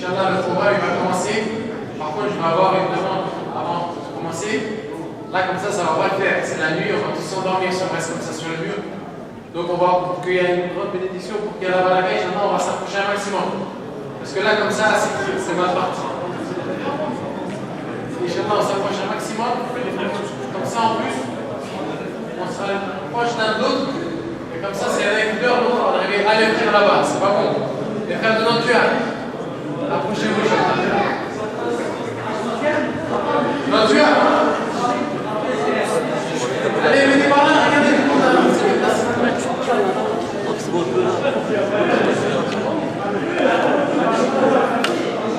Inch'Allah, le programme il va commencer. Par contre, je vais avoir une demande avant de commencer. Là, comme ça va pas le faire. C'est la nuit, on va tous s'endormir si on reste comme ça sur le mur. Donc, pour qu'il y ait une grande bénédiction, pour qu'il y ait la baraka, Inch'Allah, on va s'approcher un maximum. Parce que là, comme ça, c'est mal parti. Inch'Allah, on s'approche un maximum. Comme ça, en plus, on sera proche l'un de l'autre. Et comme ça, c'est avec l'heure, l'autre, on va arriver à les frères là-bas. C'est pas bon. Les frères de notre Dieu, approchez-vous, Inch'Allah. Notre Dieu. Allez, venez par là, regardez le monde.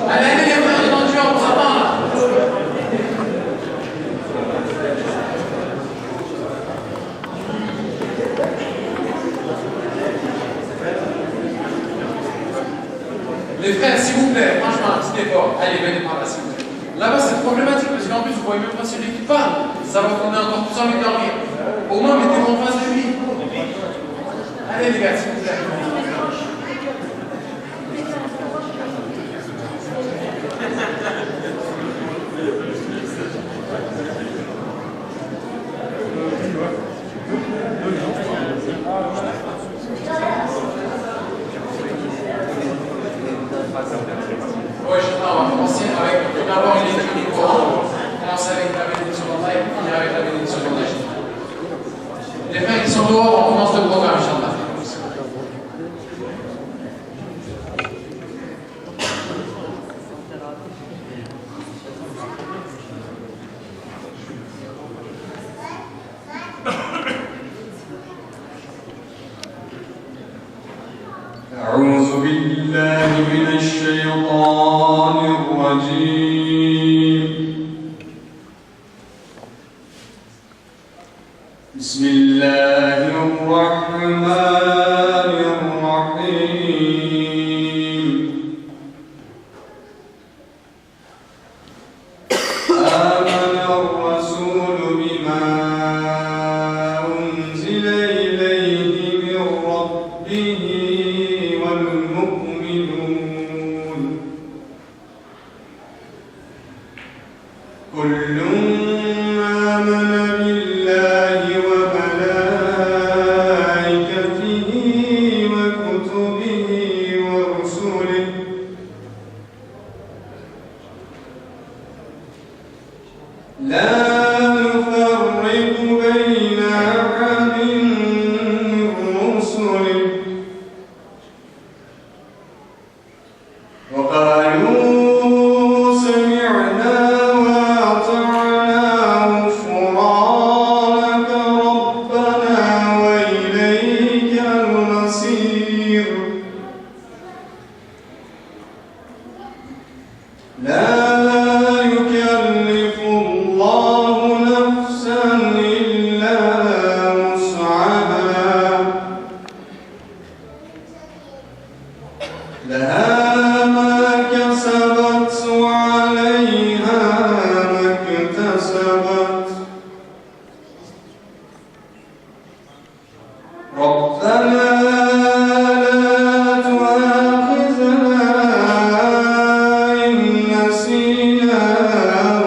Allez, les frères de notre Dieu, on vous attend là. Les frères, s'il vous plaît, franchement, un petit effort. Allez, venez par là, s'il vous plaît. Là-bas, c'est problématique parce qu'en plus, vous voyez même pas celui qui parle. Ça va qu'on ait encore tous envie de dormir. Au moins, mettez-vous en face de lui. Allez, les gars, s'il vous plaît. Oui, Inch'Allah, on va commencer avec d'abord une lecture du Coran. On commence avec la bénédiction d'Allah et puis avec la bénédiction d'Allah. Les frères qui sont dehors, on commence le programme, Inch'Allah. أعوذ بالله من الشيطان الرجيم بسم الله الرحمن الرحيم آمن الرسول بما أنزل إليه من ربه والمؤمنون كل آمن بالله وملائكته وكتبه ورسله لا نفرق بين أحد من رسله وقالوا سمعنا وأطعنا غفرانك ربنا وإليك المصير لا يكلف الله نفسا إلا وسعها لها ما كسبت وعليها ما اكتسبت ربنا لا تؤاخذنا إن نسينا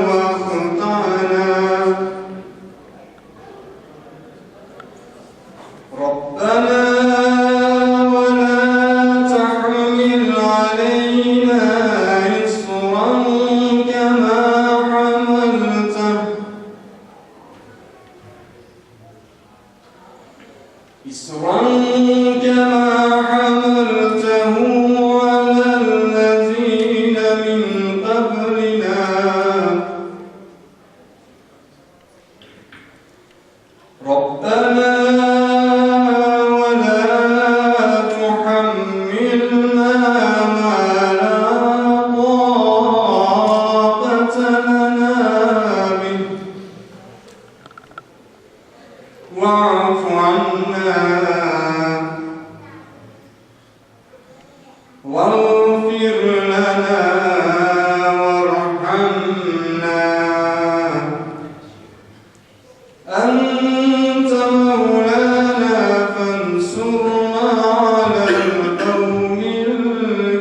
وأخطأنا ربنا ولا تحمل علينا إصرا كما حملته على الذين من قبلنا ربنا ولا تحملنا ما لا طاقة لنا به واعف عنا واغفر لنا وارحمنا أنت مولانا فانصرنا على القوم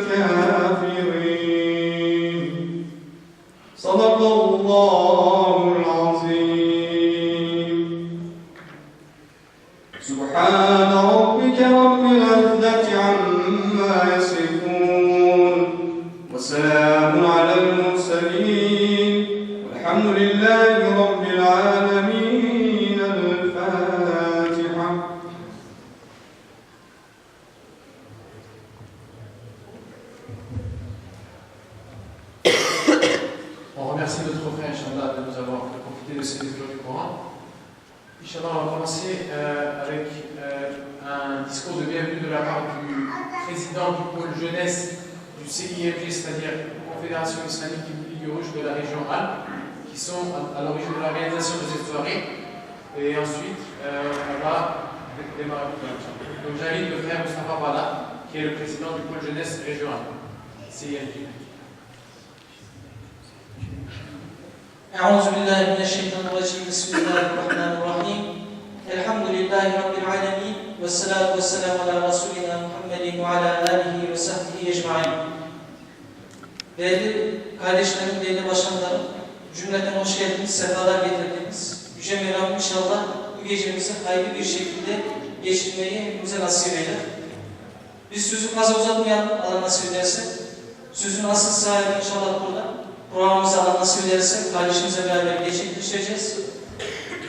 الكافرين وسلام على المرسلين والحمد لله رب العالمين. الفاتحة. On remercie notre frère Inch'Allah de nous avoir profité de ces lectures du Coran. Inch'Allah, on va commencer avec un discours de bienvenue de la part du président du pôle jeunesse du CIFG, c'est-à-dire Confédération islamique du Ligue rouge de la région Alpes, qui sont à l'origine de la réalisation de cette soirée. Et ensuite, on va démarrer. Donc j'invite le frère Mustafa Bala, qui est le président du pôle jeunesse région Alpes, CIFG. أعوذ بالله من الشيطان الرجيم بسم الله الرحمن الرحيم الحمد لله رب العالمين والصلاة والسلام على رسولنا محمد وعلى آله وصحبه أجمعين. Değerli kardeşlerim, değerli başkanlarım, cümleten hoş geldiniz, sefalar getirdiniz. Yüce Mevlam inşallah bu gecemizi hayırlı bir şekilde geçirmeyi hepimize nasip eder. Biz sözü fazla uzatmayalım, Allah nasip ederse. Sözün asıl sahibi inşallah burada. Programımızı Allah nasip ederse kardeşimizle beraber gerçekleştireceğiz.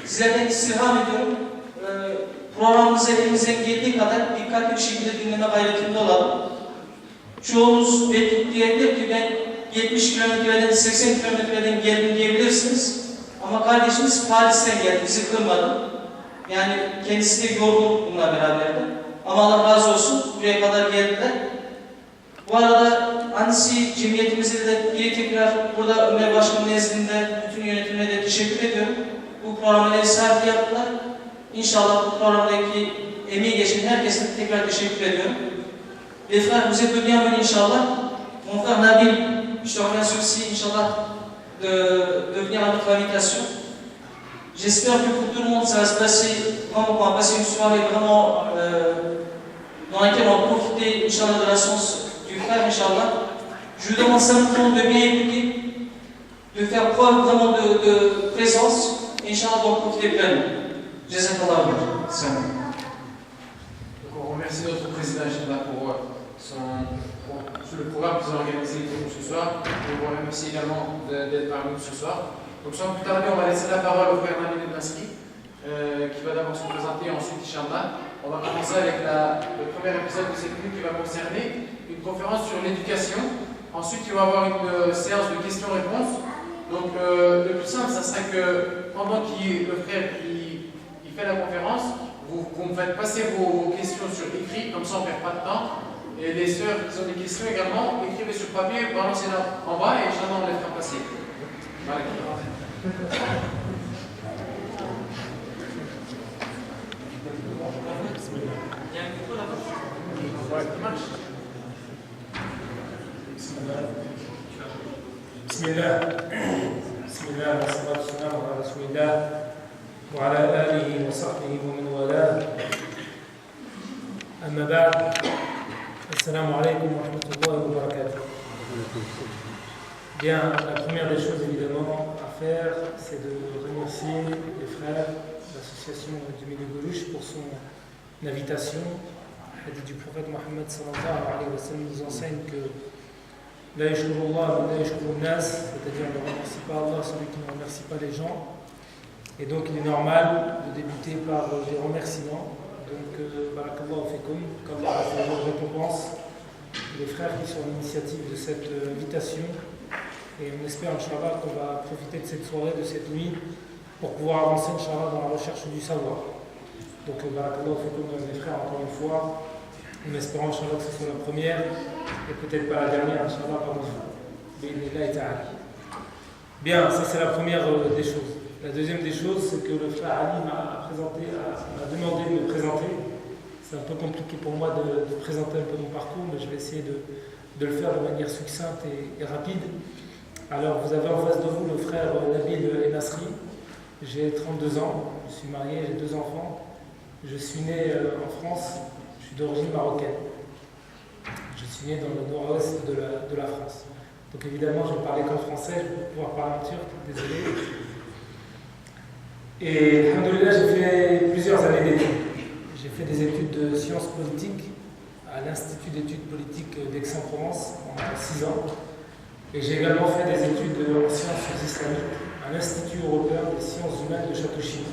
Sizlerden istirham ediyorum. Programımıza elimizden geldiği kadar dikkatli bir şekilde dinleme gayretinde olalım. Çoğunuz belki diyebilir ki ben 70 kilometreden 80 kilometreden geldim diyebilirsiniz. Ama kardeşimiz Paris'ten geldi, bizi kırmadı. Yani kendisi de yorgun bununla beraberdi. Ama Allah razı olsun, buraya kadar geldiler. Bu arada Ansi cemiyetimize de bir tekrar burada Ömer Başkan'ın nezdinde bütün yönetimine de teşekkür ediyorum. Bu programı ev sahibi yaptılar. İnşallah bu programdaki emeği geçen herkese tekrar teşekkür ediyorum. Les frères, vous êtes bienvenus inch'Allah. Mon frère Nabil, je te remercie aussi inch'Allah de venir à notre invitation. J'espère que pour tout le monde ça va se passer, vraiment on va passer une soirée vraiment dans laquelle on va profiter inch'Allah de la science du frère inch'Allah. Je vous demande simplement de bien écouter, de faire preuve vraiment de présence, et inch'Allah d'en profiter pleinement. Jazakallah khair. Donc on remercie notre président Inch'Allah pour le programme qu'ils ont organisé pour nous ce soir. Et on remercie également d'être parmi nous ce soir. Donc sans plus tarder, on va laisser la parole au frère Nabil Nasri, qui va d'abord se présenter, ensuite Inch'Allah. On va commencer avec le premier épisode de cette minute qui va concerner une conférence sur l'éducation. Ensuite, il va y avoir une séance de questions-réponses. Donc le plus simple, ça serait que pendant que le frère il fait la conférence, vous me faites passer vos questions sur écrit, comme ça on ne perd pas de temps. Et les sœurs qui ont des questions également, écrivez sur papier, balancez-la en bas et Inch'Allah on les fera passer. Voilà. بسم الله والصلاة والسلام على رسول الله وعلى آله وصحبه ومن والاه. أما بعد, السلام عليكم ورحمة الله وبركاته. Bien, la première des choses évidemment à faire, c'est de remercier les frères de l'association du Milieu Gauche pour son invitation. Le hadith du prophète Mohammed sallallahu alayhi wa sallam nous enseigne que la yashkurullah wa la yashkurun nas, c'est-à-dire ne remercie pas Allah, celui qui ne remercie pas les gens. Et donc il est normal de débuter par des remerciements. Donc, barakallahu fikum, qu'Allah a fait votre récompense, les frères qui sont à l'initiative de cette invitation. Et on espère, Inch'Allah, qu'on va profiter de cette soirée, de cette nuit, pour pouvoir avancer, Inch'Allah, dans la recherche du savoir. Donc, barakallahu fikum, mes frères, encore une fois, en espérant, Inch'Allah, que ce soit la première, et peut-être pas la dernière, Inch'Allah, parmi vous. Bien, ça c'est la première des choses. La deuxième des choses, c'est que le frère Ali m'a demandé de me présenter. C'est un peu compliqué pour moi de présenter un peu mon parcours, mais je vais essayer de le faire de manière succincte et rapide. Alors, vous avez en face de vous le frère Nabil Nasri. J'ai 32 ans, je suis marié, j'ai 2 enfants. Je suis né en France, je suis d'origine marocaine. Je suis né dans le nord-ouest de la France. Donc évidemment, je vais parler qu'en français, je vais pouvoir parler en turc, désolé. Et alhamdoulilah, j'ai fait plusieurs années d'études. J'ai fait des études de sciences politiques à l'Institut d'études politiques d'Aix-en-Provence en 6 ans. Et j'ai également fait des études en sciences islamiques à l'Institut européen des sciences humaines de Château-Chinon.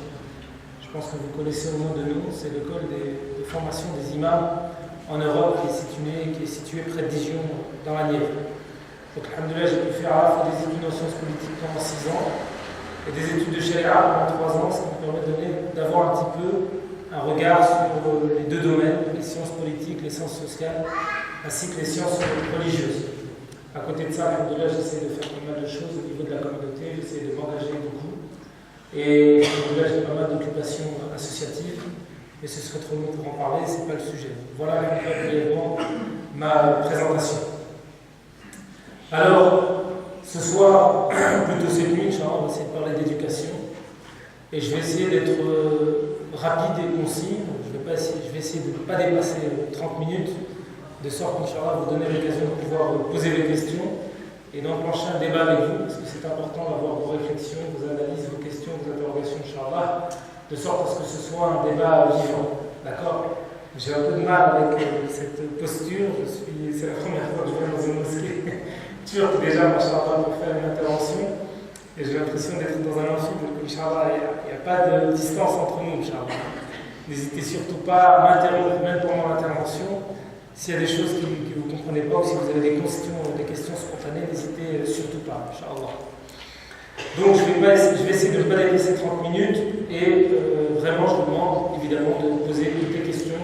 Je pense que vous connaissez au moins de nom, c'est l'école de formation des imams en Europe qui est située près de Dijon, dans la Nièvre. Donc, alhamdoulilah, j'ai pu faire à la fois des études en sciences politiques pendant 6 ans et des études de sharia pendant 3 ans, ce qui me permet d'avoir un petit peu un regard sur les deux domaines, les sciences politiques, les sciences sociales, ainsi que les sciences religieuses. À côté de ça, alhamdoulilah, j'essaie de faire pas mal de choses au niveau de la communauté, j'essaie de m'engager beaucoup. Et alhamdoulilah, j'ai pas mal d'occupations associatives, mais ce serait trop long pour en parler, c'est pas le sujet. Voilà brièvement ma présentation. Alors, ce soir, plutôt cette nuit, on va essayer de parler d'éducation. Et je vais essayer d'être rapide et concis. Je vais essayer de ne pas dépasser 30 minutes, de sorte qu'Inch'Allah, vous donner l'occasion de pouvoir poser des questions et d'enclencher un débat avec vous, parce que c'est important d'avoir vos réflexions, vos analyses, vos questions, vos interrogations, Inch'Allah, de sorte à ce que ce soit un débat vivant. D'accord ? J'ai un peu de mal avec cette posture. C'est la première fois que je viens dans une mosquée turque déjà, Inch'Allah, pour faire une intervention. Et j'ai l'impression d'être dans un amphi, donc Inch'Allah, il n'y a pas de distance entre nous, Inch'Allah. N'hésitez surtout pas à m'interrompre, même pendant l'intervention. S'il y a des choses que vous ne comprenez pas ou si vous avez des questions spontanées, n'hésitez surtout pas, Inch'Allah. Donc je vais essayer de ne pas dépasser 30 minutes et vraiment je vous demande évidemment de poser toutes les questions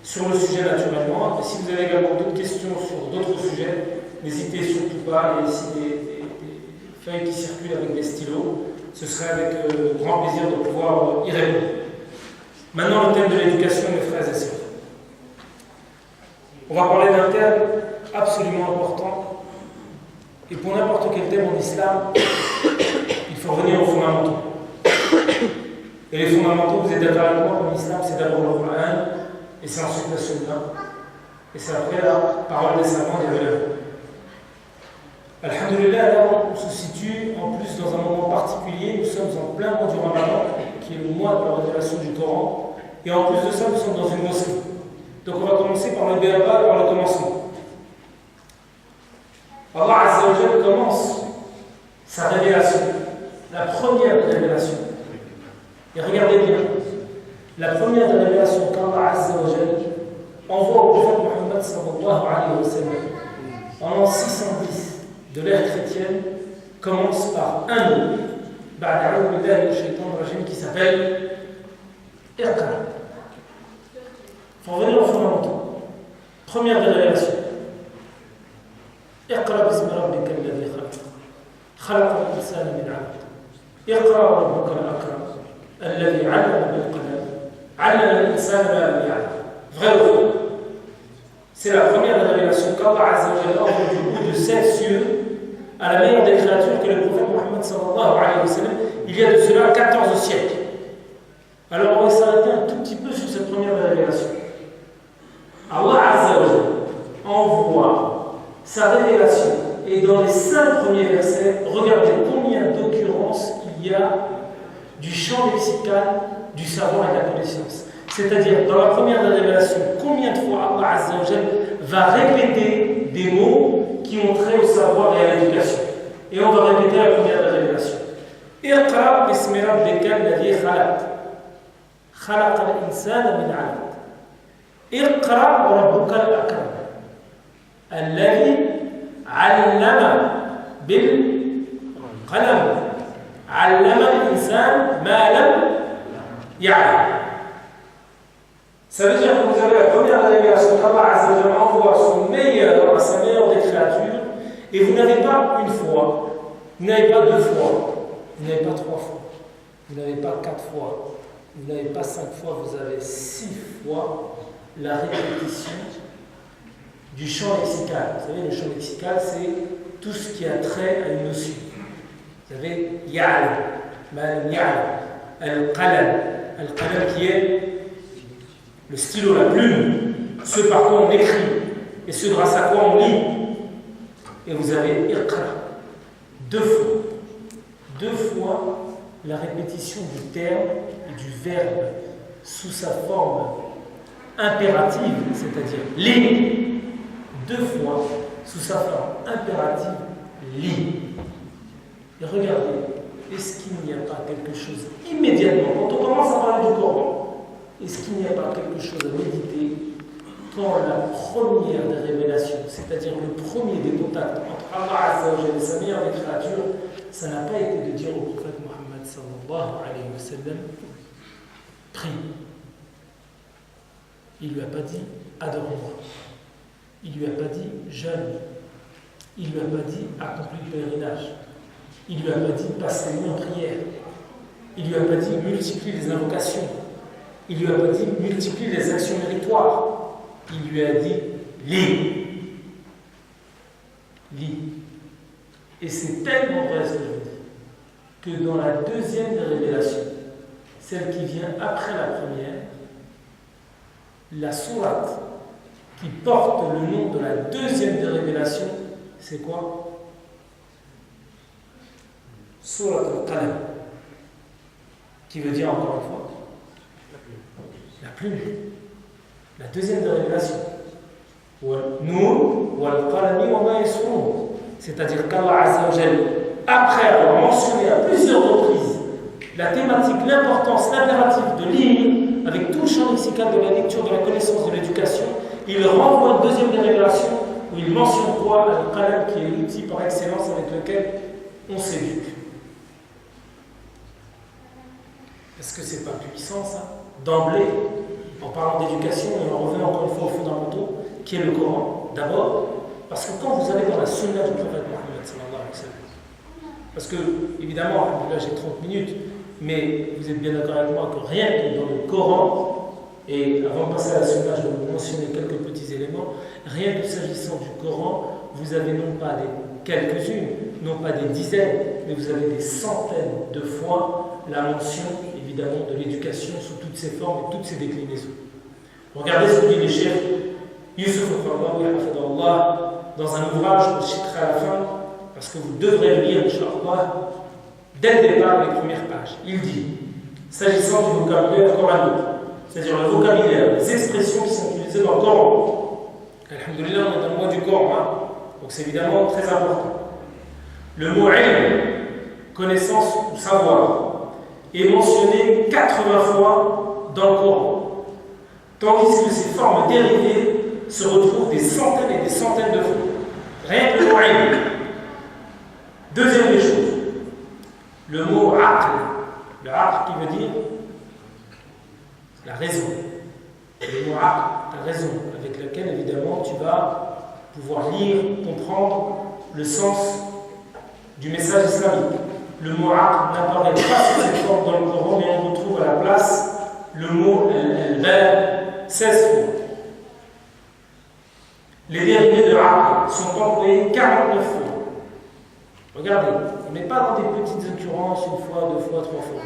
sur le sujet naturellement. Et si vous avez également d'autres questions sur d'autres sujets, n'hésitez surtout pas. Il y a ici des feuilles qui circulent avec des stylos. Ce serait avec grand plaisir de pouvoir y répondre. Maintenant le thème de l'éducation, mes frères et sœurs. On va parler d'un thème absolument important. Et pour n'importe quel thème en islam, il faut revenir aux fondamentaux. Et les fondamentaux, vous êtes d'accord avec moi, en islam, c'est d'abord le Coran, et c'est ensuite la Sunna, et c'est après la parole des savants et des relèves. Alhamdulillah, là, on se situe en plus dans un moment particulier. Nous sommes en plein mois du Ramadan, qui est le mois de la révélation du Coran, et en plus de ça, nous sommes dans une mosquée. Donc on va commencer par le béaba, par le commencement. Allah Azza wa Jalla commence sa révélation, la première révélation. Et regardez bien, la première révélation qu'Allah Azza wa Jalla envoie au prophète Muhammad sallallahu alayhi wa sallam en l'an 610 de l'ère chrétienne commence par un mot, qui s'appelle Iqra. Il faut revenir aux fondamentaux. Première révélation. اقرأ باسم ربك الذي خلق خلق الإنسان من علق اقرأ وربك الأكرم الذي علم بالقلم علم الإنسان ما لم يعلم. Vrai ou faux? C'est la première révélation qu'Allah Azza wa Jalla envoie du bout de 7 cieux à la meilleure des créatures que le prophète Muhammad sallallahu alayhi wa sallam, il y a de cela 14 siècles. Alors on va s'arrêter un tout petit peu sur cette première révélation. Allah Azza wa Jalla envoie sa révélation, et dans les 5 premiers versets, regardez combien d'occurrences il y a du champ lexical, du savoir et de la connaissance. C'est-à-dire, dans la première révélation, combien de fois Allah Azza wa Jalla va répéter des mots qui ont trait au savoir et à l'éducation. Et on va répéter la première révélation. Iqra bismi rabbika alladhi khalaq. Khalaqa al-insana min 'alaq. Iqra wa rabbuka al-akram. الذي علم بالقلم علم الإنسان ما لم يعلم. Ça veut dire que vous avez la première révélation qu'Allah Azza wa Jalla envoie son meilleur, sa meilleure des créatures, et vous n'avez pas une fois, vous n'avez pas 2 fois, vous n'avez pas 3 fois, vous n'avez pas 4 fois, vous n'avez pas 5 fois, vous avez 6 fois la répétition du champ lexical. Vous savez, le champ lexical, c'est tout ce qui a trait à une notion. Vous savez, ya'lam, ma'lam ya'lam, al-qalam. Al-qalam qui est le stylo, la plume, ce par quoi on écrit et ce grâce à quoi on lit. Et vous avez iqra, 2 fois. 2 fois la répétition du terme et du verbe sous sa forme impérative, c'est-à-dire lis. 2 fois sous sa forme impérative, lis. Et regardez, est-ce qu'il n'y a pas quelque chose immédiatement, quand on commence à parler du Coran, est-ce qu'il n'y a pas quelque chose à méditer quand la première des révélations, c'est-à-dire le premier des contacts entre Allah Azza wa Jalla et sa meilleure des créatures, ça n'a pas été de dire au prophète Mohammed sallallahu alayhi wa sallam, prie. Il ne lui a pas dit adore-moi. Il ne lui a pas dit jeûne. Il ne lui a pas dit accomplis le pèlerinage. Il ne lui a pas dit passe la nuit en prière. Il ne lui a pas dit multiplie les invocations. Il ne lui a pas dit multiplie les actions méritoires. Il lui a dit lis. Lis. Et c'est tellement vrai ce que je dis, que dans la deuxième des révélations, celle qui vient après la première, la sourate qui porte le nom de la deuxième des révélations, c'est quoi? Sourate al-Qalam, qui veut dire encore une fois la plume, la deuxième des révélations. Noun wal-qalami wa ma yasrun, c'est-à-dire qu'Allah Azza wa Jalla, après avoir mentionné à plusieurs reprises la thématique, l'importance, l'impératif de lire, avec tout le champ lexical de la lecture, de la connaissance, de l'éducation, il renvoie une deuxième des révélations où il mentionne quoi? Al-Qalam, qui est l'outil par excellence avec lequel on s'éduque. Est-ce que c'est pas puissant ça? D'emblée, en parlant d'éducation, et en revenant encore une fois aux fondamentaux, qui est le Coran, d'abord, parce que quand vous allez dans la sunna du prophète Mohammed sallallahu alayhi wa sallam, parce que, évidemment, là j'ai 30 minutes, mais vous êtes bien d'accord avec moi que rien que dans le Coran, et avant de passer à la sunna, je vais vous mentionner quelques petits éléments, rien que s'agissant du Coran, vous avez non pas des quelques-unes, non pas des dizaines, mais vous avez des centaines de fois la mention, évidemment, de l'éducation sous toutes ses formes et toutes ses déclinaisons. Regardez ce que dit le chef Yusuf al-Qaradawi dans un ouvrage, je le citerai à la fin, parce que vous devrez le lire, Inch'Allah, dès le départ, les premières pages. Il dit, s'agissant du vocabulaire coranique, c'est-à-dire le vocabulaire, les expressions qui sont utilisées dans le Coran. Alhamdulillah, on est dans le mois du Coran, hein? Donc c'est évidemment très important. Le mot ilm, connaissance ou savoir, est mentionné 80 fois dans le Coran, tandis que ses formes dérivées se retrouvent des centaines et des centaines de fois. Rien que le mot ilm. Deuxième des choses, le mot aql, le aql qui veut dire la raison. Le mot aql, ta raison, avec laquelle évidemment tu vas pouvoir lire, comprendre le sens du message islamique. Le mot aql n'apparaît pas sous cette forme dans le Coran, mais on retrouve à la place le mot al-bab 16 fois. Les dérivés de aql sont employés 49 fois. Regardez, on n'est pas dans des petites occurrences, une fois, deux fois, trois fois.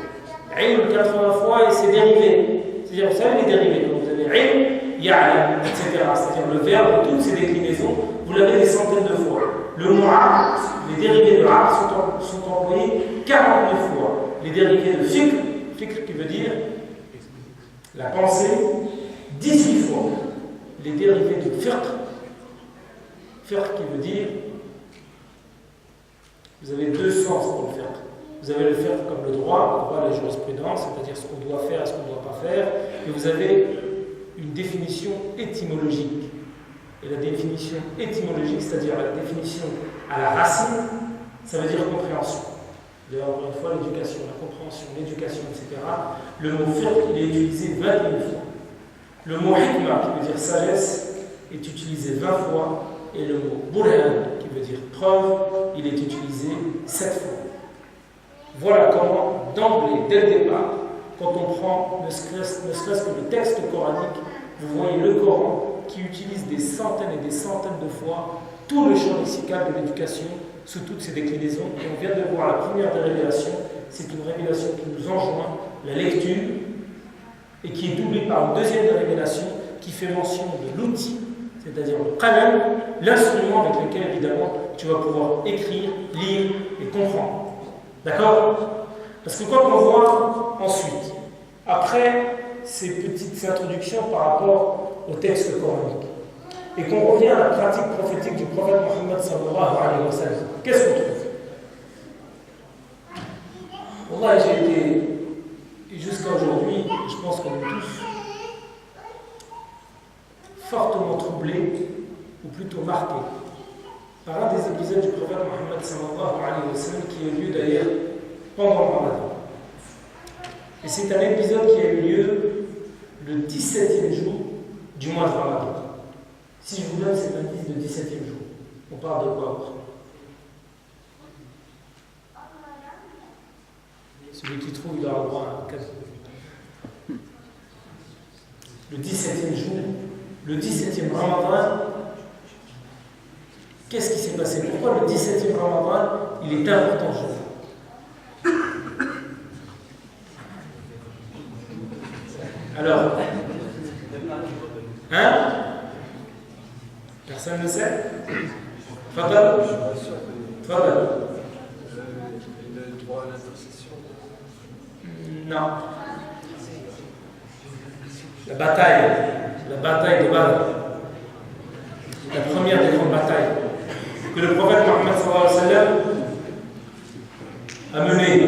Ilm 80 fois et ses dérivés. C'est-à-dire, vous savez les dérivés, quand vous avez ilm, ya'lam, etc. C'est-à-dire le verbe, toutes ses déclinaisons, vous l'avez des centaines de fois. Le mot aql, les dérivés de aql sont employés 49 fois. Les dérivés de fikr qui veut dire la pensée, 18 fois. Les dérivés de fiqh qui veut dire, vous avez deux sens pour le fiqh. Vous avez le fiqh comme le droit de la jurisprudence, c'est-à-dire ce qu'on doit faire et ce qu'on ne doit pas faire, et vous avez une définition étymologique. Et la définition étymologique, c'est-à-dire la définition à la racine, ça veut dire compréhension. D'ailleurs, encore une fois, l'éducation, la compréhension, l'éducation, etc. Le mot fiqh, il est utilisé 21 fois. Le mot hikmah, qui veut dire sagesse, est utilisé 20 fois. Et le mot burhan, qui veut dire preuve, il est utilisé 7 fois. Voilà comment, d'emblée, dès le départ, quand on prend ne serait-ce que le texte coranique, vous voyez le Coran qui utilise des centaines et des centaines de fois tout le champ lexical de l'éducation sous toutes ses déclinaisons. Et on vient de voir la première des révélations, c'est une révélation qui nous enjoint la lecture et qui est doublée par une deuxième des révélations qui fait mention de l'outil, c'est-à-dire le qalam, l'instrument avec lequel évidemment tu vas pouvoir écrire, lire et comprendre. D'accord? Parce que quoi qu'on voit ensuite, après ces petites introductions par rapport au texte coranique, et qu'on revient à la pratique prophétique du prophète Mohammed sallallahu alayhi wa sallam, qu'est-ce qu'on trouve? Wallah, j'ai été, jusqu'à aujourd'hui, je pense qu'on est tous fortement troublés, ou plutôt marqués, par un des épisodes du prophète Mohammed sallallahu alayhi wa sallam qui a eu lieu d'ailleurs pendant le Ramadan. Et c'est un épisode qui a eu lieu le 17e jour du mois de Ramadan. Si je vous donne cet indice de 17e jour, on parle de quoi? Celui qui trouve, il aura le droit à un cadeau. Le 17e jour, le 17e Ramadan, qu'est-ce qui s'est passé? Pourquoi le 17e Ramadan, il est important jour? Alors, hein? Personne ne le sait? Fadal? Fadal? Le droit à l'intercession. Non. La bataille de Badr. La première des grandes batailles que le prophète Mohammed sallallahu alayhi wa sallam a menée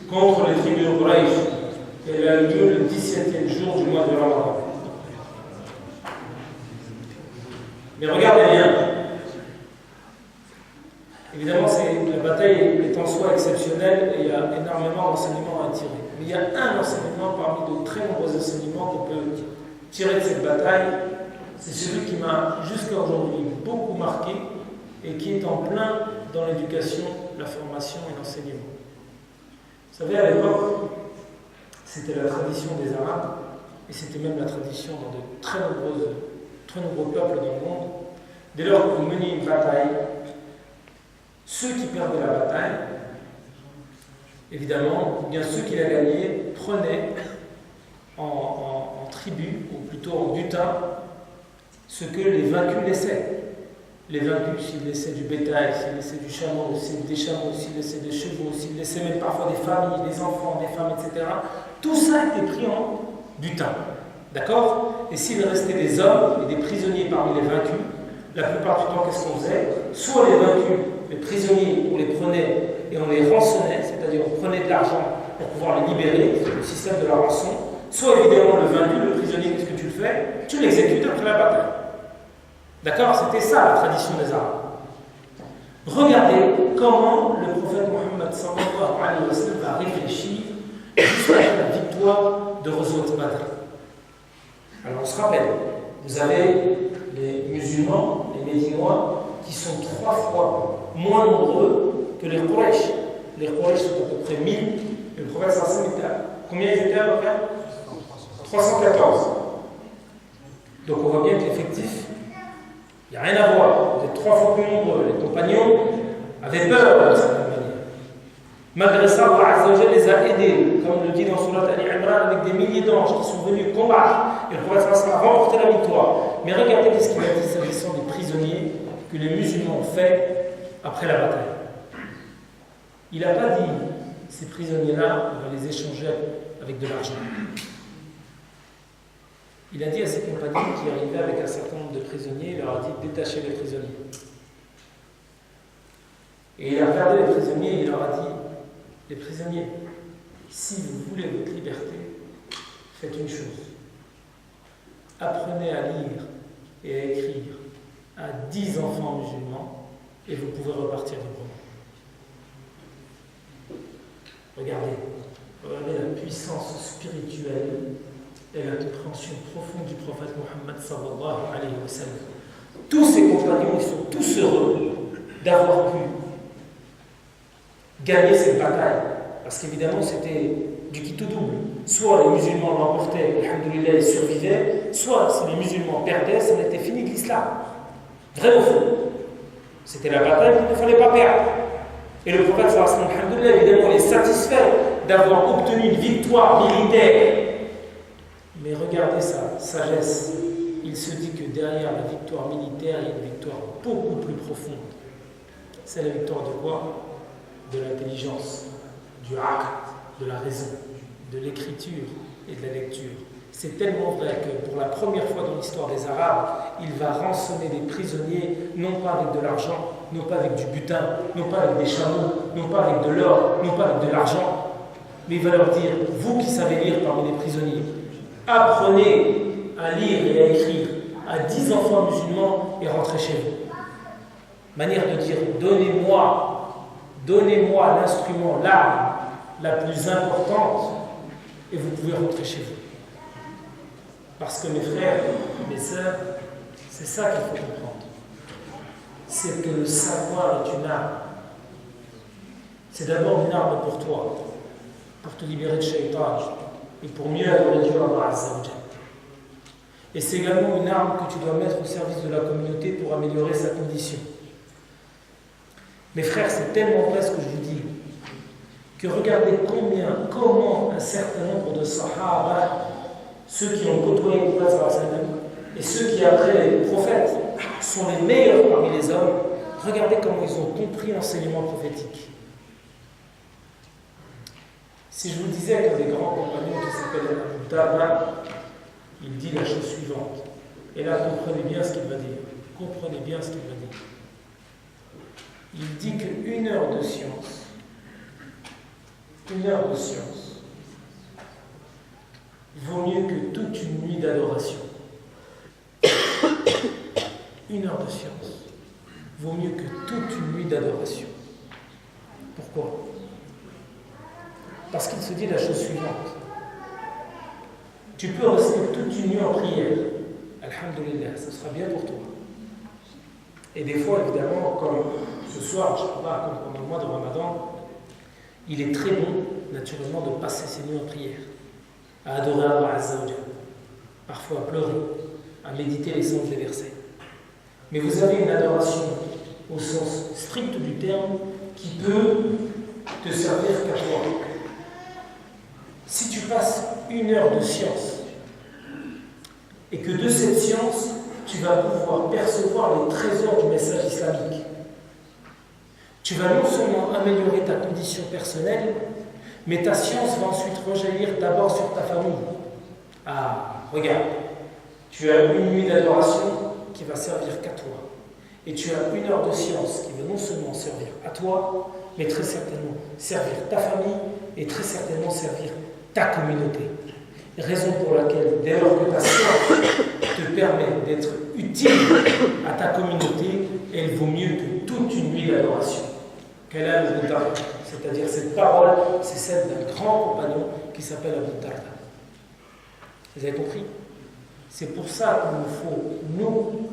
contre les tribus de Quraysh. Elle a eu lieu le 17e jour du mois de Ramadan. Mais regardez bien. Évidemment, la bataille est en soi exceptionnelle et il y a énormément d'enseignements à tirer. Mais il y a un enseignement parmi de très nombreux enseignements qu'on peut tirer de cette bataille. C'est celui qui m'a jusqu'à aujourd'hui beaucoup marqué et qui est en plein dans l'éducation, la formation et l'enseignement. Vous savez, à l'époque, c'était la tradition des Arabes et c'était même la tradition dans de très nombreux peuples dans le monde. Dès lors que vous meniez une bataille, ceux qui perdaient la bataille, évidemment, bien ceux qui la gagnaient prenaient en tribut, ou plutôt en butin, ce que les vaincus laissaient. Les vaincus, s'ils laissaient du bétail, s'ils laissaient du chameau, des chameaux, s'ils laissaient des chevaux, s'ils laissaient même parfois des familles, des enfants, des femmes, etc., tout ça était pris en butin. D'accord? Et s'il restait des hommes et des prisonniers parmi les vaincus, la plupart du temps, qu'est-ce qu'on faisait? Soit les vaincus, les prisonniers, on les prenait et on les rançonnait, c'est-à-dire on prenait de l'argent pour pouvoir les libérer, le système de la rançon, soit évidemment le vaincu, le prisonnier, qu'est-ce que tu le fais? Tu l'exécutes après la bataille. D'accord? C'était ça la tradition des Arabes. Regardez comment le prophète Mohammed sallallahu alayhi wa sallam a réfléchi jusqu'à la victoire de Ghazwat Badr. Alors on se rappelle, vous avez les musulmans, les Médinois, qui sont 3 fois moins nombreux que les Quraysh. Les Quraysh sont à peu près 1000, et le prophète sallallahu alayhi wa sallam était à combien ils étaient à peu près? 314. Donc on voit bien que l'effectif, il n'y a rien à voir. Vous êtes 3 fois plus nombreux. Les compagnons avaient peur de cette manière. Malgré ça, Allah Azza wa Jalla les a aidés, comme le dit dans Surat Al-Imran, avec des milliers d'anges qui sont venus combattre. Et le prophète sallallahu alayhi wa sallam a remporté la victoire. Mais regardez ce qu'il a dit s'agissant des prisonniers que les musulmans ont fait après la bataille. Il n'a pas dit, ces prisonniers-là, on va les échanger avec de l'argent. Il a dit à ses compagnons qui arrivaient avec un certain nombre de prisonniers, il leur a dit détachez les prisonniers. Et il a regardé les prisonniers et il leur a dit, les prisonniers, si vous voulez votre liberté, faites une chose. Apprenez à lire et à écrire à 10 enfants musulmans et vous pouvez repartir librement. Regardez la puissance spirituelle et la compréhension profonde du prophète Mohammed sallallahu alayhi wa sallam. Tous ses compagnons, ils sont tous heureux d'avoir pu gagner cette bataille. Parce qu'évidemment, c'était du quitte double. Soit les musulmans l'emportaient, alhamdoulilah, ils survivaient, soit si les musulmans perdaient, ça n'était fini de l'islam. Vrai ou faux? C'était la bataille qu'il ne fallait pas perdre. Et le prophète sallallahu alayhi wa sallam, alhamdoulilah, évidemment, est satisfait d'avoir obtenu une victoire militaire. Mais regardez sa sagesse. Il se dit que derrière la victoire militaire, il y a une victoire beaucoup plus profonde. C'est la victoire de quoi? De l'intelligence, du aql, de la raison, de l'écriture et de la lecture. C'est tellement vrai que pour la première fois dans l'histoire des Arabes, il va rançonner des prisonniers, non pas avec de l'argent, non pas avec du butin, non pas avec des chameaux, non pas avec de l'or, non pas avec de l'argent, mais il va leur dire, vous qui savez lire parmi les prisonniers, apprenez à lire et à écrire à 10 enfants musulmans et rentrez chez vous. Manière de dire, donnez-moi l'instrument, l'arme la plus importante et vous pouvez rentrer chez vous. Parce que mes frères, mes sœurs, c'est ça qu'il faut comprendre. C'est que le savoir est une arme. C'est d'abord une arme pour toi, pour te libérer de shaitan et pour mieux adorer Dieu Allah Azza wa Jalla. Et c'est également une arme que tu dois mettre au service de la communauté pour améliorer sa condition. Mes frères, c'est tellement vrai ce que je vous dis, que regardez comment un certain nombre de sahaba, ceux qui ont côtoyé le prophète et ceux qui après les prophètes sont les meilleurs parmi les hommes, regardez comment ils ont compris l'enseignement prophétique. Si je vous disais qu'un des grands compagnons qui s'appelle Abu Darda, il dit la chose suivante, et là comprenez bien ce qu'il va dire, comprenez bien ce qu'il va dire. Il dit qu'une heure de science, vaut mieux que toute une nuit d'adoration. Une heure de science vaut mieux que toute une nuit d'adoration. Pourquoi? Parce qu'il se dit la chose suivante. Tu peux rester toute une nuit en prière. Alhamdulillah, ce sera bien pour toi. Et des fois, évidemment, comme ce soir, je ne sais pas, comme pendant le mois de Ramadan, il est très bon, naturellement, de passer ses nuits en prière, à adorer Allah Azza wa Jalla, parfois à pleurer, à méditer les sens des versets. Mais vous avez une adoration au sens strict du terme qui peut te servir qu'à toi. Si tu passes une heure de science et que de cette science, tu vas pouvoir percevoir les trésors du message islamique, tu vas non seulement améliorer ta condition personnelle, mais ta science va ensuite rejaillir d'abord sur ta famille. Ah, regarde, tu as une nuit d'adoration qui va servir qu'à toi. Et tu as une heure de science qui va non seulement servir à toi, mais très certainement servir ta famille et très certainement servir ta communauté. Raison pour laquelle, dès lors que ta science te permet d'être utile à ta communauté, elle vaut mieux que toute une nuit d'adoration. Quelle est Abu Darda? C'est-à-dire cette parole, c'est celle d'un grand compagnon qui s'appelle Abu Darda. Vous avez compris? C'est pour ça qu'il nous faut, nous,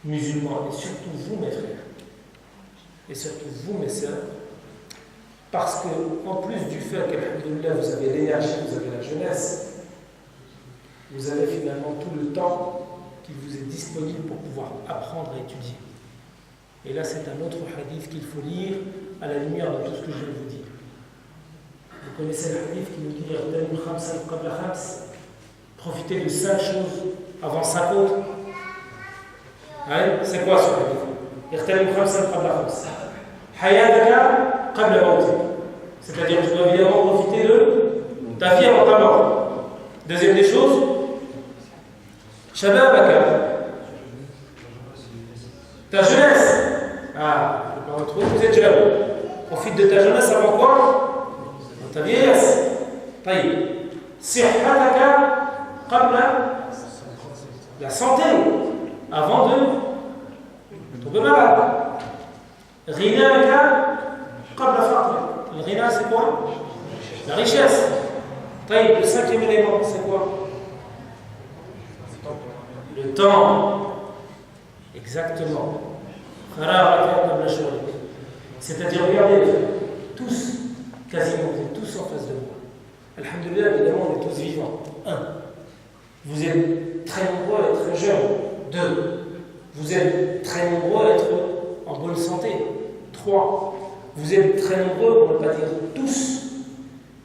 musulmans, et surtout vous, mes frères, et surtout vous, mes sœurs, parce que, en plus du fait qu'alhamdoulilah, vous avez l'énergie, vous avez la jeunesse, vous avez finalement tout le temps qui vous est disponible pour pouvoir apprendre à étudier. Et là, c'est un autre hadith qu'il faut lire à la lumière de tout ce que je viens de vous dire. Vous connaissez le hadith qui nous dit profitez de 5 choses avant 5 autres. Ouais, c'est quoi ce hadith? C'est-à-dire que tu dois évidemment profiter de ta vie avant ta mort. Deuxième des choses, Shababaka, ta jeunesse. Ah, je ne vais pas retrouver, vous êtes jeune. Profite de ta jeunesse avant quoi? Dans ta vieillesse. Taïb. Sihhataka qabla, la santé, avant de tomber malade. Ghinaka qabla faqr. Le ghina, c'est quoi? La richesse. Taïb, le 5e élément, c'est quoi? Le temps. Exactement. C'est-à-dire, regardez, tous, quasiment, vous êtes tous en face de moi. Alhamdoulilah, évidemment, on est tous vivants. 1. Vous êtes très nombreux à être jeunes. 2. Vous êtes très nombreux à être en bonne santé. 3. Vous êtes très nombreux, on ne va pas dire tous,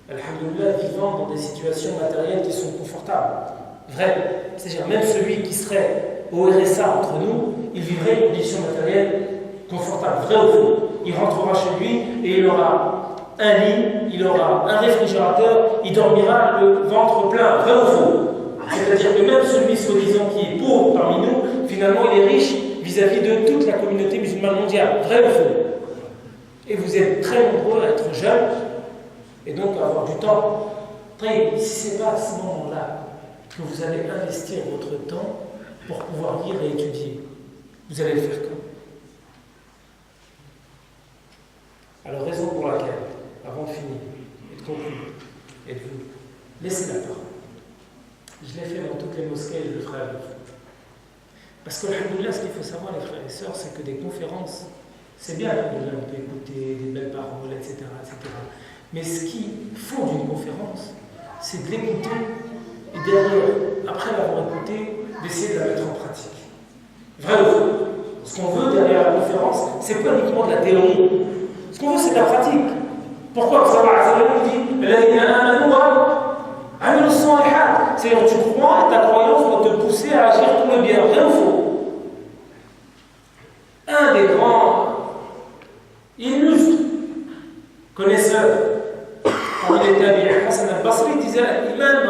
alhamdoulilah, vivant dans des situations matérielles qui sont confortables. Vrai. C'est-à-dire, même celui qui serait au RSA entre nous, il vivrait une condition matérielle confortable. Vrai ou faux? Il rentrera chez lui et il aura un lit, il aura un réfrigérateur, il dormira le ventre plein. Vrai ou faux? C'est-à-dire que même celui soi-disant qui est pauvre parmi nous, finalement il est riche vis-à-vis de toute la communauté musulmane mondiale. Vrai ou faux? Et vous êtes très nombreux à être jeunes et donc à avoir du temps. Après, si ce n'est pas à ce moment-là que vous allez investir votre temps pour pouvoir lire et étudier, vous allez le faire quand? Alors, raison pour laquelle, avant de finir et de conclure, et de vous laisser la parole, je l'ai fait dans toutes les mosquées et je le ferai à vous. Parce que, alhamdoulilah, ce qu'il faut savoir, les frères et sœurs, c'est que des conférences, c'est bien, on peut écouter des belles paroles, etc., etc. Mais ce qui fonde une conférence, c'est de l'écouter et derrière, après l'avoir écouté, d'essayer de la mettre en pratique. Vrai ou faux? Ce qu'on veut derrière la conférence, c'est pas uniquement de la théorie. Ce qu'on veut, c'est de la pratique. Pourquoi? Parce qu'Allah dit c'est-à-dire tu crois et ta croyance doit te pousser à agir pour le bien. Vrai ou faux? Un des grands illustres connaisseurs parmi les tabi'in, Hassan al-Basri, disait l'iman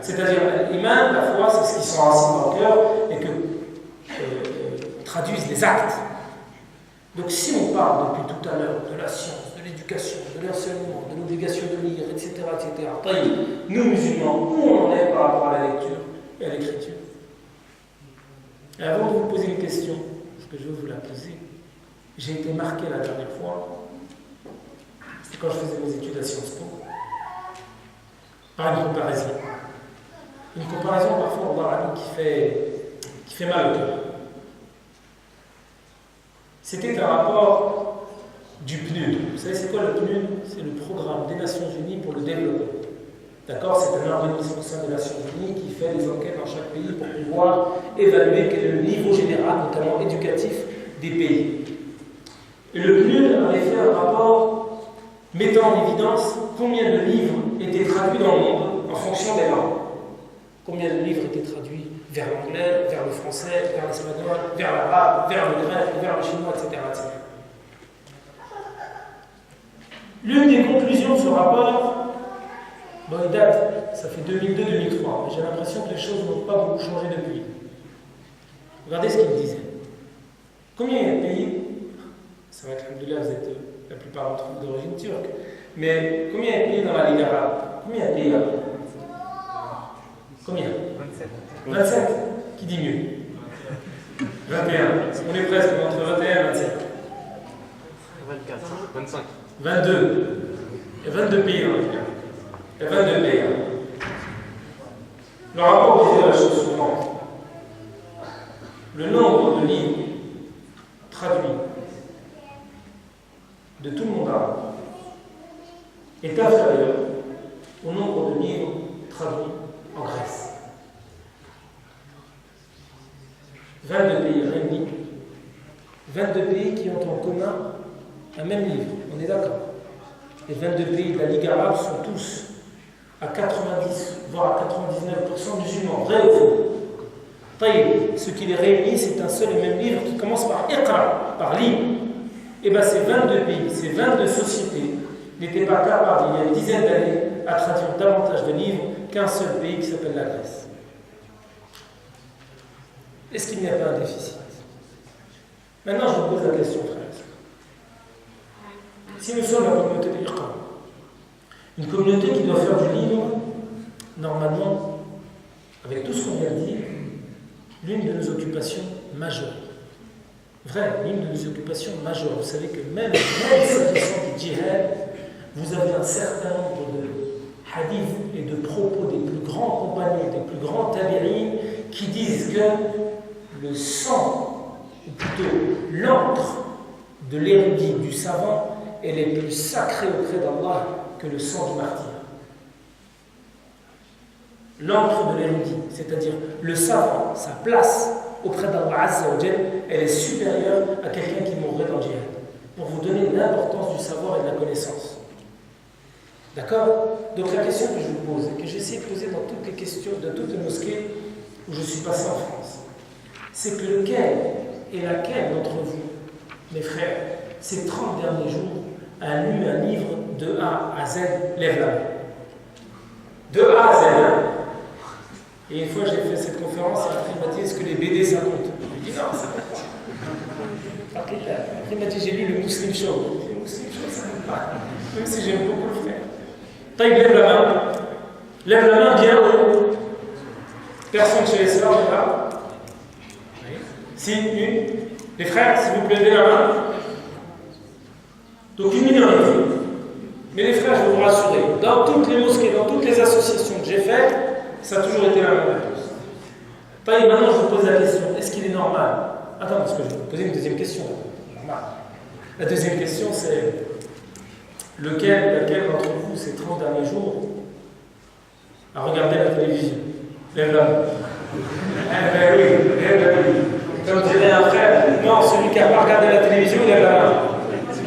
c'est-à-dire l'iman, la foi, c'est ce qui sont racines dans le cœur et que traduisent les actes. Donc si on parle depuis tout à l'heure de la science, de l'éducation, de l'enseignement, de l'obligation de lire, etc., nous musulmans, où on en est par rapport à la lecture et à l'écriture? Et avant de vous poser une question, parce que je veux vous la poser, j'ai été marqué la dernière fois, c'était quand je faisais mes études à Sciences Po, par une comparaison. Une comparaison parfois qui fait mal au cœur. C'était un rapport du PNUD. Vous savez c'est quoi le PNUD? C'est le Programme des Nations Unies pour le développement. D'accord? C'est un organisme au sein des Nations Unies qui fait des enquêtes dans chaque pays pour pouvoir évaluer quel est le niveau général, notamment éducatif, des pays. Et le PNUD avait fait un rapport mettant en évidence combien de livres étaient traduits dans le monde en fonction des langues. Combien de livres étaient traduits vers l'anglais, vers le français, vers l'espagnol, vers l'arabe, vers le grec, vers le chinois, etc. L'une des conclusions de ce rapport, bon, il date, ça fait 2002-2003, mais j'ai l'impression que les choses n'ont pas beaucoup changé depuis. Regardez ce qu'il disait. Combien il y a de pays, ça va être alhamdoulilah, vous êtes la plupart d'entre vous d'origine turque, mais combien il y a de pays dans la Ligue arabe? Combien il y a de pays là? Combien? 27. Qui dit mieux? 21. On est presque entre 21 et 27. 24. 25. 22. Il y a 22 pays dans le monde. Il y a 22 pays. Le rapport disait la chose suivante. Le nombre de livres traduits de tout le monde arabe est inférieur au nombre de livres traduits en Grèce. 22 pays réunis, 22 pays qui ont en commun un même livre, on est d'accord. Les 22 pays de la Ligue arabe sont tous à 90, voire à 99% musulmans, vrai ou faux? Ce qui les réunit, c'est un seul et même livre qui commence par Iqra, par livre. Et bien ces 22 pays, ces 22 sociétés n'étaient pas capables, il y a une dizaine d'années, à traduire davantage de livres qu'un seul pays qui s'appelle la Grèce. Est-ce qu'il n'y a pas un déficit? Maintenant, je vous pose la question, frères. Si nous sommes la communauté de l'Iqra, une communauté qui doit faire du livre, normalement, avec tout ce qu'on vient de dire, l'une de nos occupations majeures. Vrai, l'une de nos occupations majeures. Vous savez que même s'agissant du djihad, vous avez un certain nombre de hadiths et de propos des plus grands compagnons, des plus grands tabi'in, qui disent que le sang, ou plutôt l'encre de l'érudit, du savant, elle est plus sacrée auprès d'Allah que le sang du martyr. L'encre de l'érudit, c'est-à-dire le savant, sa place auprès d'Allah Azza wa Jal, elle est supérieure à quelqu'un qui mourrait dans le djihad. Pour vous donner l'importance du savoir et de la connaissance. D'accord? Donc la question que je vous pose, et que j'essaie de poser dans toutes les questions, dans toutes les mosquées où je suis passé en France, c'est que lequel et laquelle d'entre vous, mes frères, ces 30 derniers jours, a lu un livre de A à Z, lève la main. De A à Z, hein? Et une fois, j'ai fait cette conférence et après, il m'a dit, est-ce que les BD, ça compte? Je lui ai dit, non, ça compte. Après, il m'a dit, j'ai lu le Muslim Show. Le Muslim Show, ça compte pas. Même si j'aime beaucoup le faire. Taïb, lève la main. Lève la main bien haut. Personne chez les sœurs, là. Oui. Si, une. Les frères, s'il vous plaît, levez la main. Donc, une minorité. Mais les frères, je vais vous rassurer, dans toutes les mosquées, dans toutes les associations que j'ai faites, ça a toujours été la même réponse. Taïb, maintenant, je vous pose la question. Est-ce qu'il est normal? Attends, parce que je vais vous poser une deuxième question. Normal. La deuxième question, c'est laquelle d'entre vous, ces 30 derniers jours, a regardé la télévision? Lève la main. Eh ben oui. Comme dirait un frère, non, celui qui n'a pas regardé la télévision, lève la main.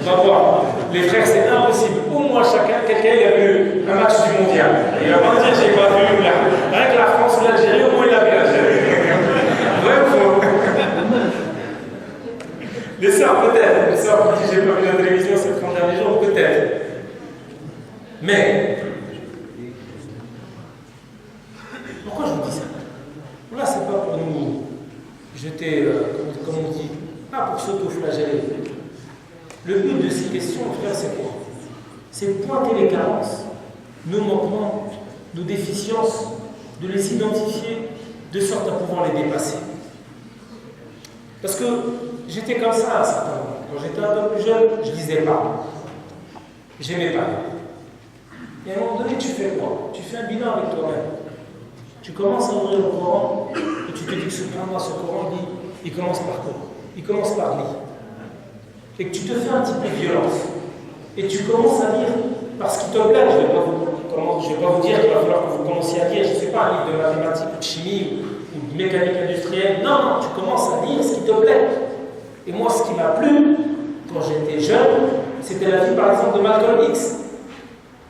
On va voir. Les frères, c'est impossible. Au moins quelqu'un il a vu un match du mondial. Il va pas me dire j'ai pas vu là. Rien que la France ou l'Algérie, au moins il a vu l'Algérie. Vrai ou faux? Les sœurs, peut-être. Les sœurs qui disent j'ai pas vu la télévision ces 30 derniers jours, peut-être. Mais, pourquoi je vous dis ça? Là, c'est pas pour nous jeter, comme on dit, pas pour s'auto-flageller. Le but de ces questions, frère, c'est quoi? C'est pointer les carences, nos manquements, nos déficiences, de les identifier de sorte à pouvoir les dépasser. Parce que j'étais comme ça à un certain moment. Quand j'étais un peu plus jeune, je lisais pas. J'aimais pas. Et à un moment donné, tu fais quoi? Tu fais un bilan avec toi-même. Tu commences à ouvrir le Coran et tu te dis que subhanallah, ce Coran, il commence par quoi? Il commence par lire. Et que tu te fais un petit peu violence. Et tu commences à lire parce qu'il te plaît. Je ne vais pas vous dire qu'il va falloir que vous commenciez à lire, je ne sais pas, un livre de mathématiques ou de chimie ou de mécanique industrielle. Non, tu commences à lire ce qui te plaît. Et moi, ce qui m'a plu, quand j'étais jeune, c'était la vie, par exemple, de Malcolm X.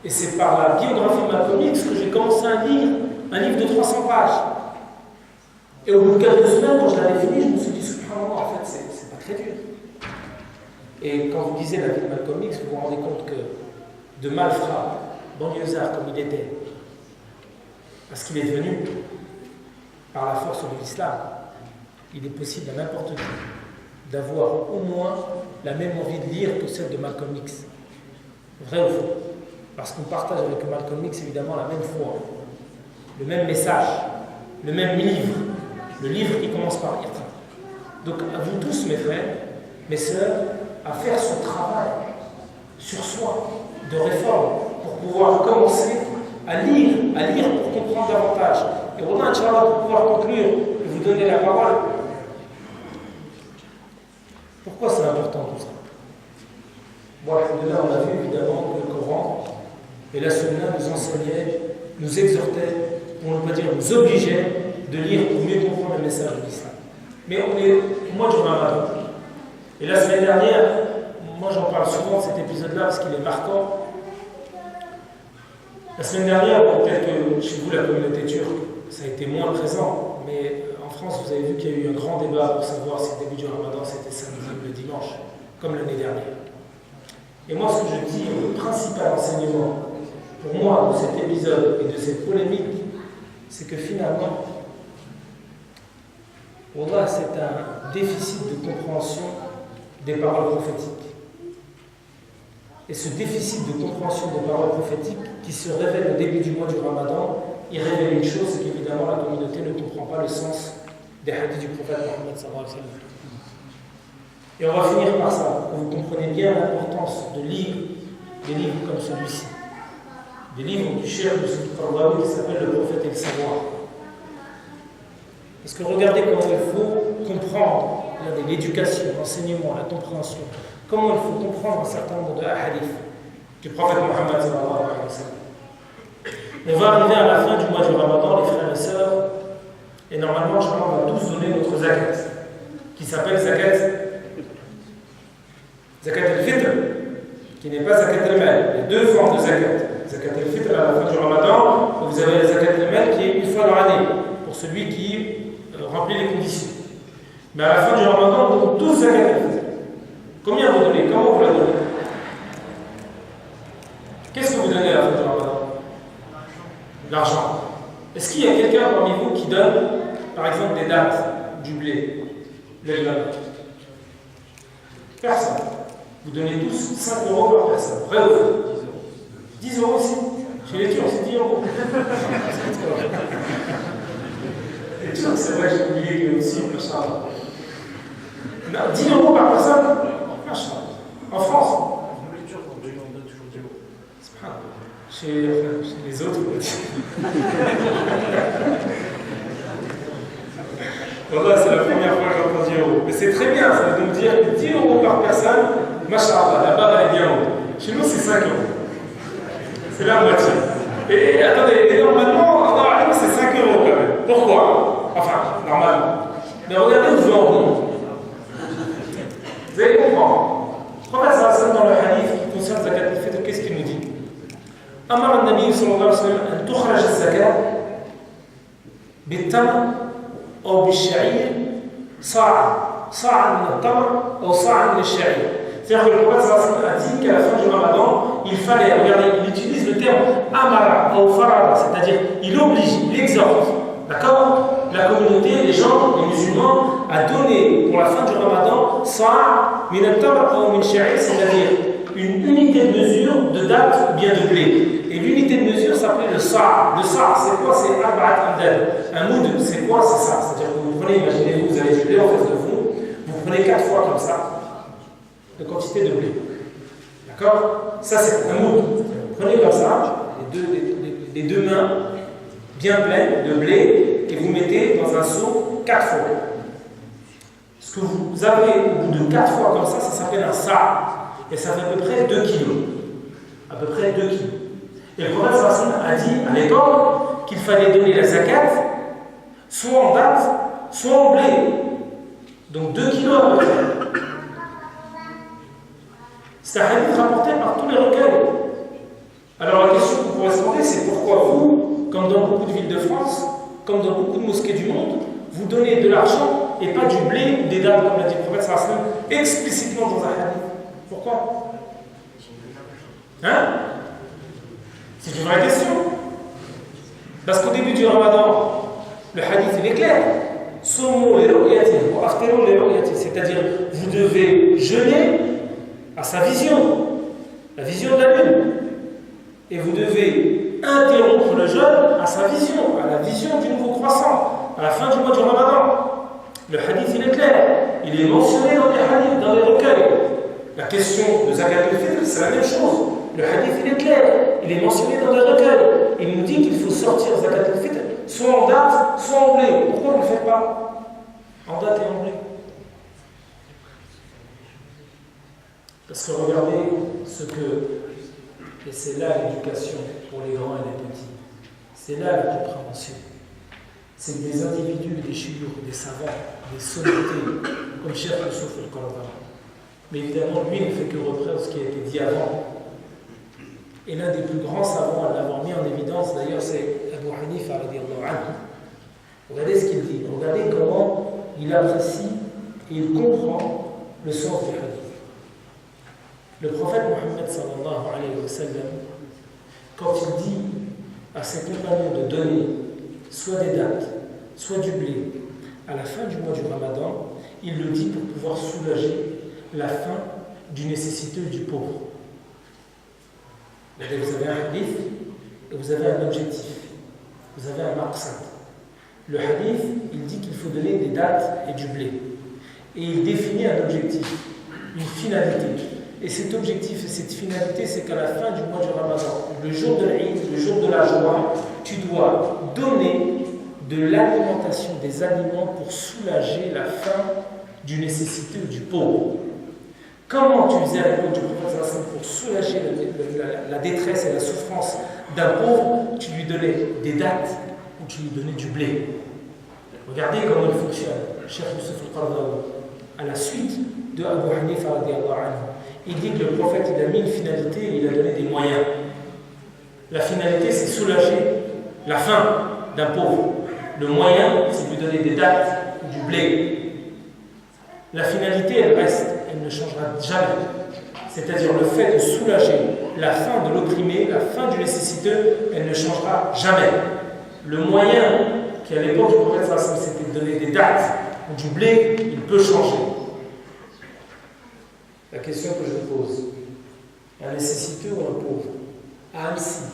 Et c'est par la biographie de Malcolm X que j'ai commencé à lire un livre de 300 pages. Et au bout de quelques semaines, quand je l'avais fini, je me suis dit, subhanallah, en fait, c'est pas très dur. Et quand vous lisez la vie de Malcolm X, vous vous rendez compte que de malfrat, banlieusard comme il était, parce qu'il est devenu, par la force de l'islam, il est possible à n'importe qui d'avoir au moins la même envie de lire que celle de Malcolm X. Vrai ou faux? Parce qu'on partage avec Malcolm X évidemment la même foi, le même message, le même livre, le livre qui commence par lire. Donc à vous tous mes frères, mes sœurs, à faire ce travail sur soi, de réforme, pour pouvoir commencer à lire pour comprendre davantage. Et on a Inch'Allah pour pouvoir conclure et vous donner la parole. Pourquoi c'est important tout ça? Bon, là, on a vu évidemment que le Coran et la Sunna nous enseignaient, nous exhortaient, pour ne pas dire nous obligeaient de lire pour mieux comprendre le message de l'islam. Mais on est au mois du Ramadan. Et la semaine dernière, moi j'en parle souvent de cet épisode-là parce qu'il est marquant. La semaine dernière, bon, peut-être que chez vous, la communauté turque, ça a été moins présent, mais en France, vous avez vu qu'il y a eu un grand débat pour savoir si le début du Ramadan c'était samedi ou le dimanche, comme l'année dernière. Et moi, ce que je dis, le principal enseignement pour moi de cet épisode et de cette polémique, c'est que finalement, Wallah, c'est un déficit de compréhension des paroles prophétiques. Et ce déficit de compréhension des paroles prophétiques qui se révèle au début du mois du Ramadan, il révèle une chose, c'est qu'évidemment la communauté ne comprend pas le sens des hadiths du prophète Mohammed sallallahu alayhi wa sallam. Et on va finir par ça, pour que vous compreniez bien l'importance de lire des livres comme celui-ci. Des livres du Cheikh de Qaradawi qui s'appelle Le Prophète et le Savoir. Parce que regardez comment il faut comprendre l'éducation, l'enseignement, la compréhension. Comment il faut comprendre un certain nombre de hadiths du prophète Mohammed sallallahu alayhi wa sallam. On va arriver à la fin du mois du Ramadan, les frères et sœurs, et normalement, on va tous donner notre zakat, qui s'appelle zakat al-fitr, qui n'est pas zakat al-mal. Il y a deux formes de zakat. Zakat al-fitr à la fin du Ramadan, vous avez la zakat al-mal qui est une fois dans l'année, pour celui qui remplit les conditions. Mais à la fin du Ramadan, on donne tous zakat al-fitr. Combien vous donnez? Comment vous la donnez? Qu'est-ce que vous donnez à la fin du Ramadan? L'argent. Est-ce qu'il y a quelqu'un parmi vous qui donne, par exemple, des dates du blé? Lève la main. Personne. Vous donnez tous 5 euros par personne. Vrai ou faux? 10 euros aussi. Chez les Turcs, c'est 10 euros. Les Turcs, c'est vrai, j'ai oublié qu'il y a aussi, machin. Non, 10 euros par personne. Machin. En France. Les Turcs, on donne toujours 10 euros. C'est pas grave. Chez les autres, voilà, c'est la première fois que j'entends 10 euros. Mais c'est très bien, ça veut donc dire 10 euros par personne, machallah, la barre elle est bien haute. Chez nous, c'est 5 euros. C'est la moitié. Et attendez, et normalement, c'est 5 euros quand même. Pourquoi? Enfin, normalement. Mais regardez où je vais en venir. Vous allez comprendre. Prophète sallallahu dans le hadith qui concerne Zakat al-Fitr, qu'est-ce qu'il nous dit? أمر النبي صلى الله عليه وسلم أن تخرج الزكاة بالتمر أو بالشعير صاعا من التمر أو صاعا من الشعير. C'est-à-dire que le prophète a dit qu'à la fin du Ramadan, il fallait, regardez, il utilise le terme amara ou farada, c'est-à-dire il oblige, il exhorte, d'accord, la communauté, les gens, les musulmans, à donner pour la fin du Ramadan sa'a min al-tamr ou min sha'ir, c'est-à-dire une unité de mesure de date ou bien de blé. Et l'unité de mesure s'appelait le sa'. Le sa', c'est quoi? C'est arba'at amdad. Un moud, c'est quoi? C'est ça. C'est-à-dire que vous prenez, imaginez-vous, vous avez du blé en face de vous, vous prenez 4 fois comme ça de quantité de blé. D'accord? Ça, c'est un moud. Vous prenez comme ça, les deux mains bien pleines de blé, et vous mettez dans un seau 4 fois. Ce que vous avez au bout de 4 fois comme ça s'appelle un sa'. Et ça fait à peu près 2 kilos. À peu près 2 kilos. Et le prophète a dit à l'époque qu'il fallait donner la zakat soit en date, soit en blé. Donc 2 kilos à peu près. C'est un hadith rapporté par tous les recueils. Alors la question que vous pourrez se poser, c'est pourquoi vous, comme dans beaucoup de villes de France, comme dans beaucoup de mosquées du monde, vous donnez de l'argent et pas du blé ou des dates, comme l'a dit le prophète explicitement dans un hadith. Pourquoi? Hein? C'est une vraie question. Parce qu'au début du Ramadan, le hadith il est clair. C'est-à-dire, vous devez jeûner à sa vision, la vision de la lune. Et vous devez interrompre le jeûne à sa vision, à la vision du nouveau croissant, à la fin du mois du Ramadan. Le hadith il est clair. Il est mentionné dans les hadiths, dans les recueils. La question de Zakat al-Fitr, c'est la même chose. Le hadith, il est clair. Il est mentionné dans les recueils. Il nous dit qu'il faut sortir Zakat al-Fitr soit en date, soit en blé. Pourquoi vous ne le faites pas en date et en blé? Parce que regardez ce que, et c'est là l'éducation pour les grands et les petits, c'est là la compréhension. C'est que des individus, des chouyours, des savants, des sonorités, comme Cheikh Youssouf al-Qaradawi. Mais évidemment, lui ne fait que reprendre ce qui a été dit avant. Et l'un des plus grands savants à l'avoir mis en évidence, d'ailleurs, c'est Abu Hanifa radiyallahu anhu. Regardez ce qu'il dit, regardez comment il apprécie et il comprend le sens du hadith. Le prophète Mohammed sallallahu alayhi wa sallam, quand il dit à ses compagnons de donner soit des dattes, soit du blé, à la fin du mois du Ramadan, il le dit pour pouvoir soulager la faim du nécessiteux et du pauvre. Vous avez un hadith et vous avez un objectif. Vous avez un maqsad. Le hadith, il dit qu'il faut donner des dattes et du blé. Et il définit un objectif, une finalité. Et cet objectif et cette finalité, c'est qu'à la fin du mois du Ramadan, le jour de l'Eid, le jour de la joie, tu dois donner de l'alimentation, des aliments pour soulager la faim du nécessiteux ou du pauvre. Comment tu faisais à l'époque du prophète pour soulager la détresse et la souffrance d'un pauvre? Tu lui donnais des dattes ou tu lui donnais du blé. Regardez comment il fonctionne. Cheikh Youssouf al-Qaradawi, à la suite de Abu Hanifa radiyallahu anhu, il dit que le prophète il a mis une finalité et il a donné des moyens. La finalité, c'est soulager la faim d'un pauvre. Le moyen, c'est de lui donner des dattes ou du blé. La finalité, elle reste, elle ne changera jamais. C'est-à-dire le fait de soulager la faim de l'opprimé, la faim du nécessiteux, elle ne changera jamais. Le moyen qui à l'époque du prophète c'était de donner des dates ou du blé, il peut changer. La question que je vous pose, un nécessiteux ou un pauvre, à Annecy,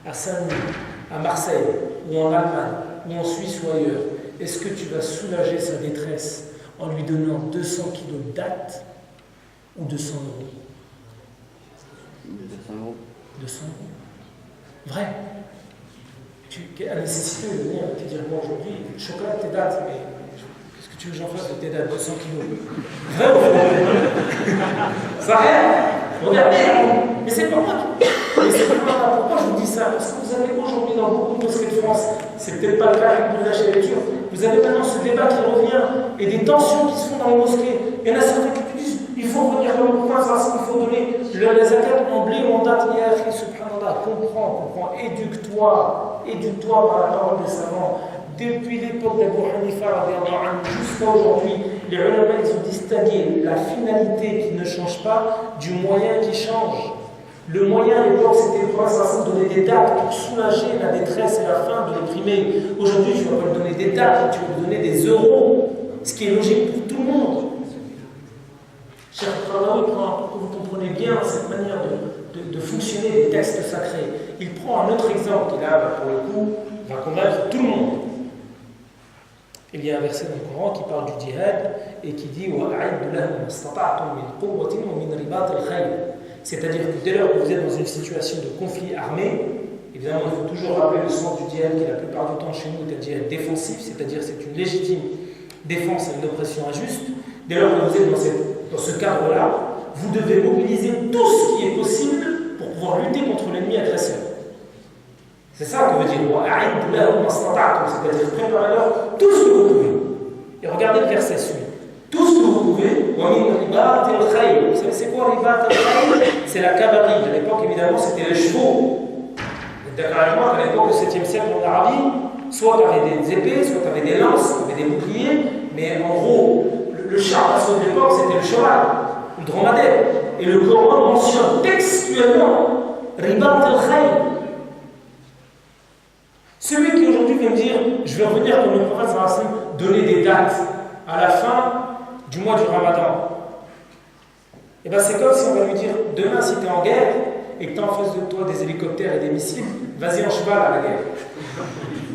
à Saint-Denis, à Marseille, ou en Allemagne, ou en Suisse ou ailleurs, est-ce que tu vas soulager sa détresse en lui donnant 200 kilos de dattes ou 200 euros? 200 euros. 200 euros. Vrai. Un nécessiteux de venir te dire, moi aujourd'hui, chocolat, tes dates, mais qu'est-ce que tu veux que j'en fasse de tes dates, 200 kilos? Vrai ou faux? Ça rien. Regardez, mais c'est pas moi. Mais c'est pas moi. Pourquoi je vous dis ça? Parce que vous avez aujourd'hui dans beaucoup de mosquées de France, c'est peut-être pas le cas avec vous lâchez les Turcs, vous avez maintenant ce débat qui revient et des tensions qui se font dans les mosquées. Il y en a certains qui disent il faut revenir dans le point, il faut donner les zakat en blé ou en date. Subhanallah, comprends, éduque-toi par la parole des savants. Depuis l'époque d'Abu Hanifa jusqu'à aujourd'hui, les ulama ont distingué la finalité qui ne change pas du moyen qui change. Le moyen à l'époque, c'était de donner des dates pour soulager la détresse et la faim de l'opprimé. Aujourd'hui, tu ne vas pas lui donner des dates, tu vas lui donner des euros, ce qui est logique pour tout le monde. Cher Faraoui, pour que vous compreniez bien cette manière de fonctionner des textes sacrés, il prend un autre exemple qui, là, pour le coup, va convaincre tout le monde. Il y a un verset dans le Coran qui parle du djihad et qui dit c'est-à-dire que dès lors que vous êtes dans une situation de conflit armé, évidemment il faut toujours rappeler le sens du djihad qui la plupart du temps chez nous est un djihad défensif, c'est-à-dire c'est une légitime défense à une oppression injuste. Dès lors que vous êtes dans ce cadre-là, vous devez mobiliser tout ce qui est possible pour pouvoir lutter contre l'ennemi agresseur. C'est ça que veut dire c'est-à-dire préparez-leur tout ce que vous pouvez. Et regardez le verset suivant. Tout ce que vous pouvez, vous savez c'est quoi ribat al-khayl? C'est la cavalerie. À l'époque, évidemment, c'était les chevaux. Vous êtes d'accord avec moi qu'à l'époque du 7e siècle en Arabie, soit tu avais des épées, soit tu avais des lances, tu avais des boucliers, mais en gros, le char de l'époque, c'était le cheval, le dromadaire. Et le Coran mentionne textuellement ribat al-khayl. Celui qui aujourd'hui vient me dire, je vais revenir comme le prophète donner des dates à la fin du mois du Ramadan. Et bien c'est comme si on va lui dire, demain si tu es en guerre et que tu as en face de toi des hélicoptères et des missiles, vas-y en cheval à la guerre.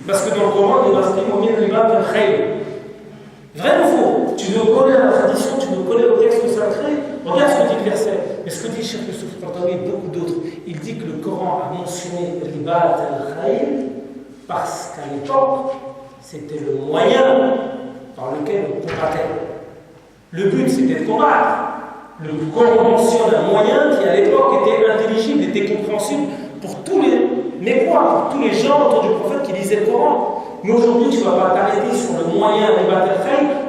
Parce que dans le Coran, il est inscrit au milieu du ribat al-khayl. Vrai ou faux? Tu veux connaître la tradition, tu veux connaître le texte sacré, regarde ce que dit le verset. Mais ce que dit Cheikh Youssouf Qaradawi et beaucoup d'autres, il dit que le Coran a mentionné ribat al-khayl parce qu'à l'époque, c'était le moyen par lequel on combattait. Le but, c'était de combattre. Le Coran mentionne un moyen qui, à l'époque, était intelligible, était compréhensible pour tous les mécois, pour tous les gens autour du prophète qui lisaient le Coran. Mais aujourd'hui, tu ne vas pas t'arrêter sur le moyen de battre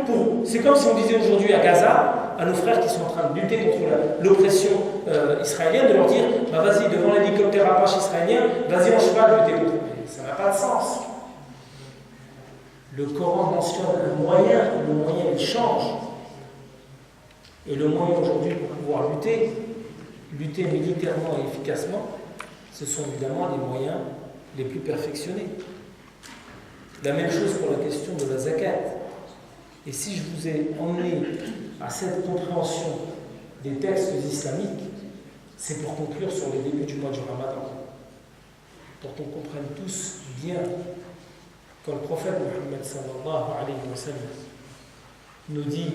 pour. C'est comme si on disait aujourd'hui à Gaza, à nos frères qui sont en train de lutter contre l'oppression israélienne, de leur dire bah, vas-y, devant l'hélicoptère Apache israélien, vas-y en cheval lutter contre. Ça n'a pas de sens. Le Coran mentionne un moyen, le moyen il change. Et le moyen aujourd'hui pour pouvoir lutter militairement et efficacement, ce sont évidemment les moyens les plus perfectionnés. La même chose pour la question de la zakat. Et si je vous ai emmené à cette compréhension des textes islamiques, c'est pour conclure sur les débuts du mois du Ramadan. Pour qu'on comprenne tous bien quand le prophète Mohammed sallallahu alayhi wa sallam nous dit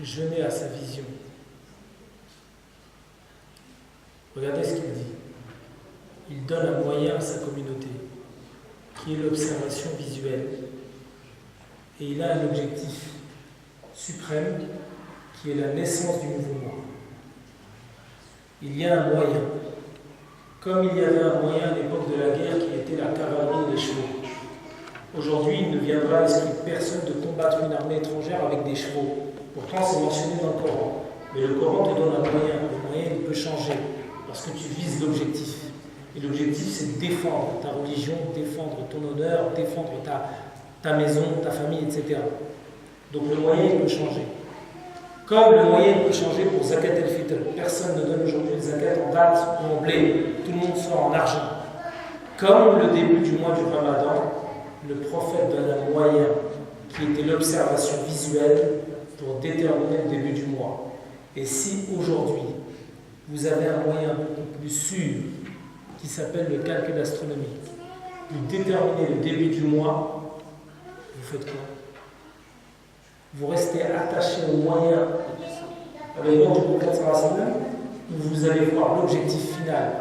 jeûner à sa vision. Regardez ce qu'il dit. Il donne un moyen à sa communauté, qui est l'observation visuelle. Et il a un objectif suprême, qui est la naissance du nouveau mois. Il y a un moyen. Comme il y avait un moyen à l'époque de la guerre qui était la cavalerie et les chevaux. Aujourd'hui, il ne viendra à l'esprit de personne de combattre une armée étrangère avec des chevaux. Pourtant, c'est mentionné dans le Coran. Mais le Coran te donne un moyen. Le moyen, il peut changer. Parce que tu vises l'objectif. Et l'objectif, c'est de défendre ta religion, défendre ton honneur, défendre ta maison, ta famille, etc. Donc le moyen, il peut changer. Comme le moyen peut changer pour Zakat el-Fitr. Personne ne donne aujourd'hui le Zakat en date ou en blé. Tout le monde sort en argent. Comme le début du mois du Ramadan le prophète donne un moyen qui était l'observation visuelle pour déterminer le début du mois. Et si aujourd'hui, vous avez un moyen beaucoup plus sûr qui s'appelle le calcul astronomique, pour déterminer le début du mois, vous faites quoi? Vous restez attaché au moyen avec l'ordre du prophète sallallahu alayhi wa sallam, où vous allez voir l'objectif final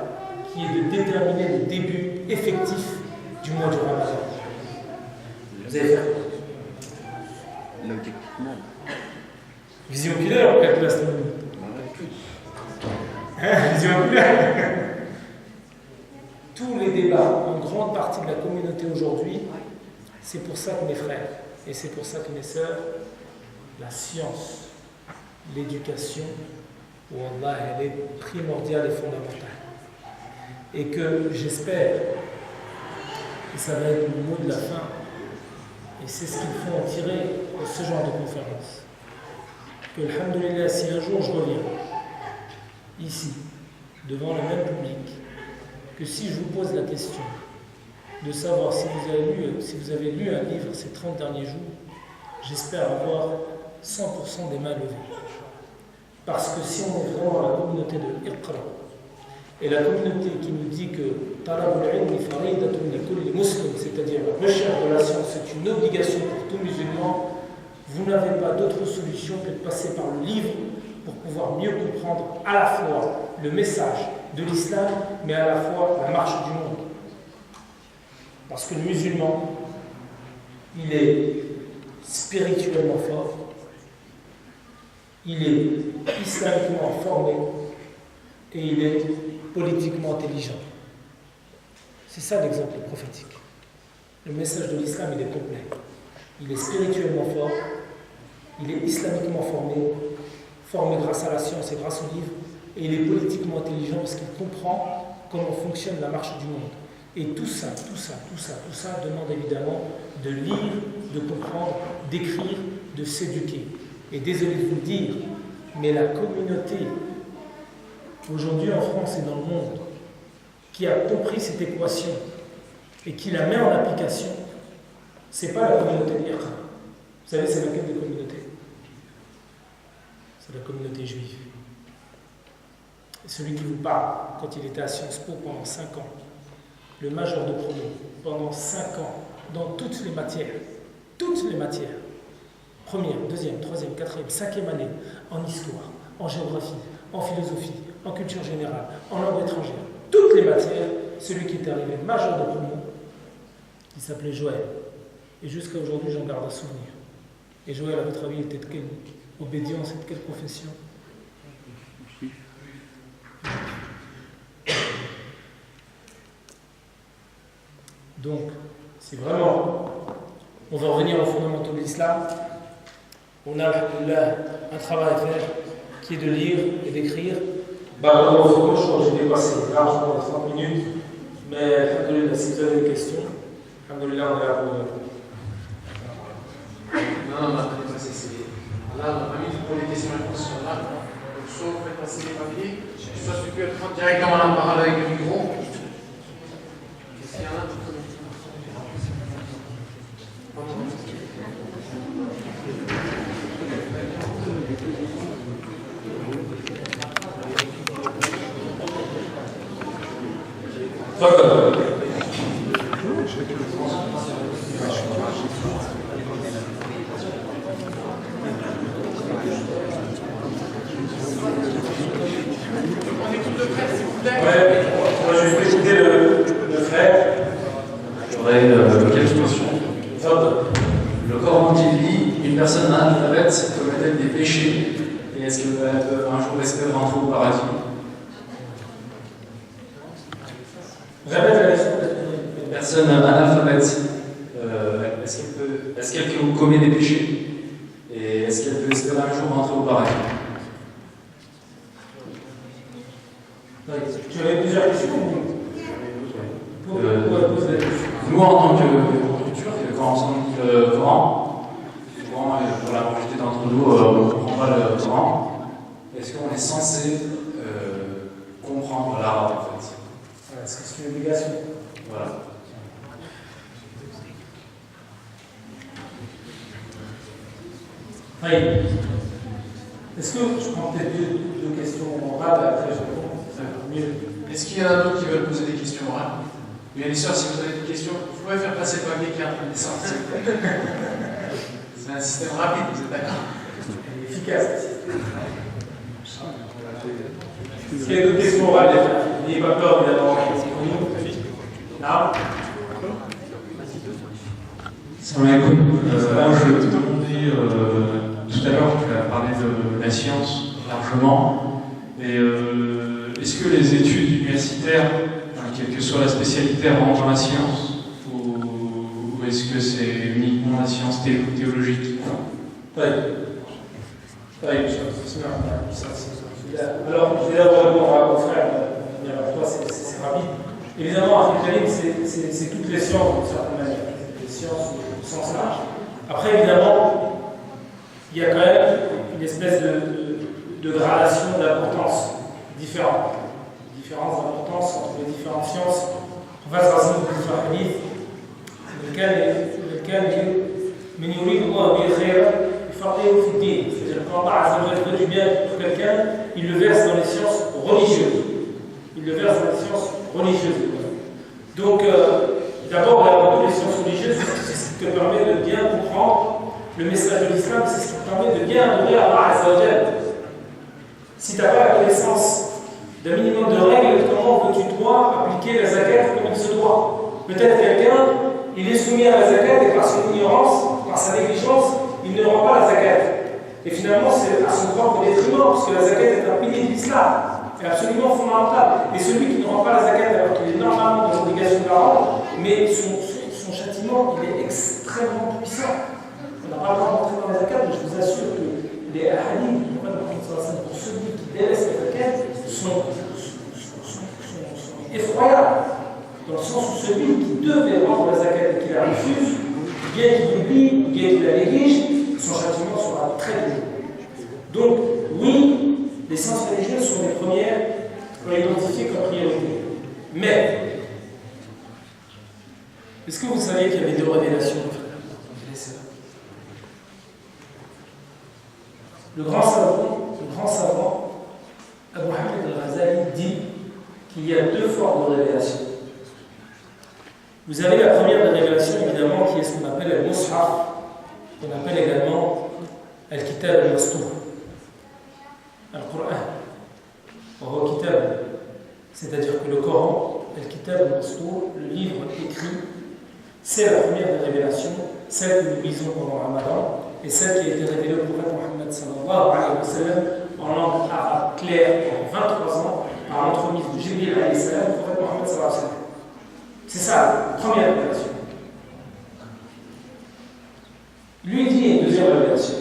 qui est de déterminer le début effectif du mois du Ramadan. Vous allez faire quoi? L'objectif final. Vision oculaire ou calcul astronomique? Vision oculaire. Tous les débats, en grande partie de la communauté aujourd'hui, c'est pour ça que mes frères, et c'est pour ça que mes sœurs, la science, l'éducation, wallah, elle est primordiale et fondamentale. Et que j'espère, et ça va être le mot de la fin, et c'est ce qu'il faut en tirer de ce genre de conférence, que, alhamdoulilah, si un jour je reviens ici, devant le même public, que si je vous pose la question de savoir si vous avez lu un livre ces 30 derniers jours, j'espère avoir 100% des mains levées. Parce que si on est vraiment la communauté de Iqra, et la communauté qui nous dit que Talabul ilmi faridatun li kulli muslim, c'est-à-dire la recherche de la science est une obligation pour tout musulman, vous n'avez pas d'autre solution que de passer par le livre pour pouvoir mieux comprendre à la fois le message de l'islam, mais à la fois la marche du monde. Parce que le musulman, il est spirituellement fort, il est islamiquement formé et il est politiquement intelligent. C'est ça l'exemple prophétique. Le message de l'islam, il est complet. Il est spirituellement fort, il est islamiquement formé grâce à la science et grâce au livre, et il est politiquement intelligent parce qu'il comprend comment fonctionne la marche du monde. Et tout ça demande évidemment de lire, de comprendre, d'écrire, de s'éduquer. Et désolé de vous le dire, mais la communauté, aujourd'hui en France et dans le monde, qui a compris cette équation et qui la met en application, c'est pas la communauté d'Iqra. Vous savez, c'est laquelle des communautés? C'est la communauté juive. Et celui qui vous parle, quand il était à Sciences Po pendant 5 ans, le major de promo, pendant 5 ans, dans toutes les matières, première, deuxième, troisième, quatrième, cinquième année, en histoire, en géographie, en philosophie, en culture générale, en langue étrangère, toutes les matières, celui qui est arrivé major de promo, il s'appelait Joël. Et jusqu'à aujourd'hui, j'en garde un souvenir. Et Joël, à votre avis, était de quelle obédience et de quelle confession? Donc, si vraiment on veut revenir aux fondamentaux de l'islam, on a un travail à faire qui est de lire et d'écrire. J'ai dépassé largement 30 minutes, mais si vous avez des questions, on est là pour répondre. Non, on a dépassé. Là, on a mis pour les questions-réponses sur là. Donc, soit vous faites passer les papiers, soit tu peux prendre directement la parole avec le micro. Qu'est-ce qu'il y en a? Oui. Est-ce que je prends peut-être deux questions orales et après je réponds mieux. Est-ce qu'il y en a d'autres qui veulent poser des questions orales? Bien les sœurs, si vous avez des questions, vous pouvez faire passer le papier qui est en train de descendre. C'est un système rapide, vous êtes d'accord? Efficace. Est-ce qu'il y a d'autres questions orales déjà? N'ayez pas peur évidemment. Non. Salam alaikum. Moi, je te demandais tout à l'heure, tu as parlé de la science largement. Et est-ce que les études universitaires, quelle que soit la spécialité, rentrent dans la science? Ou est-ce que c'est uniquement la science théologique? Oui. Alors, je vais d'abord répondre à mon frère. C'est rapide. Évidemment, c'est toutes les sciences d'une certaine manière. Les sciences au sens large. Après, évidemment, il y a quand même une espèce de gradation d'importance différente. Différence d'importance entre les différentes sciences. On va se rassembler sur un hadith lequel est من يريد الله به خيرا يفقهه في الدين. C'est-à-dire quand Allah Azza wa Jalla veut du bien pour quelqu'un, il le verse dans les sciences religieuses. Il le verse dans les sciences religieuses. Donc, d'abord, les sciences religieuses, c'est ce qui te permet de bien comprendre le message de l'islam, c'est ce qui te permet de bien adorer Allah Azza wa Jalla. Si tu n'as pas la connaissance d'un minimum de règles, comment veux-tu toi appliquer la zakat comme il se doit? Peut-être quelqu'un, il est soumis à la zakat et par son ignorance, par sa négligence, il ne rend pas la zakat. Et finalement, c'est à son propre détriment, parce que la zakat est un pilier de l'islam. C'est absolument fondamental. Et celui qui ne rend pas la zakat alors qu'il est normalement dans l'obligation de la rendre, mais son châtiment, il est extrêmement puissant. On n'a pas le droit d'entrer dans la zakat, mais je vous assure que les hadiths du prophète pour celui qui délaisse la zakat sont effroyables. Dans le sens où celui qui devait rendre la zakat et qui la refuse, bien qu'il l'oublie, bien qu'il la néglige, son châtiment sera très dur. Donc, oui, les sciences religieuses sont les premières à identifier comme priorité. Mais, est-ce que vous saviez qu'il y avait deux révélations? Le grand savant, Abu Hamid al-Ghazali, dit qu'il y a deux formes de révélation. Vous avez la première des révélations, évidemment, qui est ce qu'on appelle le Mus'haf, qu'on appelle également Al-Kitab al-Mastur, Al-Qur'an, Al-Kitab, c'est-à-dire que le Coran, Al-Kitab al-Mastur, le livre écrit, c'est la première des révélations, celle que nous lisons pendant le Ramadan, et celle qui a été révélée au prophète Mohammed sallallahu alayhi wa sallam en langue arabe claire en 23 ans, par l'entremise de Jibril alayhi salam au prophète Mohammed sallallahu alayhi wa sallam. C'est ça, la première révélation. Lui dit une deuxième révélation.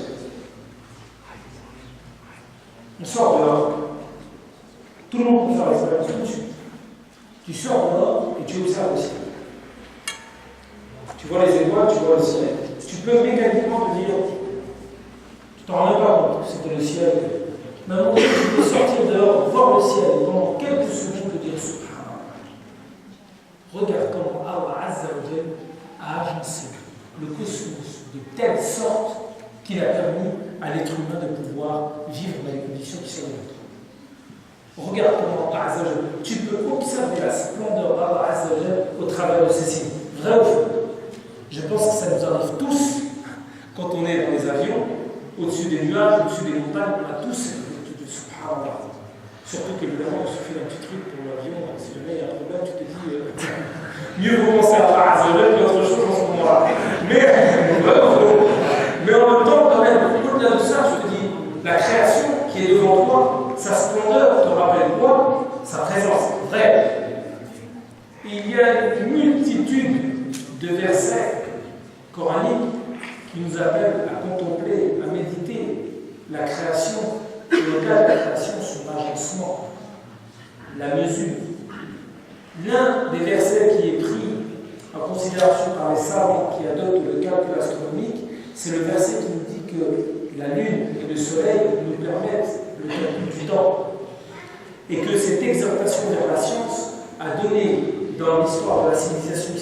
On sort dehors. Tout le monde peut faire l'expérience tout de suite. Tu sors dehors et tu observes le ciel. Tu vois les étoiles, tu vois le ciel. Tu peux mécaniquement te dire, tu t'en rends pas compte, c'était le ciel. Maintenant, tu peux sortir dehors, voir le ciel, et pendant quelques secondes te dire Subhanallah. Regarde comment Allah Azza wa Jalla a agencé le cosmos de telle sorte qu'il a permis à l'être humain de pouvoir vivre dans les conditions qui sont les nôtres. Regarde comment Allah Azza wa Jalla, tu peux observer la splendeur d'Allah Azza wa Jalla au travers de ces signes. Vrai ou faux? Je pense que ça nous arrive tous, quand on est dans les avions, au-dessus des nuages, au-dessus des montagnes, on a tous cette vertu de Subhanallah. Surtout qu'évidemment, il suffit d'un petit truc pour l'avion, si jamais il y a un problème, tu te dis mieux vaut penser à Allah Azza wa Jalla qu'autre chose en ce moment-là. Mais en même temps, quand même, au-delà de ça, je te dis, la création qui est devant toi, sa splendeur te rappelle quoi? Sa présence. Vrai. Il y a une multitude de versets coraniques qui nous appellent à contempler, à méditer la création et le cas de la création, son agencement, la mesure. L'un des versets qui est pris en considération par les savants qui adoptent le calcul astronomique, c'est le verset qui nous dit que la Lune et le Soleil nous permettent le calcul du temps et que cette exaltation vers la science a donné dans l'histoire de la civilisation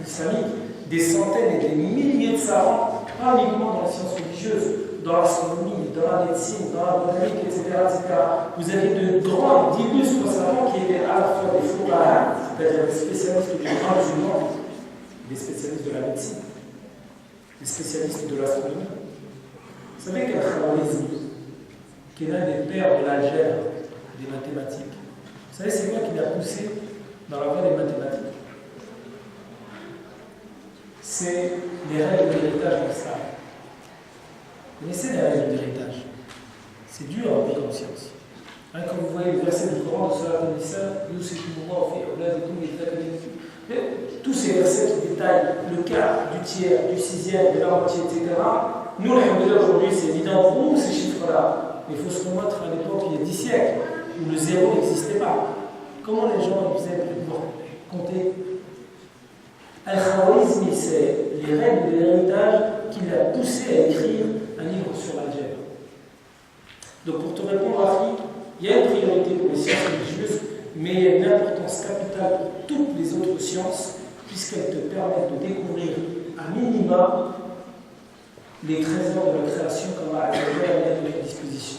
islamique des centaines et des milliers de savants, pas uniquement dans les sciences religieuses, dans l'astronomie, dans la médecine, dans la botanique, etc., vous avez de grands, d'illustres savants qui étaient à la fois des fuqaha, c'est-à-dire des spécialistes du droit musulman, des spécialistes de la médecine, des spécialistes de l'astronomie. Vous savez qu'Al-Khawarizmi, qui est l'un des pères de l'algèbre, des mathématiques, vous savez c'est quoi qui l'a poussé dans la voie des mathématiques? C'est les règles de l'héritage de l'islam. Vous connaissez les règles de l'héritage? C'est dur un peu comme science. Hein, quand vous voyez le verset du Coran de Surat An-Nisa, tous ces versets qui détaillent le quart, du tiers, du sixième, de la moitié, etc. Nous, aujourd'hui, c'est évident pour nous ces chiffres-là. Mais il faut se remettre à l'époque, il y a 10 siècles, où le zéro n'existait pas. Comment les gens faisaient pour compter? Al-Khawarizmi, c'est les règles de l'héritage qui l'a poussé à écrire un livre sur l'algèbre. Donc pour te répondre à Afri, il y a une priorité pour les sciences religieuses, mais il y a une importance capitale pour toutes les autres sciences, puisqu'elles te permettent de découvrir à minima les trésors de la création comme Allah a mis à notre disposition.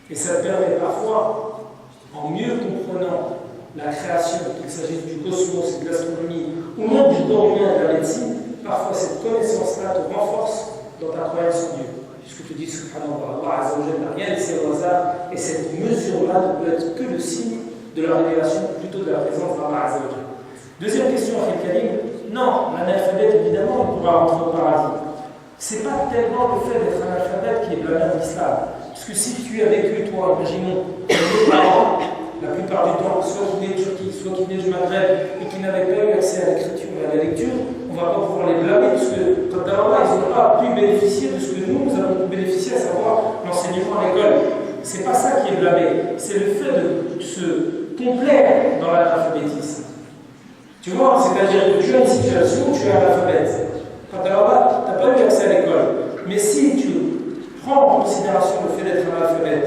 Et ça te permet parfois, en mieux comprenant la création, qu'il s'agisse du cosmos et de l'astronomie, ou même du corps humain et de la médecine, parfois cette connaissance-là te renforce dans ta croyance en Dieu. Puisque tu dis, subhanallah, Allah Azza wa Jalla n'a rien laissé au hasard, et cette mesure-là ne peut être que le signe de la révélation, plutôt de la présence d'Allah Azza wa Jalla. Deuxième question, Akhil Karim. Non, l'analphabète, évidemment, il pourra rentrer au paradis. C'est pas tellement le fait d'être un alphabète qui est blâmé en islam. Puisque si tu as vécu, toi, imaginons, tes parents, la plupart du temps, soit qui venaient de Turquie, soit qui venaient du Maghreb, et qui n'avaient pas eu accès à l'écriture et à la lecture, on ne va pas pouvoir les blâmer, parce que, quand ils n'ont pas pu bénéficier de ce que nous avons pu bénéficier, à savoir l'enseignement à l'école. C'est pas ça qui est blâmé, c'est le fait de se complaire dans l'alphabétisme. Tu vois, c'est-à-dire que tu as une situation où tu es analphabète. Quand tu n'as pas eu accès à l'école. Mais si tu prends en considération le fait d'être analphabète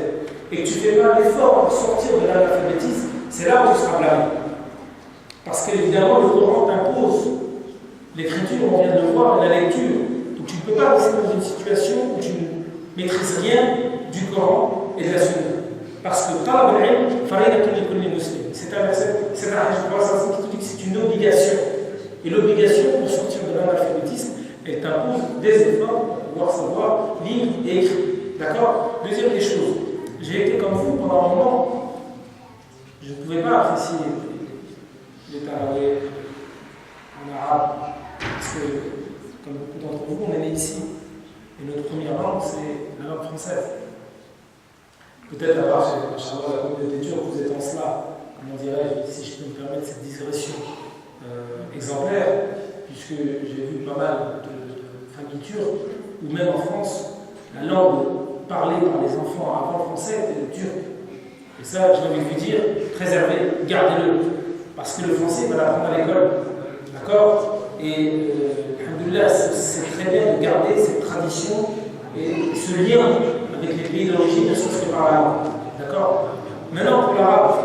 et que tu fais pas l'effort pour sortir de l'analphabétisme, c'est là où tu seras blâmé. Parce qu'évidemment, le Coran t'impose l'écriture, on vient de le voir, et la lecture. Donc tu ne peux pas rester dans une situation où tu ne maîtrises rien du Coran et de la Sunna. Parce que talab al-ilm, c'est un verset, c'est un hadith qui dit que c'est une obligation. Et l'obligation pour sortir de l'analphabétisme, elle t'impose des efforts pour pouvoir savoir lire et écrire. D'accord? Deuxième des choses, j'ai été comme vous pendant un moment, je ne pouvais pas apprécier les tarawih en arabe, parce que, comme beaucoup d'entre vous, on est né ici. Et notre première langue, c'est la langue française. Peut-être à part chez la communauté turque, vous êtes en cela, comment dirais-je, si je peux me permettre cette digression exemplaire, puisque j'ai vu pas mal de familles turques, ou même en France, la langue parlée par les enfants avant le français était le turc. Et ça, j'ai envie de vous dire, préservez, gardez-le, parce que le français, il va l'apprendre à l'école. D'accord? Et alhamdoulilah, c'est très bien de garder cette tradition et ce lien avec les pays d'origine, ne serait-ce que par la langue. D'accord? Maintenant, pour l'arabe,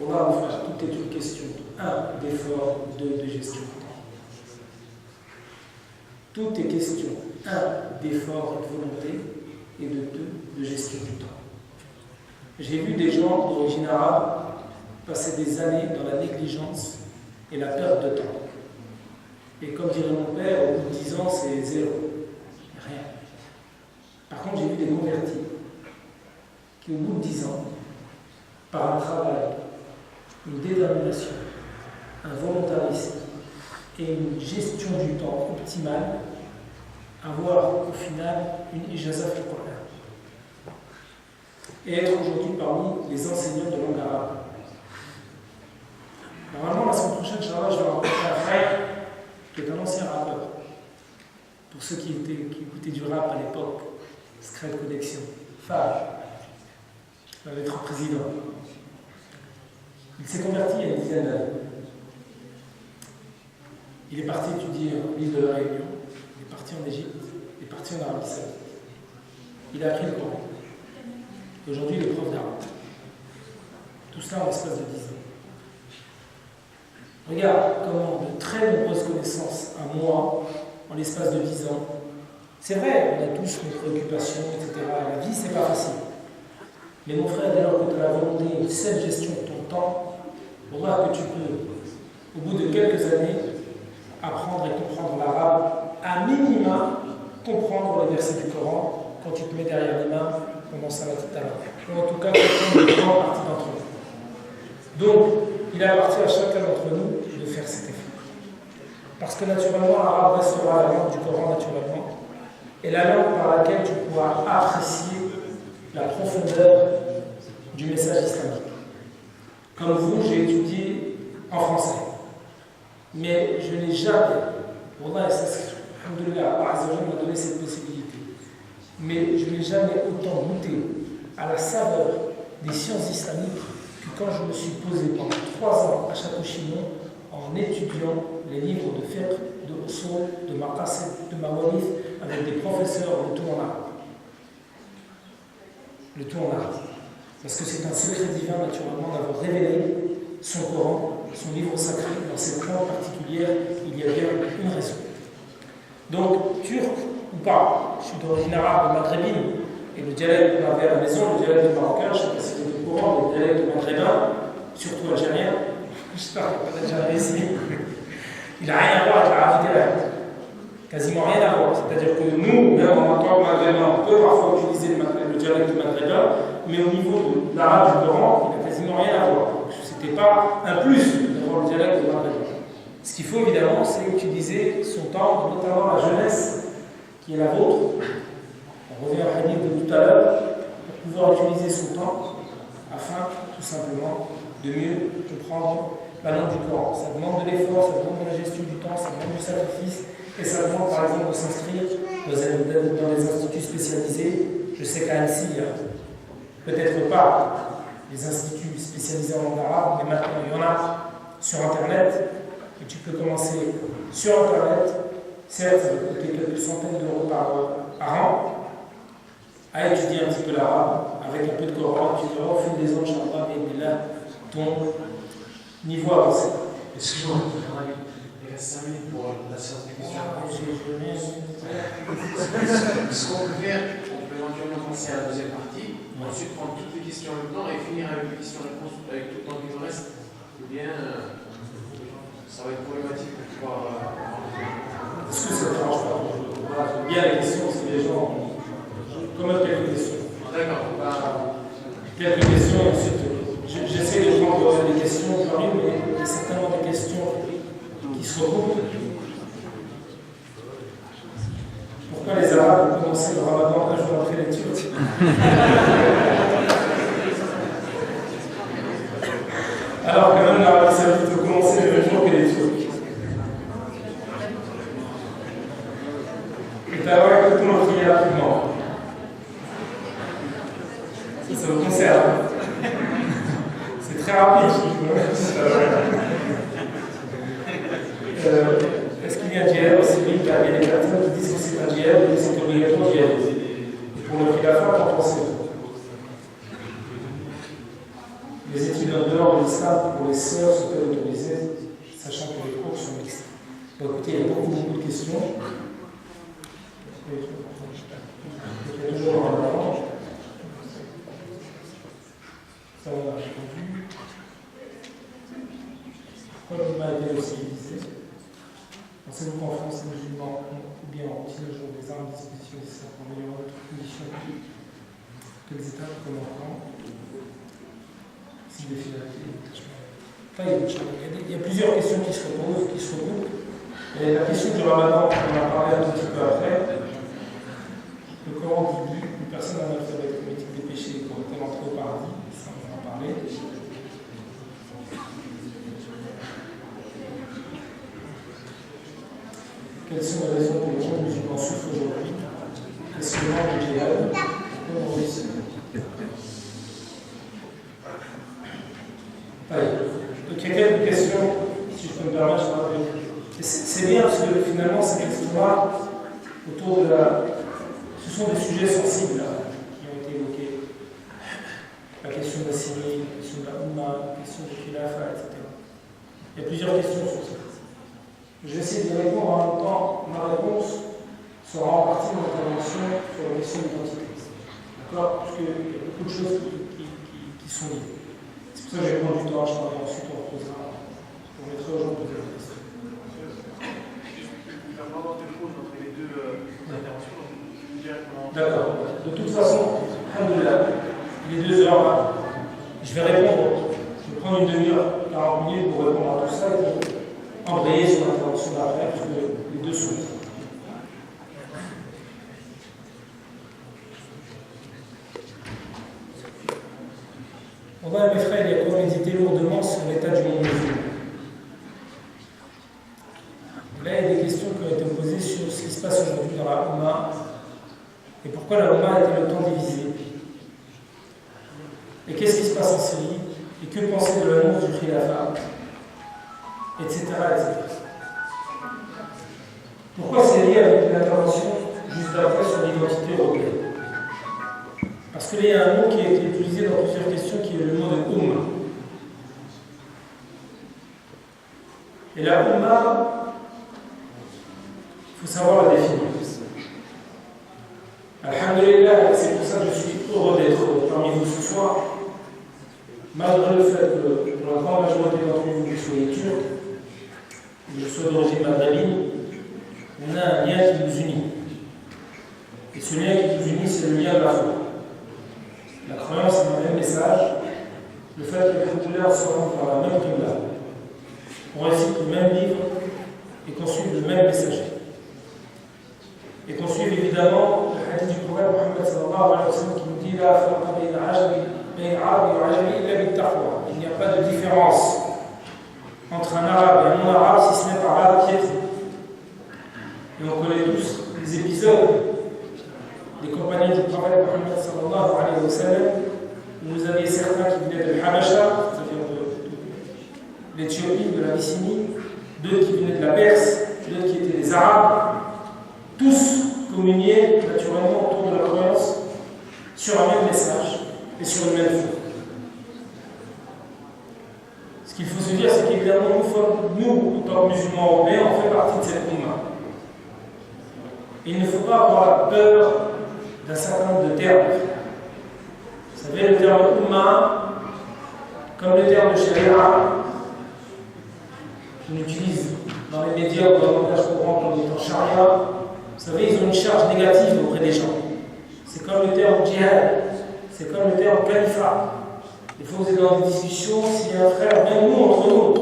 on va vous faire tout est une question. 1. D'effort, 2. De gestion du temps. Tout est question. 1. D'effort et de volonté, et de 2. De gestion du temps. J'ai vu des gens d'origine arabe passer des années dans la négligence et la perte de temps. Et comme dirait mon père, au bout de 10 ans, c'est zéro. Rien. Par contre, j'ai vu des convertis qui, au bout de 10 ans, par un travail, une détermination, un volontarisme et une gestion du temps optimale, avoir au final une ijaza fil Qur'an. Et être aujourd'hui parmi les enseignants de langue arabe. Normalement, la semaine prochaine, Inch'Allah, je vais rencontrer un frère qui est un ancien rappeur. Pour ceux qui écoutaient du rap à l'époque, Secret Connexion, Fage, va être président. Il s'est converti il y a une dizaine d'années. Il est parti étudier à l'île de la Réunion, il est parti en Égypte, il est parti en Arabie Saoudite. Il a appris le Coran. Aujourd'hui, il est prof d'arabe. Tout cela en l'espace de 10 ans. Regarde comment de très nombreuses connaissances à moi, en l'espace de 10 ans, C'est vrai, on a tous nos préoccupations, etc. La vie, c'est pas facile. Mais mon frère, dès lors que tu as la volonté, une saine gestion de ton temps, on voit que tu peux, au bout de quelques années, apprendre et comprendre l'arabe, à minima, comprendre les versets du Coran quand tu te mets derrière l'imam pendant Salat al-Tarawih. Ou en tout cas, comprendre une grande partie d'entre nous. Donc, il appartient à chacun d'entre nous de faire cet effort. Parce que naturellement, l'arabe restera la langue du Coran naturellement, et la langue par laquelle tu pourras apprécier la profondeur du message islamique. Comme vous, j'ai étudié en français, mais je n'ai jamais, Wallah, alhamdoulilah, Allah Azza wa Jalla m'a donné cette possibilité, mais je n'ai jamais autant goûté à la saveur des sciences islamiques que quand je me suis posé pendant 3 ans à Château-Chinon en étudiant les livres de fiqh, de usul, de maqasid, de mawarith, avec des professeurs, le tout en arabe. Le tout en arabe. Parce que c'est un secret divin, naturellement, d'avoir révélé son Coran, son livre sacré, dans cette langue particulière, il y a bien une raison. Donc, turc ou pas, je suis d'origine arabe maghrébine, et le dialecte qu'on avait à la maison, le dialecte marocain, je ne sais pas si vous êtes au courant, le dialecte maghrébin, surtout algérien, j'espère qu'il n'y a pas d'Algérien ici, il n'a rien à voir avec l'arabe direct. Quasiment rien à voir. C'est-à-dire que nous, même en tant que maghrébin, on peut parfois utiliser le dialecte maghrébin, mais au niveau de l'arabe du Coran, il n'a quasiment rien à voir. Ce n'était pas un plus d'avoir le dialecte maghrébin. Ce qu'il faut évidemment, c'est utiliser son temps, notamment la jeunesse qui est la vôtre. On revient au hadith de tout à l'heure, pour pouvoir utiliser son temps afin, tout simplement, de mieux comprendre la langue du Coran. Ça demande de l'effort, ça demande de la gestion du temps, ça demande du sacrifice, et ça demande par exemple de s'inscrire dans des instituts spécialisés. Je sais qu'à Annecy, il y a peut-être pas des instituts spécialisés en langue arabe, mais maintenant il y en a sur Internet, et tu peux commencer sur Internet, certes ça va coûter quelques centaines d'euros par an, à étudier un petit peu l'arabe, avec un peu de Coran, tu verras au fil des ans, Inch'Allah, mais là, ton niveau avancé. Excuse-moi, il reste 5 minutes pour la séance de questions. Ce qu'on peut faire, on peut éventuellement commencer à la deuxième partie, ensuite prendre toutes les questions en même temps et finir avec les questions-réponses avec tout le temps qui nous reste. Ou bien, ça va être problématique pour pouvoir. Est-ce que ça ne dérange pas? Bien les questions, c'est les gens. Comme quelques questions. D'accord. Quelques questions, ensuite. J'essaie de prendre des questions parmi, mais il y a certainement des questions qui se recoupent. Pourquoi les Arabes ont commencé le Ramadan un jour après les Turcs? Alors que même l'Arabie Saoudite a commencé le même jour que les Turcs. Et t'as vu que tout le monde prie rapidement. Ça vous concerne. C'est très rapide. Est-ce qu'il y a un djihad aussi? Oui, il y a des personnes qui disent que c'est un djihad et que c'est obligatoire d'y aller. Et pour le khilafa, qu'en pensez-vous? Les études en dehors de l'islam pour les sœurs sont autorisées, sachant que les cours sont mixtes. Bon, écoutez, il y a beaucoup de questions. Il y a toujours un avant. Ça, on a répondu. Comme il m'a été aussi disé, pensez-vous qu'en France, les musulmans ont ou bien ont-ils aujourd'hui des armes à disposition pour améliorer toutes conditions de vie? Quelles étapes commenceront? Si des finalités, il y a plusieurs questions qui se reposent, qui se regroupent. Et la question du Ramadan, on en a parlé un petit peu après. Le Coran dit une personne analphabète commettant des péchés pourrait-elle entrer au paradis? Ça, on en a parlé. Quelles sont les raisons pour lesquelles les musulmans souffrent aujourd'hui? Est-ce que l'ange est réel? Comment réussir? Donc il y a quelques questions, si je peux me permettre, c'est bien parce que finalement ces questions-là, autour de ce sont des sujets sensibles là, qui ont été évoqués. La question de la Syrie, la question de la Oumma, la question de Khilafa, etc. Il y a plusieurs questions sur ça. Je vais essayer de répondre en même temps. Ma réponse sera en partie mon intervention sur la question d'identité. D'accord? Parce qu'il y a beaucoup de choses qui sont liées. C'est pour ça que je vais prendre du temps, je parlerai ensuite, on reposera, on mettra aux gens de poser la question. Il va pas avoir de pause entre les deux interventions, donc directement. D'accord. De toute façon, il est 2 heures là. Je vais répondre. Je vais prendre une demi-heure, 40 minutes pour répondre à tout ça et puis embrayer sur l'intervention d'après, parce que les deux sont. Mes frères, il y a quoi méditer lourdement sur l'état du monde musulman. Là, il y a des questions qui ont été posées sur ce qui se passe aujourd'hui dans la Oumma et pourquoi la Oumma a été le temps divisée. Et qu'est-ce qui se passe en Syrie et que penser de l'annonce du Khilafat, etc., etc. Pourquoi c'est lié avec l'intervention juste après sur l'identité européenne? Parce qu'il y a un mot qui a été utilisé dans plusieurs questions qui est le mot de Oumma. Et la Oumma, il faut savoir la définir. Alhamdulillah, c'est pour ça que je suis heureux d'être parmi vous ce soir, malgré le fait que pour la grande majorité d'entre vous, que soyez turcs, que je sois d'origine maghrébine, on a un lien qui nous unit. Et ce lien qui nous unit, c'est le lien de la foi. La croyance est le même message, le fait que les populaires se rendent par la même Qibla, qu'on récite le même livre et qu'on suive le même messager. Et qu'on suive évidemment le hadith du prophète Mohammed sallallahu alayhi wa sallam qui nous dit la farqa bayna arabi wa ajami illa bit-taqwa. Il n'y a pas de différence entre un arabe et un non-arabe si ce n'est par la piété. Et on connaît tous les épisodes des compagnons du prophète Mohammed sallallahu alayhi wa sallam où vous aviez certains qui venaient de Habasha, c'est-à-dire de l'Éthiopie, de l'Abyssinie, d'autres qui venaient de la Perse, d'autres qui étaient des Arabes, tous communiaient naturellement autour de la croyance sur un même message et sur une même foi. Ce qu'il faut se dire, c'est qu'évidemment, nous, en tant que musulmans européens, on fait partie de cette Oumma. Il ne faut pas avoir peur d'un certain nombre de termes. Vous savez, le terme Oumma, comme le terme de Sharia, qu'on utilise dans les médias ou dans le langage courant comme étant Sharia, vous savez, ils ont une charge négative auprès des gens. C'est comme le terme djihad, c'est comme le terme califat. Des fois, vous êtes dans des discussions, s'il y a un frère, même nous, entre nous,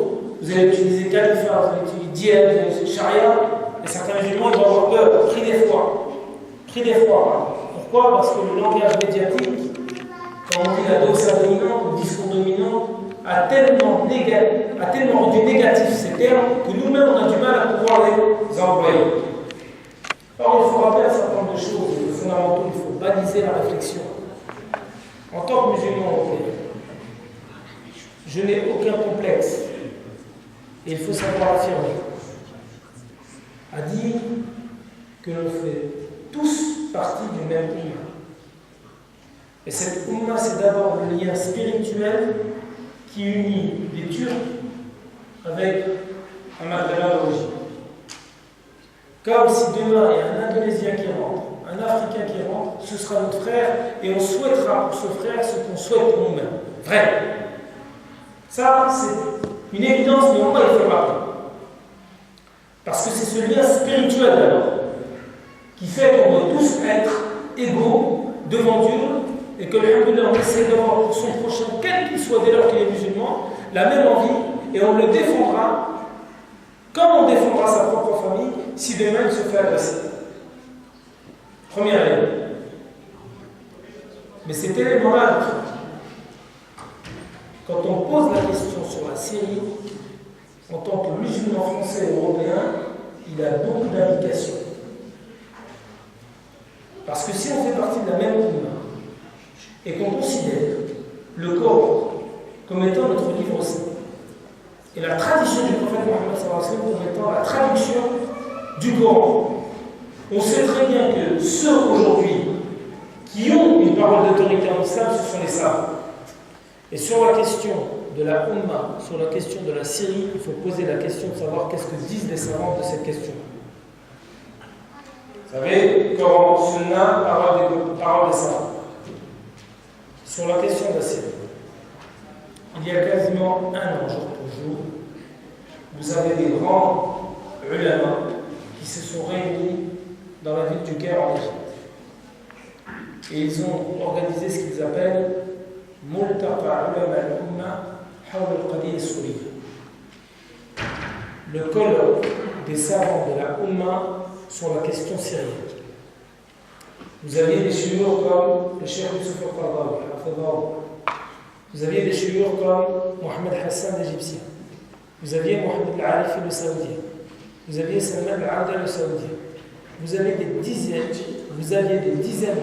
vous allez utiliser califat, vous allez utiliser djihad, vous allez utiliser charia, et certains musulmans, ils vont avoir peur, pris d'effroi. Pourquoi? Parce que le langage médiatique, quand on dit la doxa dominante, le discours dominant, a tellement rendu négatif ces termes que nous-mêmes, on a du mal à pouvoir les employer. Or, il faut rappeler un certain nombre de choses, de fondamentaux, il faut baliser la réflexion. En tant que musulman européen, je n'ai aucun complexe, et il faut savoir affirmer, à dire que l'on fait tous partie du même Oumma. Et cette Oumma, c'est d'abord le lien spirituel qui unit les Turcs avec un Maghrébin d'origine. Comme si demain il y a un Indonésien qui rentre, un Africain qui rentre, ce sera notre frère et on souhaitera pour ce frère ce qu'on souhaite pour nous-mêmes. Vrai. Ça, c'est une évidence, mais pourquoi il faut le rappeler? Parce que c'est ce lien spirituel d'abord qui fait qu'on doit tous être égaux devant Dieu et que l'Alhamdoulilah, on essaie d'avoir pour son prochain, quel qu'il soit dès lors qu'il est musulman, la même envie et on le défendra comme on défendra sa propre famille si demain il se fait agresser. Première élément. Mais cet élément-là, quand on pose la question sur la Syrie, en tant que musulman français et européen, il a beaucoup d'implications. Parce que si on fait partie de la même Oumma et qu'on considère le Coran comme étant notre livre saint, et la tradition du prophète Mohammed sallallahu alayhi wa sallam comme étant la traduction du Coran, on sait très bien que ceux aujourd'hui qui ont une parole d'autorité en islam, ce sont les savants. Et sur la question de la Oumma, sur la question de la Syrie, il faut poser la question de savoir qu'est-ce que disent les savants de cette question. Vous savez, Coran, Sunna, parole des savants. Sur la question de la Syrie, il y a quasiment un an, jour pour jour, vous avez des grands ulama qui se sont réunis dans la ville du Caire en Égypte. Et ils ont organisé ce qu'ils appellent Multaqa Ulama al-Umma Hawla al-Qadiyya al-Souriya. Le colloque des savants de la Umma sur la question syrienne. Vous aviez des chouyours comme le Cheikh Youssouf al-Qaradawi, vous aviez des chouyours comme Mohamed Hassan l'Égyptien, vous aviez Mohamed al-Arifi le Saoudien, vous aviez Salman al-Adal le Saoudien, vous aviez des dizaines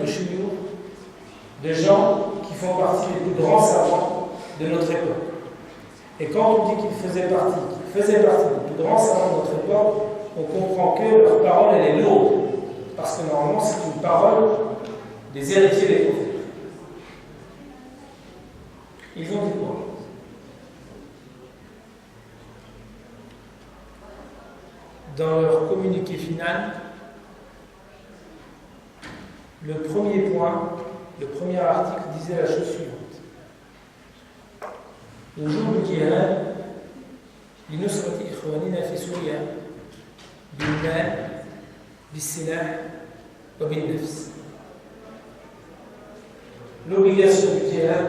de chouyours, de gens qui font partie des plus grands savants de notre époque. Et quand on dit qu'ils faisaient partie des plus grands savants de notre époque, on comprend que leur parole elle est lourde. Parce que normalement, c'est une parole des héritiers des prophètes. Ils ont dit quoi? Dans leur communiqué final, le premier point, le premier article disait la chose suivante. Au jour du djihad, لنصرة إخواننا في سوريا بالمال بالسلاح وبالنفس. L'obligation du djihad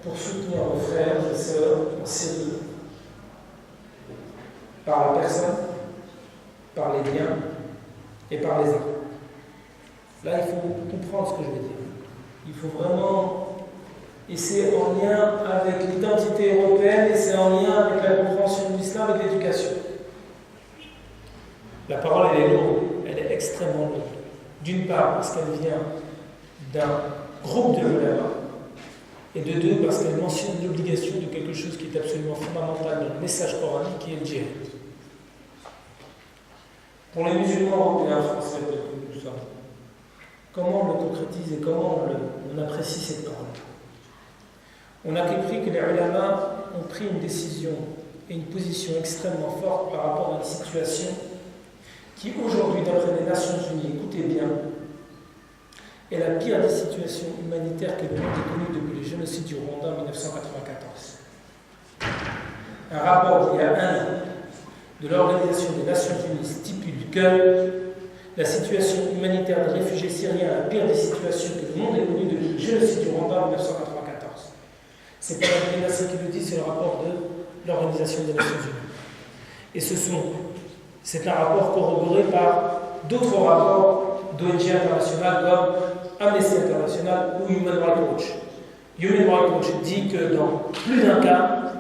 pour soutenir nos frères et sœurs en Syrie par la personne, par les biens et par les armes. Là, il faut comprendre ce que je veux dire. Il faut vraiment, et c'est en lien avec l'identité européenne et c'est en lien avec la compréhension de l'islam et de l'éducation. La parole, elle est lourde, elle est extrêmement lourde. D'une part, parce qu'elle vient d'un groupe de ulama, et de deux, parce qu'elle mentionne l'obligation de quelque chose qui est absolument fondamental dans le message coranique, qui est le djihad. Pour les musulmans européens, français, que nous sommes, comment on le concrétise et comment on apprécie cette parole? On a compris que les ulama ont pris une décision et une position extrêmement forte par rapport à une situation qui aujourd'hui, d'après les Nations Unies, écoutez bien, est la pire des situations humanitaires que le monde ait connues depuis le génocide du Rwanda en 1994. Un rapport il y a un an de l'Organisation des Nations Unies stipule que la situation humanitaire des réfugiés syriens est la pire des situations que le monde ait connues depuis le génocide du Rwanda en 1994. Ce n'est pas la Nation qui le dit, c'est le rapport de l'Organisation des Nations Unies. Et c'est un rapport corroboré par d'autres rapports d'ONG internationales comme Amnesty International ou Human Rights Watch. Human Rights Watch dit que dans plus d'un cas,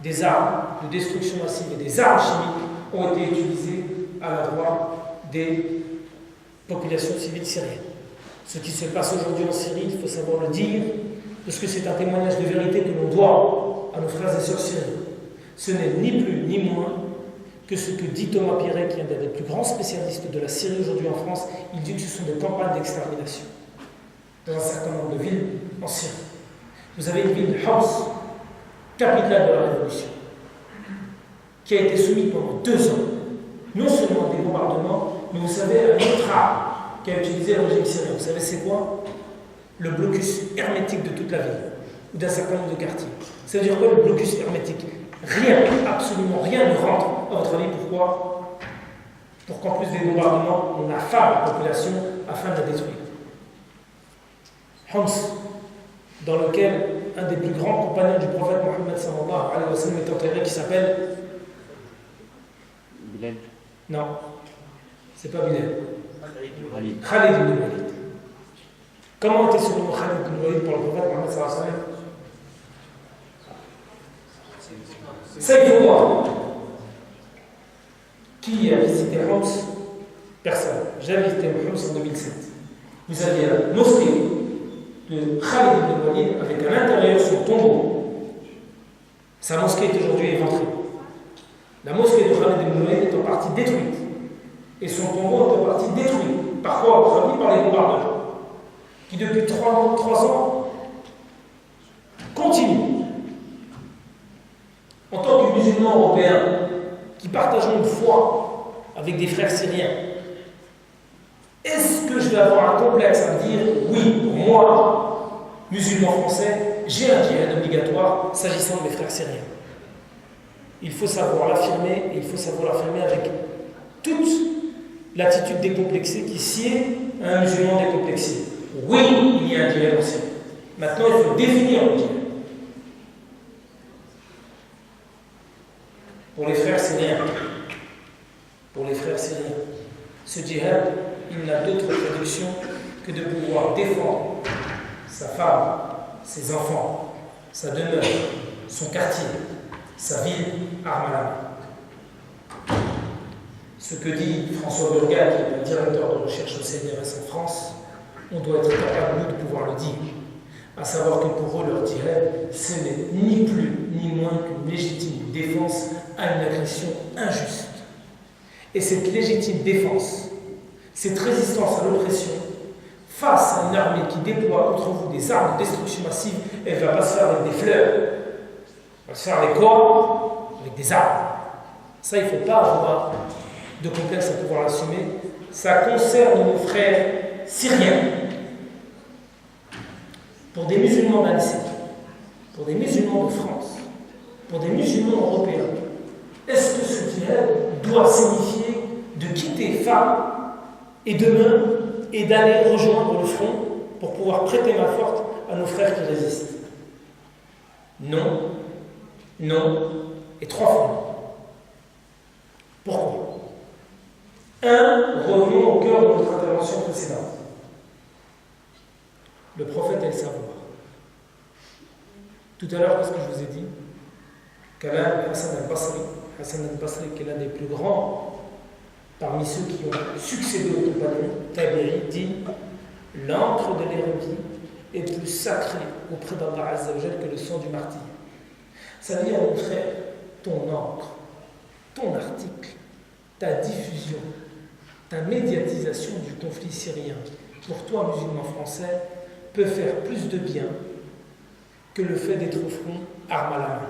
des armes de destruction massive et des armes chimiques ont été utilisées à l'endroit des populations civiles syriennes. Ce qui se passe aujourd'hui en Syrie, il faut savoir le dire, parce que c'est un témoignage de vérité que l'on doit à nos frères et sœurs syriens. Ce n'est ni plus ni moins que ce que dit Thomas Piret, qui est un des plus grands spécialistes de la Syrie aujourd'hui en France. Il dit que ce sont des campagnes d'extermination dans un certain nombre de villes en Syrie. Vous avez une ville de Homs, capitale de la Révolution, qui a été soumise pendant 2 ans, non seulement à des bombardements, mais vous savez, un autre arme qu'a utilisé le régime syrien. Vous savez c'est quoi? Le blocus hermétique de toute la ville, ou d'un certain nombre de quartiers. Ça veut dire quoi le blocus hermétique? Rien, absolument rien ne rentre. À votre avis, pourquoi? Pour qu'en plus des bombardements, on affame la population afin de la détruire. Homs, dans lequel un des plus grands compagnons du prophète Mohammed sallallahu alayhi wa sallam est enterré, qui s'appelle Bilal. Non, c'est pas Bilal. Khalid ibn Walid. Comment était surnommé Khalid ibn Walid pour le prophète Mohammed sallallahu alayhi wa sallam? Saïfoullah. Qui a visité Homs? Personne. J'ai visité Homs en 2007. Vous aviez la mosquée de Khalid ibn Walid avec à l'intérieur son tombeau. Sa mosquée est aujourd'hui éventrée. La mosquée de Khalid ibn Walid est en partie détruite. Et son tombeau est en partie détruit. Par quoi? Par les bombardements. Qui depuis 3 ans continuent. En tant que musulmans européens qui partageons une foi avec des frères syriens, Est-ce que je vais avoir un complexe à me dire, oui, moi, musulman français, j'ai un djihad obligatoire s'agissant de mes frères syriens? Il faut savoir l'affirmer, et il faut savoir l'affirmer avec toute l'attitude décomplexée qui sied à un musulman décomplexé. Oui, il y a un djihad en Syrie. Maintenant, il faut définir le djihad. Pour les frères syriens, ce djihad, il n'a d'autre traduction que de pouvoir défendre sa femme, ses enfants, sa demeure, son quartier, sa ville, arme à la main. Ce que dit François Burgat, qui est le directeur de recherche au CNRS en France, on doit être capable, nous, de pouvoir le dire. À savoir que pour eux, leur djihad, ce n'est ni plus ni moins qu'une légitime défense à une agression injuste. Et cette légitime défense, cette résistance à l'oppression, face à une armée qui déploie contre vous des armes de destruction massive, elle ne va pas se faire avec des fleurs. Elle va se faire avec quoi? Avec des armes. Ça, il ne faut pas avoir de complexe à pouvoir l'assumer. Ça concerne nos frères syriens. Pour des musulmans d'Annecy, pour des musulmans de France, pour des musulmans européens, est-ce que ce djihad doit signifier de quitter femme et demeure et d'aller rejoindre le front pour pouvoir prêter main forte à nos frères qui résistent? Non, non, et 3 fois non. Pourquoi? Revenons au cœur de notre intervention précédente. Le prophète et le savoir. Tout à l'heure, qu'est-ce que je vous ai dit? Qu'Alain Hassan al-Basri, qui est l'un des plus grands parmi ceux qui ont succédé au compagnon Tabiri, dit: l'encre de l'érudit est plus sacrée auprès d'Allah Azza wa Jal que le sang du martyr. Ça veut dire, mon frère, ton encre, ton article, ta diffusion, ta médiatisation du conflit syrien, pour toi, musulman français, peut faire plus de bien que le fait d'être au front, arme à la main.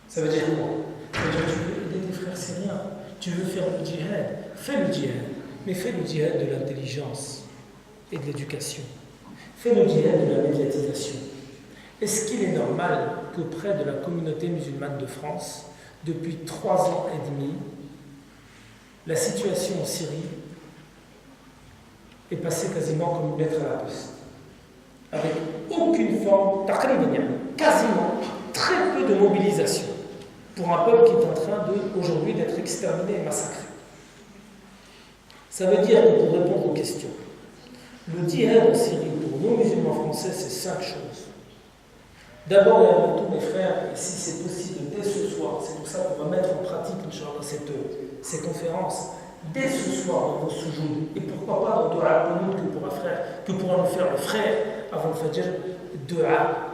Ça veut dire quoi? Ça veut dire que tu veux aider tes frères syriens, tu veux faire le djihad, fais le djihad, mais fais le djihad de l'intelligence et de l'éducation. Fais le djihad de la médiatisation. Est-ce qu'il est normal qu'auprès de la communauté musulmane de France, depuis 3 ans et demi, la situation en Syrie est passée quasiment comme une lettre à la poste, avec aucune forme, quasiment très peu de mobilisation pour un peuple qui est en train aujourd'hui d'être exterminé et massacré? Ça veut dire que pour répondre aux questions, le djihad en Syrie pour nos musulmans français, c'est 5 choses. D'abord et avant tout, mes frères, et si c'est possible dès ce soir, c'est pour ça qu'on va mettre en pratique, Inch'Allah, ces conférences, dès ce soir dans vos soujoud, et pourquoi pas dans Dua al-Qunut que pourra nous faire le frère avant le Fajr, Dua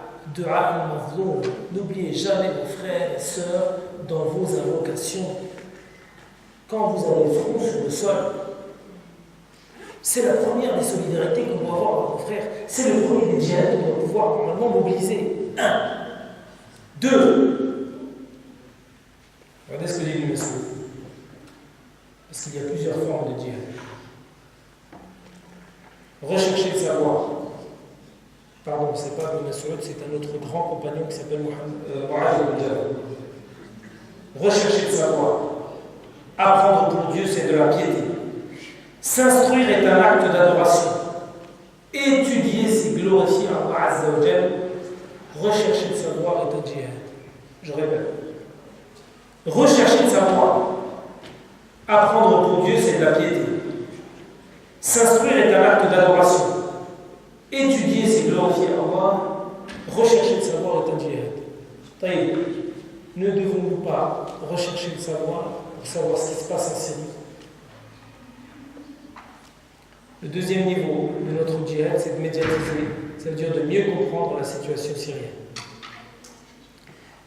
al-Mazloum. N'oubliez jamais vos frères et sœurs dans vos invocations. Quand vous avez le front sur le sol, c'est la première des solidarités qu'on doit avoir avec nos frères. C'est le premier des djihad qu'on doit pouvoir normalement mobiliser. 1. 2. Regardez ce que dit le Messie. Parce qu'il y a plusieurs formes de djihad. Rechercher le savoir. Pardon, c'est pas Ibn Mas'ud, c'est un autre grand compagnon qui s'appelle Mu'adh ibn Jabal. Rechercher le savoir. Apprendre pour Dieu, c'est de la piété. S'instruire est un acte d'adoration. Étudier, c'est glorifier Allah Azza wa Jal. Rechercher le savoir est un djihad. Je répète. Rechercher le savoir. Apprendre pour Dieu, c'est de la piété. S'instruire est un acte d'adoration. Étudier, c'est glorifier Allah. Rechercher le savoir est un djihad. Taïb, ne devons-nous pas rechercher le savoir pour savoir ce qui se passe en Syrie? Le deuxième niveau de notre djihad, c'est de médiatiser, ça veut dire de mieux comprendre la situation syrienne.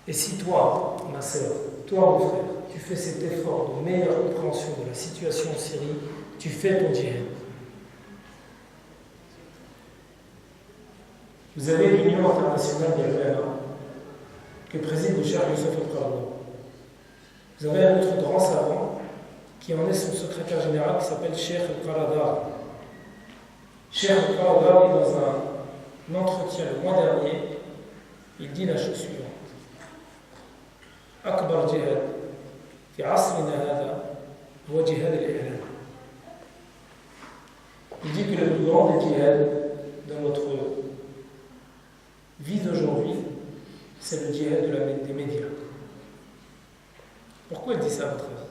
Et si toi, ma sœur, toi mon frère, tu fais cet effort de meilleure compréhension de la situation en Syrie, tu fais ton djihad. Vous avez l'Union internationale des ulama que préside le Cheikh Youssef al-Qaradawi. Vous avez un autre grand savant qui en est son secrétaire général, qui s'appelle Cheikh Al-Qaradar. Cheikh Al-Qaradar est dans un entretien le mois dernier, il dit la chose suivante. Akbar jihad fi asrina hada huwa jihad al-i'lan. Il dit que le plus grand des djihad dans notre vie d'aujourd'hui, c'est le djihad des médias. Pourquoi il dit ça à votre avis?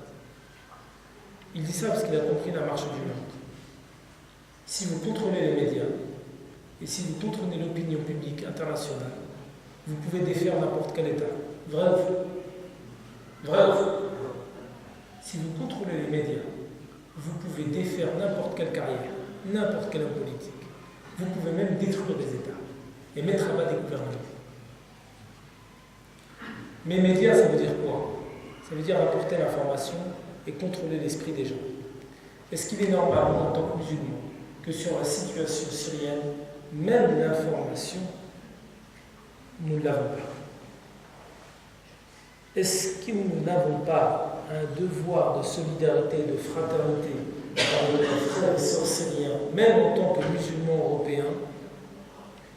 Il dit ça parce qu'il a compris la marche du monde. Si vous contrôlez les médias et si vous contrôlez l'opinion publique internationale, vous pouvez défaire n'importe quel État. Vrai ou faux? Vrai ou faux? Si vous contrôlez les médias, vous pouvez défaire n'importe quelle carrière, n'importe quel homme politique. Vous pouvez même détruire des États et mettre à bas des gouvernements. Mais médias, ça veut dire quoi? Ça veut dire apporter l'information et contrôler l'esprit des gens. Est-ce qu'il est normal, en tant que musulman, que sur la situation syrienne, même l'information, nous ne l'avons pas? Est-ce que nous n'avons pas un devoir de solidarité, de fraternité avec les frères et sœurs syriens, même en tant que musulmans européens,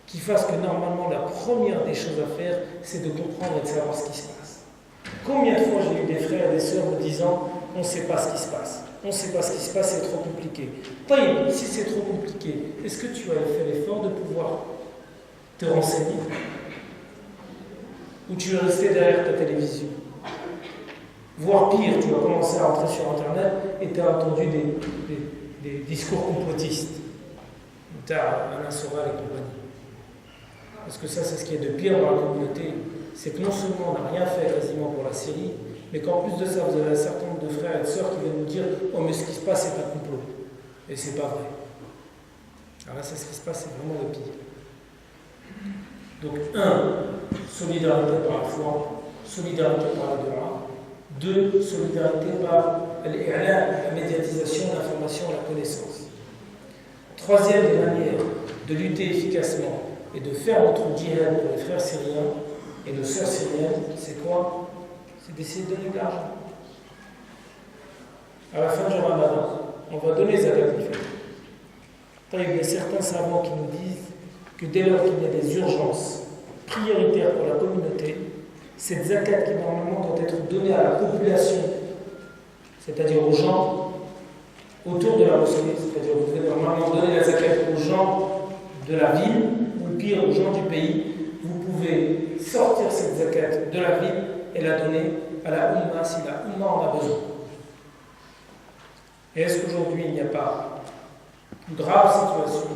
qui fasse que normalement la première des choses à faire, c'est de comprendre et de savoir ce qui se passe? Combien de fois j'ai eu des frères et des sœurs me disant on ne sait pas ce qui se passe, on ne sait pas ce qui se passe, c'est trop compliqué. Taïb, si c'est trop compliqué, est-ce que tu as fait l'effort de pouvoir te renseigner? Ou tu es resté derrière ta télévision? Voire pire, tu vas commencer à rentrer sur Internet et tu as entendu des discours complotistes. Tu as Alain Soral et compagnie. Parce que ça, c'est ce qui est de pire dans la communauté. C'est que non seulement on n'a rien fait quasiment pour la Syrie, mais qu'en plus de ça, vous avez un certain nombre de frères et de sœurs qui viennent nous dire « Oh, mais ce qui se passe, c'est un complot. » Et c'est pas vrai. Alors là, c'est ce qui se passe, c'est vraiment le pire. Donc, 1, solidarité par la foi, solidarité par la dua. 2, solidarité par la médiatisation, l'information, la connaissance. 3e des manières de lutter efficacement et de faire notre djihad pour les frères syriens et nos sœurs syriennes, c'est quoi? C'est d'essayer de donner de l'argent. À la fin du Ramadan, on va donner zakat al-fitr. Il y a certains savants qui nous disent que dès lors qu'il y a des urgences prioritaires pour la communauté, cette zakat qui normalement doit être donnée à la population, c'est-à-dire aux gens autour de la mosquée, c'est-à-dire vous devez normalement donner la zakat aux gens de la ville, ou pire aux gens du pays, vous pouvez sortir cette zakat de la ville et la donner à la Ummah si la Ummah en a besoin. Et est-ce qu'aujourd'hui il n'y a pas une grave situation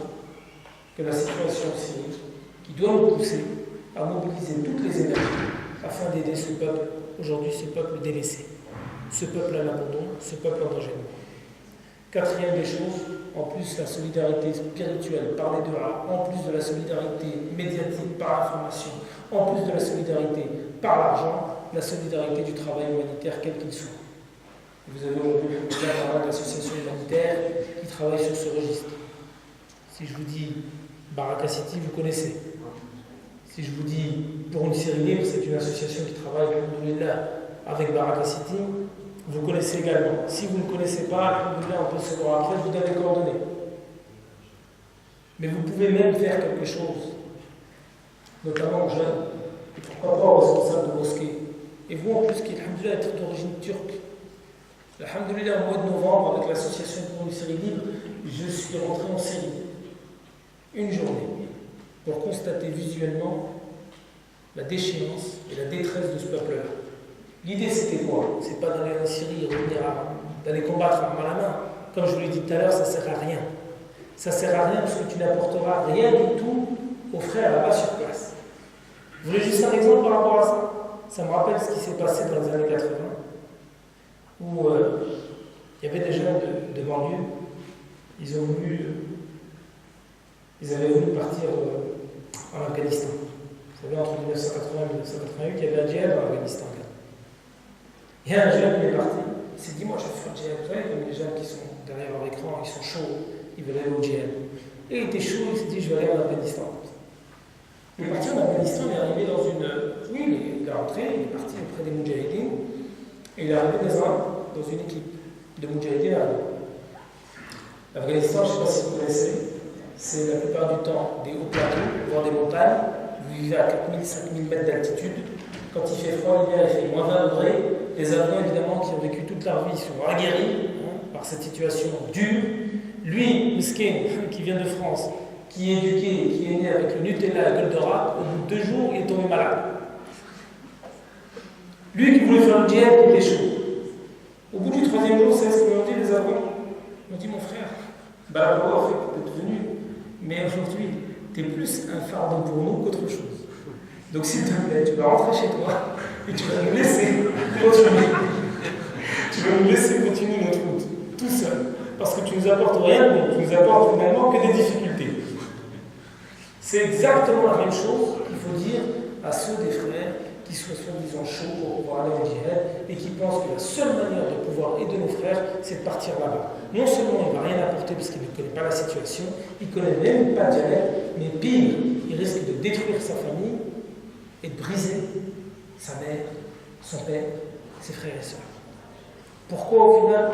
que la situation en Syrie qui doit nous pousser à mobiliser toutes les énergies afin d'aider ce peuple, aujourd'hui ce peuple délaissé, ce peuple à l'abandon, ce peuple en danger? 4e des choses, en plus la solidarité spirituelle par les du'a, en plus de la solidarité médiatique par l'information, en plus de la solidarité par l'argent, la solidarité du travail humanitaire quel qu'il soit. Vous avez aujourd'hui l'association humanitaire qui travaille sur ce registre. Si je vous dis Baraka City, vous connaissez. Si je vous dis Pour une Syrie libre, c'est une association qui travaille avec Baraka City, vous connaissez également. Si vous ne connaissez pas, on peut se voir après, je vous donne les coordonnées. Mais vous pouvez même faire quelque chose, notamment aux jeunes, et pourquoi pas aux responsables de mosquées. Et vous en plus, qui alhamdoulilah êtes d'origine turque. Alhamdoulilah, au mois de novembre, avec l'association pour une Syrie libre, je suis rentré en Syrie. Une journée, pour constater visuellement la déchéance et la détresse de ce peuple-là. L'idée c'était quoi? C'est pas d'aller en Syrie et revenir d'aller combattre arme à la main. Comme je vous l'ai dit tout à l'heure, ça sert à rien. Ça sert à rien parce que tu n'apporteras rien du tout aux frères là-bas sur place. Vous voulez juste un exemple par rapport à ça? Ça me rappelle ce qui s'est passé dans les années 80, où il y avait des jeunes de banlieue, ils avaient voulu partir en Afghanistan. Vous savez, entre 1980 et 1988, il y avait un djihad en Afghanistan. Il y a un jeune qui est parti, il s'est dit, moi je vais faire le djihad. Vous savez, comme les jeunes qui sont derrière leur écran, ils sont chauds, ils veulent aller au djihad. Et il était chaud, il s'est dit, je vais aller en Afghanistan. Il est parti en Afghanistan, il est arrivé dans une... Oui, il est rentré, il est parti auprès des Moudjahidines, et il est arrivé dans une équipe. de Moudjahidine. L'Afghanistan, je ne sais pas si vous connaissez, c'est la plupart du temps des hauts plateaux, voire des montagnes. Vous vivez à 4000, 5000 mètres d'altitude. Quand il fait froid, l'hiver, il fait moins 20 degrés. Les Afghans, évidemment, qui ont vécu toute leur vie, sont aguerris par cette situation dure. Lui, Miskin, qui vient de France, qui est éduqué, qui est né avec le Nutella et la Goldorak, au bout de 2 jours, il est tombé malade. Lui qui voulait faire le djihad, il est chaud. Au bout du 3e jour, c'est ce que m'ont dit les Afghans. Ils m'ont dit, mon frère, bah en fait, t'es venu, mais aujourd'hui, t'es plus un fardeau pour nous qu'autre chose. Donc s'il te plaît, tu vas rentrer chez toi et tu vas nous laisser continuer. Tu vas nous laisser continuer notre route, tout seul. Parce que tu nous apportes rien de bon, tu nous apportes finalement que des difficultés. C'est exactement la même chose qu'il faut dire à ceux des frères qui soient soi-disant chauds pour pouvoir aller en djihad et qui pensent que la seule manière de pouvoir aider nos frères, c'est de partir là-bas. Non seulement il ne va rien apporter parce qu'il ne connaît pas la situation, il ne connaît même pas le dialecte, mais pire, il risque de détruire sa famille et de briser sa mère, son père, ses frères et sœurs. Pourquoi au final,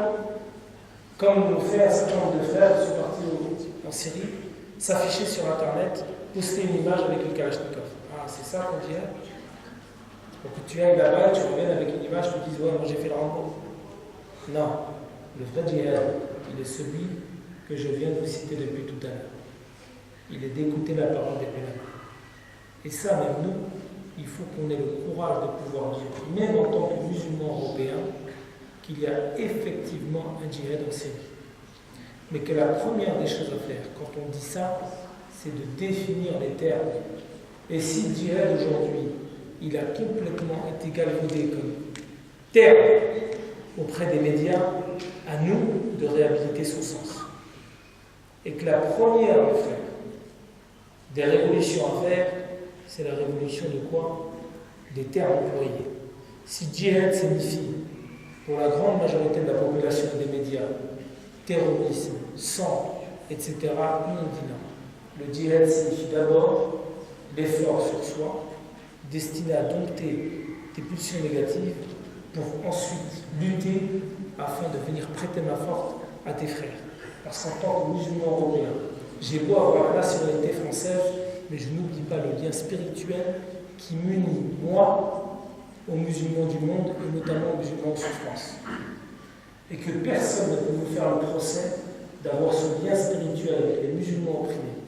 comme l'ont fait un certain nombre de frères qui sont partis en Syrie, s'afficher sur Internet, poster une image avec le Kalachnikov. Ah, c'est ça qu'on dit. Pour que tu ailles là-bas et tu reviennes avec une image, tu te dises, ouais, moi j'ai fait le Rambo. Non, le vrai djihad, il est celui que je viens de vous citer depuis tout à l'heure. Il est d'écouter la parole des pénales. Et ça, même nous, il faut qu'on ait le courage de pouvoir dire, même en tant que musulmans européens, qu'il y a effectivement un djihad en Syrie. Mais que la première des choses à faire, quand on dit ça, c'est de définir les termes. Et si le djihad aujourd'hui, il a complètement été galvaudé comme terme auprès des médias, à nous de réhabiliter son sens. Et que la première à faire, des révolutions à faire, c'est la révolution de quoi? Des termes employés. Si djihad signifie, pour la grande majorité de la population et des médias, terrorisme, sang, etc., nous on dit non. Le djihad signifie d'abord l'effort sur soi, destiné à dompter tes pulsions négatives pour ensuite lutter afin de venir prêter main forte à tes frères. Parce qu'en tant que musulman européen, j'ai beau avoir la nationalité française, mais je n'oublie pas le lien spirituel qui m'unit, moi, aux musulmans du monde et notamment aux musulmans en souffrance. Et que personne ne peut nous faire le procès d'avoir ce lien spirituel avec les musulmans opprimés.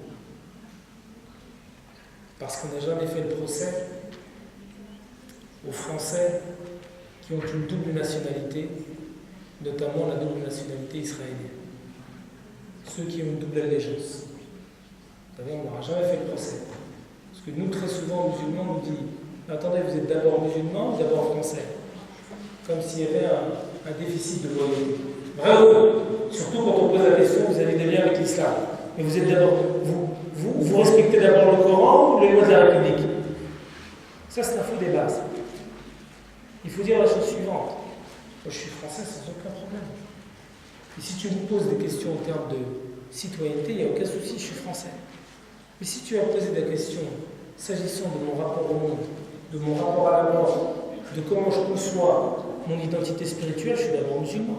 Parce qu'on n'a jamais fait le procès aux Français qui ont une double nationalité, notamment la double nationalité israélienne. Ceux qui ont une double allégeance. Vous savez, on n'aura jamais fait le procès. Parce que nous, très souvent, musulmans, nous disent attendez, vous êtes d'abord musulman ou d'abord français? Comme s'il y avait un déficit de loyauté. Bravo! Surtout quand on pose la question, vous avez des liens avec l'islam. Mais vous êtes d'abord. Vous respectez d'abord le Coran ou les lois de la République? Ça, c'est un faux débat. Il faut dire la chose suivante. Moi, je suis français sans aucun problème. Et si tu me poses des questions en termes de citoyenneté, il n'y a aucun souci, je suis français. Mais si tu as posé des questions s'agissant de mon rapport au monde, de mon rapport à la mort, de comment je conçois mon identité spirituelle, je suis d'abord musulman.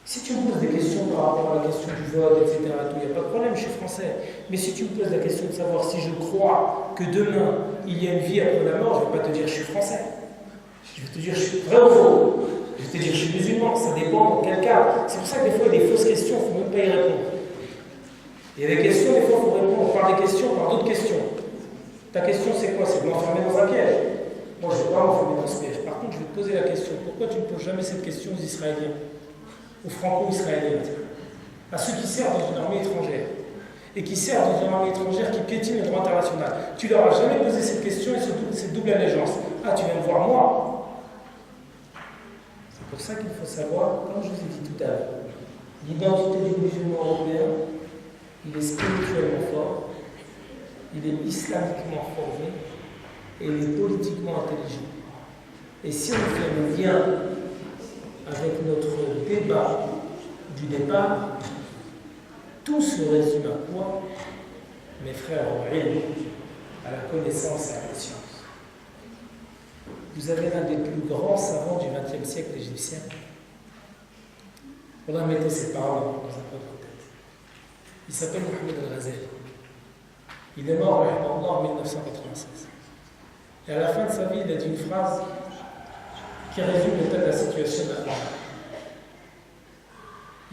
Si tu me poses des questions par rapport à la question du vote, etc., il n'y a pas de problème, je suis français. Mais si tu me poses la question de savoir si je crois que demain, il y a une vie après la mort, je ne vais pas te dire je suis français. Je vais te dire je suis vrai ou faux. Je vais te dire je suis musulman, ça dépend dans quel cas. C'est pour ça que des fois, il y a des fausses questions, il ne faut même pas y répondre. Il y a des questions, des fois, il faut répondre par des questions, par d'autres questions. Ta question, c'est quoi? C'est de m'enfermer dans un piège. Moi, je ne vais pas m'enfermer dans ce piège. Par contre, je vais te poser la question. Pourquoi tu ne poses jamais cette question aux Israéliens, aux Franco-Israéliens, à ceux qui servent dans une armée étrangère et qui servent dans une armée étrangère qui piétine le droit international? Tu leur as jamais posé cette question et cette double allégeance. Ah, tu viens me voir moi? C'est pour ça qu'il faut savoir, comme je vous ai dit tout à l'heure, l'identité du musulman européen, il est spirituellement fort, il est islamiquement formé et il est politiquement intelligent. Et si on fait le lien avec notre débat du départ, tout se résume à quoi? Mes frères au ilm, à la connaissance et à la science. Vous avez l'un des plus grands savants du XXe siècle égyptien, Wallah, mettez ces paroles dans un coin de votre tête. Il s'appelle Mohamed Al-Ghazali. Il est mort en 1996. Et à la fin de sa vie, il a dit une phrase qui résume l'état de la situation de la.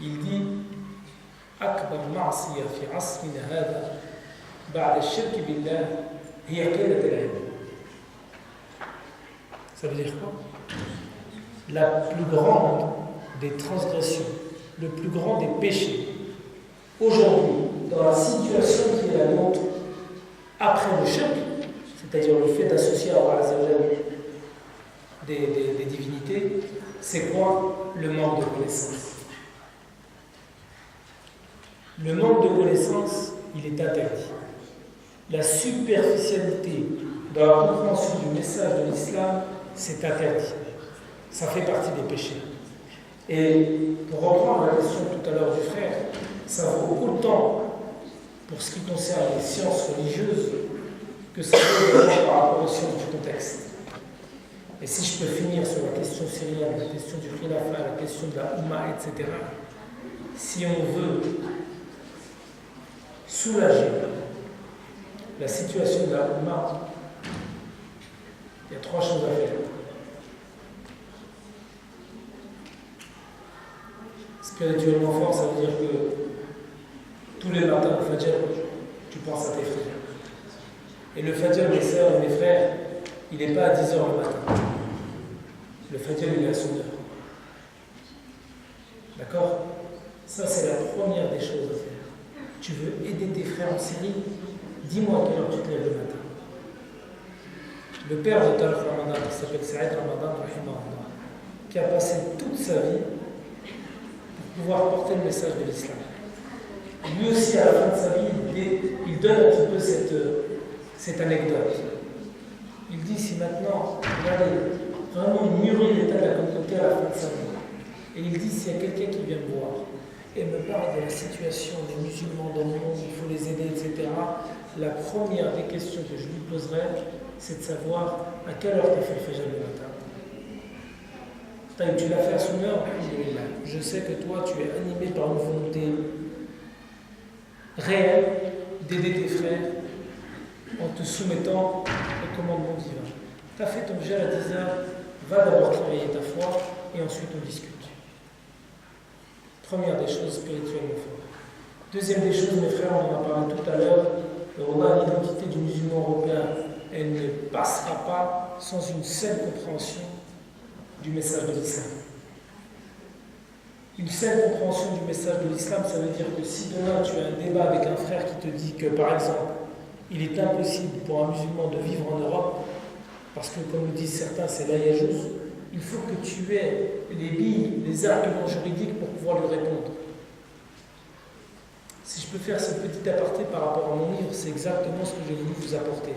Il dit أكبر معصية في عصرنا هذا بعد الشرك بالله هي قلة العلم. Ça veut dire quoi? La plus grande des transgressions, le plus grand des péchés, aujourd'hui, dans la situation qui est la nôtre, après le shirk, c'est-à-dire le fait d'associer à Allah Azza wa Jalla des divinités, c'est quoi? Le manque de connaissance. Le manque de connaissance, il est interdit. La superficialité dans la compréhension du message de l'islam, c'est interdit. Ça fait partie des péchés. Et pour reprendre la question tout à l'heure du frère, ça vaut autant pour ce qui concerne les sciences religieuses que ça vaut par rapport aux sciences du contexte. Et si je peux finir sur la question syrienne, la question du khilafa, la question de la Ummah, etc., si on veut soulager la situation de la Ummah, il y a 3 choses à faire. Spirituellement fort, ça veut dire que tous les matins au Fajr, tu penses à tes frères. Et le Fajr, mes sœurs et mes frères, il n'est pas à 10h le matin. Le Fajr, il est à son heure. D'accord? Ça, c'est la première des choses à faire. Tu veux aider tes frères en Syrie? Dis-moi à quelle heure tu te lèves le matin. Le père de Talq Ramadan, qui s'appelle Saïd Ramadan, qui a passé toute sa vie pour pouvoir porter le message de l'islam. Lui aussi, à la fin de sa vie, il donne un petit peu cette anecdote. Il dit, si maintenant, regardez, vraiment il mûrit l'état de la communauté à la fin de sa vie, et il dit, s'il y a quelqu'un qui vient me voir, et me parle de la situation des musulmans dans le monde, il faut les aider, etc., la première des questions que je lui poserai, c'est de savoir à quelle heure tu as fait le Fajr le matin. Tu l'as fait à son heure, je sais que toi, tu es animé par une volonté réelle d'aider tes frères en te soumettant au commandement divin. Tu as fait ton gel à 10 heures, va d'abord travailler ta foi et ensuite on discute. Première des choses spirituellement fortes. Deuxième des choses, mes frères, on en a parlé tout à l'heure, l'identité du musulman européen, elle ne passera pas sans une saine compréhension du message de l'islam. Une saine compréhension du message de l'islam, ça veut dire que si demain tu as un débat avec un frère qui te dit que, par exemple, il est impossible pour un musulman de vivre en Europe, parce que, comme le disent certains, c'est la yajouz, il faut que tu aies les billes, les arguments juridiques pour pouvoir lui répondre. Si je peux faire ce petit aparté par rapport à mon livre, c'est exactement ce que j'ai voulu vous apporter.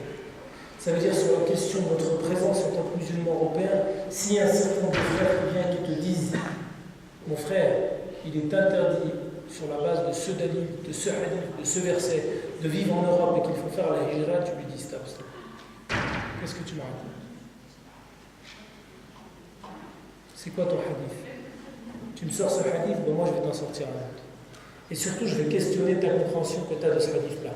Ça veut dire sur la question de votre présence en tant que musulman européen, si un certain nombre de frères vient qui te disent « Mon frère, il est interdit sur la base de ce dalil, de ce hadith, de ce verset, de vivre en Europe et qu'il faut faire la hijra », tu lui dis « Stop, stop. Qu'est-ce que tu m'as raconté? C'est quoi ton hadith? Tu me sors ce hadith, ben moi je vais t'en sortir un autre. Et surtout, je vais questionner ta compréhension que tu as de ce hadith-là.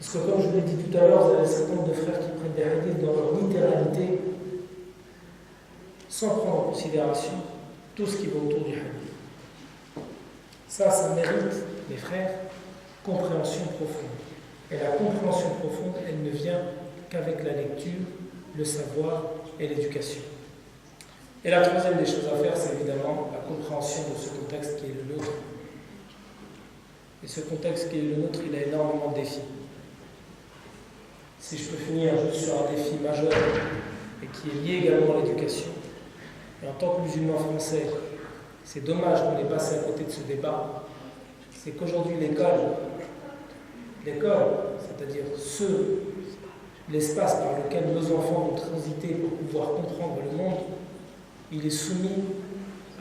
Parce que comme je vous l'ai dit tout à l'heure, vous avez un certain nombre de frères qui prennent des hadiths dans leur littéralité sans prendre en considération tout ce qui va autour du hadith. Ça mérite, mes frères, compréhension profonde. Et la compréhension profonde, elle ne vient qu'avec la lecture, le savoir et l'éducation. Et la troisième des choses à faire, c'est évidemment la compréhension de ce contexte qui est le nôtre. Et ce contexte qui est le nôtre, il a énormément de défis. Si je peux finir juste sur un défi majeur et qui est lié également à l'éducation, et en tant que musulman français, c'est dommage qu'on ait passé à côté de ce débat, c'est qu'aujourd'hui l'école, c'est-à-dire l'espace par lequel nos enfants vont transiter pour pouvoir comprendre le monde, il est soumis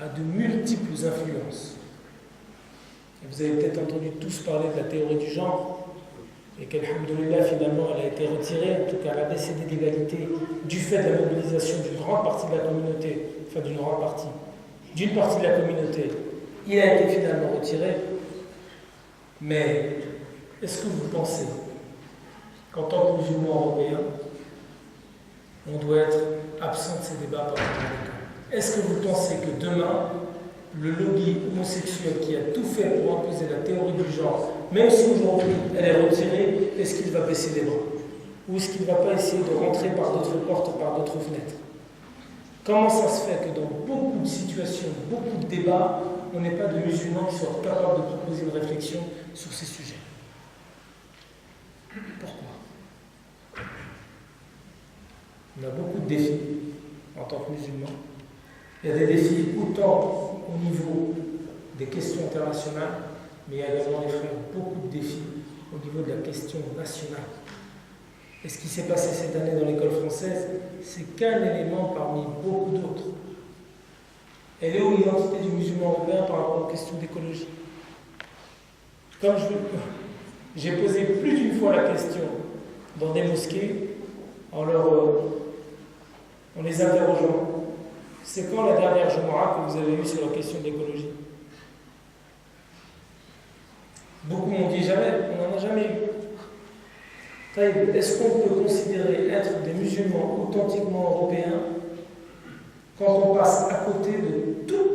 à de multiples influences. Et vous avez peut-être entendu tous parler de la théorie du genre, et qu'alhamdoulilah, finalement, elle a été retirée, en tout cas la décédée d'égalité, du fait de la mobilisation d'une grande partie de la communauté, enfin d'une partie de la communauté, Il a été finalement retiré, mais est-ce que vous pensez qu'en tant que musulmans européens, on doit être absent de ces débats par exemple? Est-ce que vous pensez que demain, le lobby homosexuel qui a tout fait pour imposer la théorie du genre, même si aujourd'hui elle est retirée, est-ce qu'il va baisser les bras? Ou est-ce qu'il ne va pas essayer de rentrer par d'autres portes ou par d'autres fenêtres? Comment ça se fait que dans beaucoup de situations, beaucoup de débats, on n'ait pas de musulmans qui soient capables de proposer une réflexion sur ces sujets? Pourquoi? On a beaucoup de défis en tant que musulmans. Il y a des défis autant au niveau des questions internationales, mais il y a également, les frères, beaucoup de défis au niveau de la question nationale. Et ce qui s'est passé cette année dans l'école française, c'est qu'un élément parmi beaucoup d'autres. Elle est où l'identité du musulman européen par rapport aux questions d'écologie? Comme j'ai posé plus d'une fois la question dans des mosquées en les interrogeant. C'est quand la dernière Jumu'ah que vous avez eue sur la question de l'écologie? Beaucoup m'ont dit jamais, on n'en a jamais eu. Est-ce qu'on peut considérer être des musulmans authentiquement européens quand on passe à côté de tout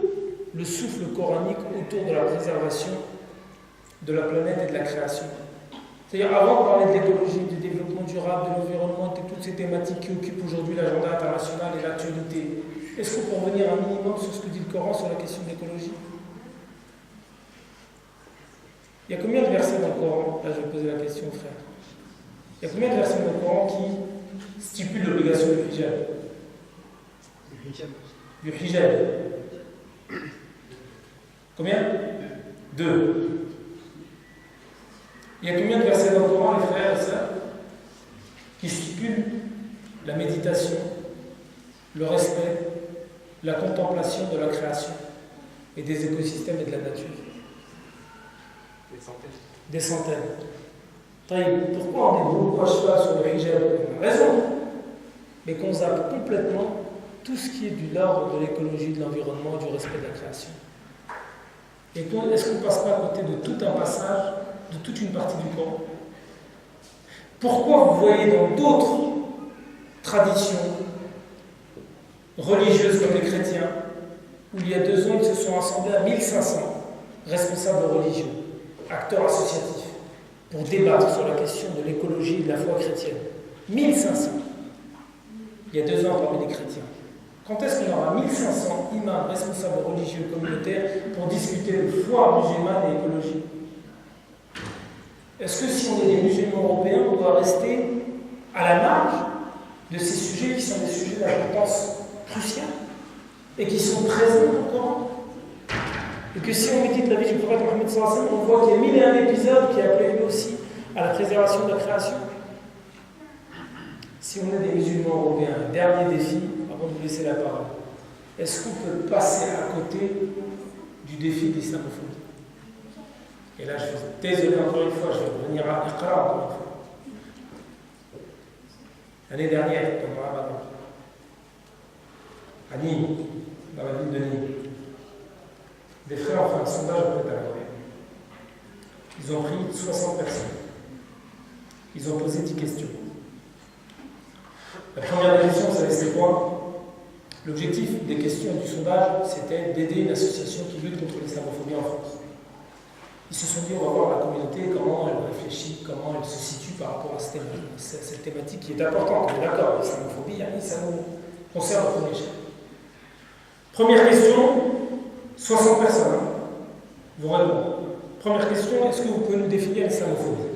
le souffle coranique autour de la préservation de la planète et de la création? C'est-à-dire, avant de parler de l'écologie, du développement durable, de l'environnement, et de toutes ces thématiques qui occupent aujourd'hui l'agenda international et l'actualité, est-ce qu'on peut revenir un minimum sur ce que dit le Coran sur la question de l'écologie? Il y a combien de versets dans le Coran? Là, je vais poser la question aux frères. Il y a combien de versets dans le Coran qui stipulent l'obligation du hijab? Du hijab. Combien? 2. Il y a combien de versets dans le Coran, les frères et sœurs, qui stipulent la méditation, le respect, la contemplation de la création et des écosystèmes et de la nature? Des centaines. Des centaines. Pourquoi on est beaucoup à cheval sur le hijab? On a raison, mais qu'on zappe complètement tout ce qui est de l'ordre de l'écologie, de l'environnement, du respect de la création. Et est-ce qu'on ne passe pas à côté de tout un passage, de toute une partie du Coran? Pourquoi vous voyez dans d'autres traditions religieuses comme les chrétiens, où il y a 2 ans, ils se sont rassemblés à 1500 responsables religieux, acteurs associatifs, pour débattre sur la question de l'écologie et de la foi chrétienne? 1500. Il y a 2 ans parmi les chrétiens. Quand est-ce qu'on aura 1500 imams, responsables religieux communautaires pour discuter de foi musulmane et écologie? Est-ce que si on est des musulmans européens, on doit rester à la marge de ces sujets qui sont des sujets d'importance cruciale et qui sont présents dans le Coran? Et que si on médite la vie du prophète Mohammed sallallahu alayhi wa sallam, on voit qu'il y a 1001 épisodes qui appellent lui aussi à la préservation de la création. Si on est des musulmans européens, dernier défi, avant de vous laisser la parole, est-ce qu'on peut passer à côté du défi de l'islamophobie? Et là, je suis désolé encore une fois, je vais revenir à Iqra encore une fois. L'année dernière, dans le Ramadan, à Nîmes, dans la ville de Nîmes, des frères ont fait un sondage auprès de la Corée. Ils ont pris 60 personnes. Ils ont posé 10 questions. La première question, vous savez, c'était quoi? L'objectif des questions du sondage, c'était d'aider une association qui lutte contre l'islamophobie en France. Ils se sont dit, on va voir la communauté, comment elle réfléchit, comment elle se situe par rapport à cette thématique qui est importante. On est d'accord, l'islamophobie, ça nous concerne au premier chef. Première question, 60 personnes vont répondre. Première question, est-ce que vous pouvez nous définir l'islamophobie?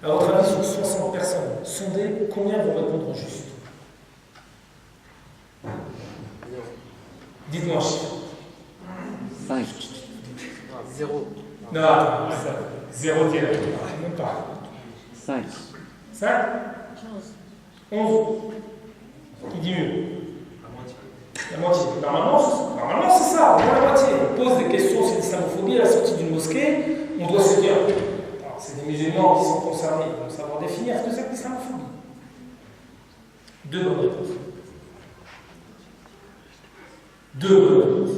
À votre avis, sur 60 personnes sondées, combien vont répondre juste? Dites-moi un chiffre. 5. 0. Non, attends, 0 direct. Même pas. 5. 5 11. Qui dit mieux? La moitié. Normalement, c'est ça, au moins la moitié. On pose des questions sur l'islamophobie à la sortie d'une mosquée, on doit se dire, c'est des musulmans qui sont concernés, ils vont savoir définir ce que c'est que l'islamophobie. 2 bonnes réponses. 2 bonnes réponses.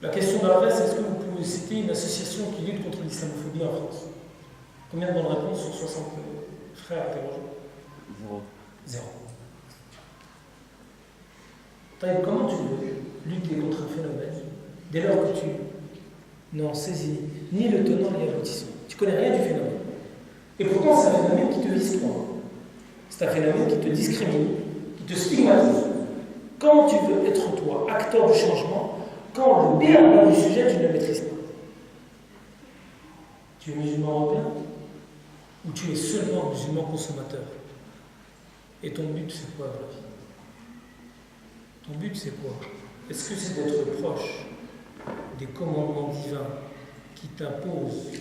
La question d'après, c'est est-ce que vous c'était une association qui lutte contre l'islamophobie en France. Combien de bonnes réponses sur 60 frères interrogés? 0. Comment tu veux lutter contre un phénomène dès lors que tu n'en saisis ni le tenant ni l'aboutissement? Tu connais rien du phénomène. Et pourtant, c'est un phénomène qui te vise toi. C'est un phénomène qui te discrimine, qui te stigmatise. Comment tu veux être toi, acteur du changement, quand le béaba du sujet, tu ne le maîtrises pas? Tu es musulman européen ou tu es seulement musulman consommateur? Et ton but, c'est quoi dans la vie? Ton but, c'est quoi? Est-ce que c'est d'être proche des commandements divins qui t'imposent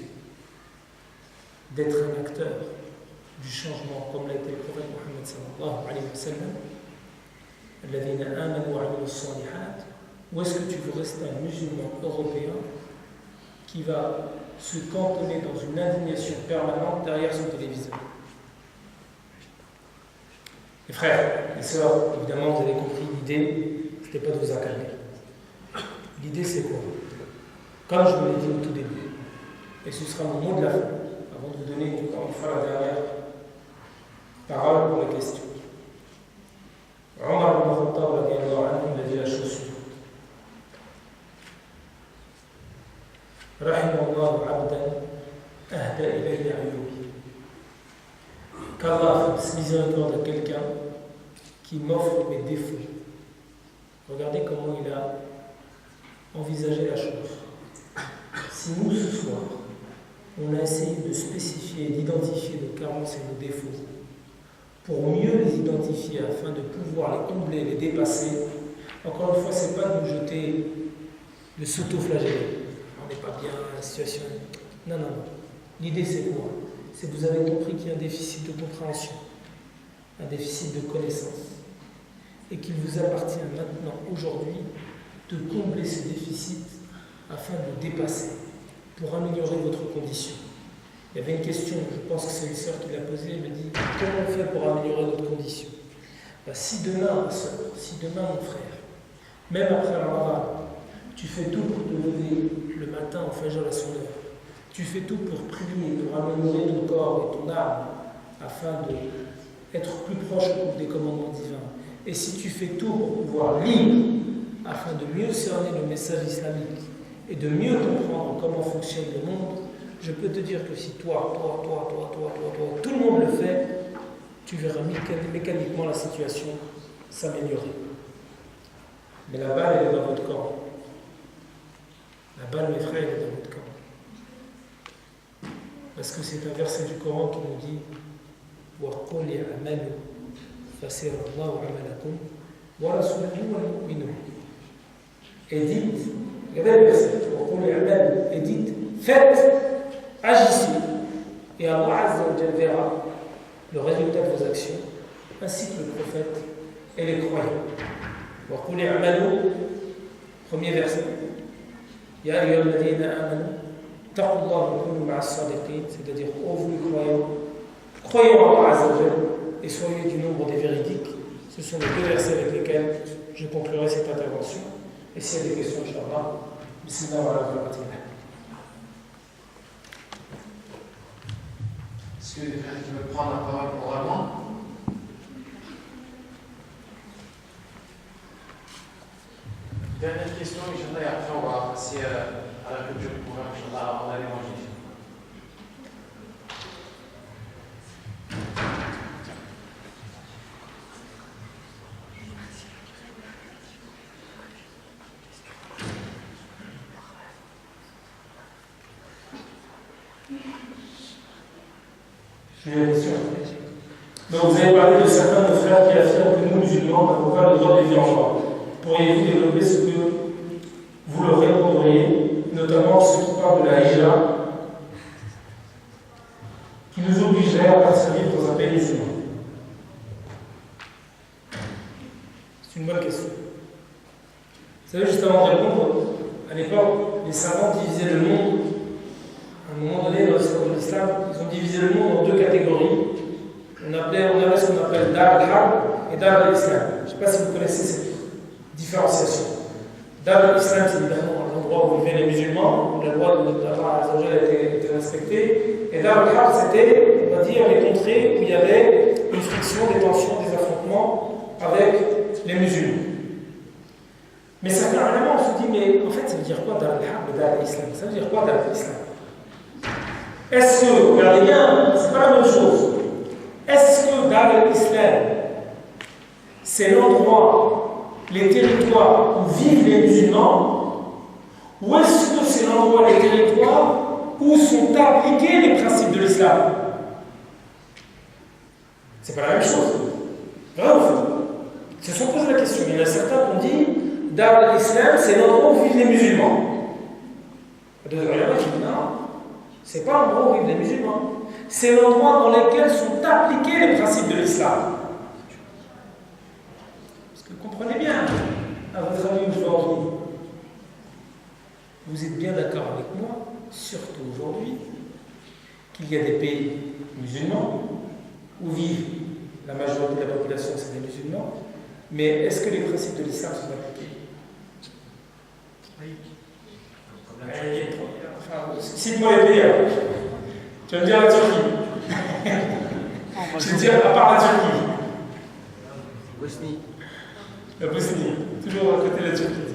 d'être un acteur du changement, comme l'a été le prophète Mohammed sallallahu alayhi wa sallam, alladhina amanu wa amilu s-salihat, ou est-ce que tu veux rester un musulman européen qui va se cantonner dans une indignation permanente derrière son téléviseur? Les frères, les sœurs, évidemment, vous avez compris l'idée, c'était pas de vous accalmer. L'idée, c'est quoi? Comme je vous l'ai dit au tout début, et ce sera mon mot de la fin, avant de vous donner encore une fois la dernière parole pour les questions. Omar ibn Khattab radiyallahu anhu, il a dit la chose suivante. Rahimallahu abdan ahda ilayhi ayubi. Qu'Allah fasse miséricorde à quelqu'un qui m'offre mes défauts. Regardez comment il a envisagé la chose. Si nous, ce soir, on a essayé de spécifier et d'identifier nos carences et nos défauts pour mieux les identifier afin de pouvoir les combler, les dépasser, encore une fois, ce n'est pas de nous jeter, de s'auto-flageller. On n'est pas bien, la situation. Non. L'idée, c'est quoi? C'est que vous avez compris qu'il y a un déficit de compréhension, un déficit de connaissance, et qu'il vous appartient maintenant, aujourd'hui, de combler ce déficit afin de le dépasser, pour améliorer votre condition. Il y avait une question, je pense que c'est une sœur qui l'a posée, elle me dit, comment on fait pour améliorer notre condition? Si demain, ma sœur, si demain, mon frère, même après un ramadan, tu fais tout pour te lever le matin au fajr à son heure, tu fais tout pour prier, pour améliorer ton corps et ton âme, afin d'être plus proche des commandements divins. Et si tu fais tout pour pouvoir lire, afin de mieux cerner le message islamique et de mieux comprendre comment fonctionne le monde, je peux te dire que si toi, tout le monde le fait, tu verras mécaniquement la situation s'améliorer. Mais la balle, elle est dans votre camp. La balle, mes frères, elle est dans votre camp. Parce que c'est un verset du Coran qui nous dit وَقُلْ اعْمَلُوا فَسَيَرَ اللَّهُ عَمَلَكُمْ وَرَسُولُهُ وَالْمُؤْمِنُونَ. Et dites, regardez le verset, وَقُلْ اعْمَلُوا, et dites, faites, agissez, et Allah Azza wa Jalla verra le résultat de vos actions, ainsi que le prophète et les croyants. وَقُلْ اعْمَلُوا, premier verset, يَا أَيُّهَا الَّذِينَ آمَنُوا اتقوا الله وكونوا مع الصادقين, c'est-à-dire, ô vous les croyants, croyez en Allah Azza wa Jalla et soyez du nombre des véridiques. Ce sont les deux versets avec lesquels je conclurai cette intervention. Et s'il y a des questions, Inch'Allah, bismillah wa rahmatullah. Est-ce que quelqu'un qui veut prendre la parole oralement? Dernière question, Inch'Allah, et après on va passer à la culture du programme, Inch'Allah, avant d'aller manger. Donc vous avez parlé de certains de nos frères qui affirment que nous, musulmans, n'avons pas le droit de vivre en joie. Pourriez-vous développer ce que vous leur répondriez, notamment ceux qui parlent de la hijra, qui nous obligerait à partir vivre dans un pays musulman? C'est une bonne question. Vous savez, juste avant de répondre, à l'époque, les savants divisaient le monde. À un moment donné, dans l'islam, ils ont divisé le monde en deux catégories. On avait ce qu'on appelle Dar al-Harb et Dar al-Islam. Je ne sais pas si vous connaissez cette différenciation. Dar al-Islam, c'est évidemment l'endroit l'endroit où vivaient les musulmans, la loi d'Allah Azza wa Jalla était respectée. Et Dar al-Harb, c'était, on va dire, les contrées où il y avait une friction, des tensions, des affrontements avec les musulmans. Mais certains éléments, on se dit, mais en fait, ça veut dire quoi Dar al-Harb et Dar al-Islam? Ça veut dire quoi Dar al-Islam? Est-ce que, regardez bien, c'est pas la même chose. Est-ce que Dar al-Islam, c'est l'endroit, les territoires où vivent les musulmans, ou est-ce que c'est l'endroit, les territoires où sont appliqués les principes de l'islam? C'est pas la même chose. Vrai ou faux? Ils se sont posé la question. Il y en a certains qui ont dit Dar al-Islam, c'est l'endroit où vivent les musulmans. D'autres éléments qui disent non, c'est pas l'endroit où vivent les musulmans. C'est l'endroit dans lequel sont appliqués les principes de l'islam. Parce que vous comprenez bien, à votre avis aujourd'hui, vous êtes bien d'accord avec moi, surtout aujourd'hui, qu'il y a des pays musulmans où vivent la majorité de la population, c'est des musulmans, mais est-ce que les principes de l'islam sont appliqués? Enfin, cite-moi les pays. Tu vas me dire la Turquie. Je vais te dire à part la Turquie. Bosnie. La Bosnie, toujours à côté de la Turquie.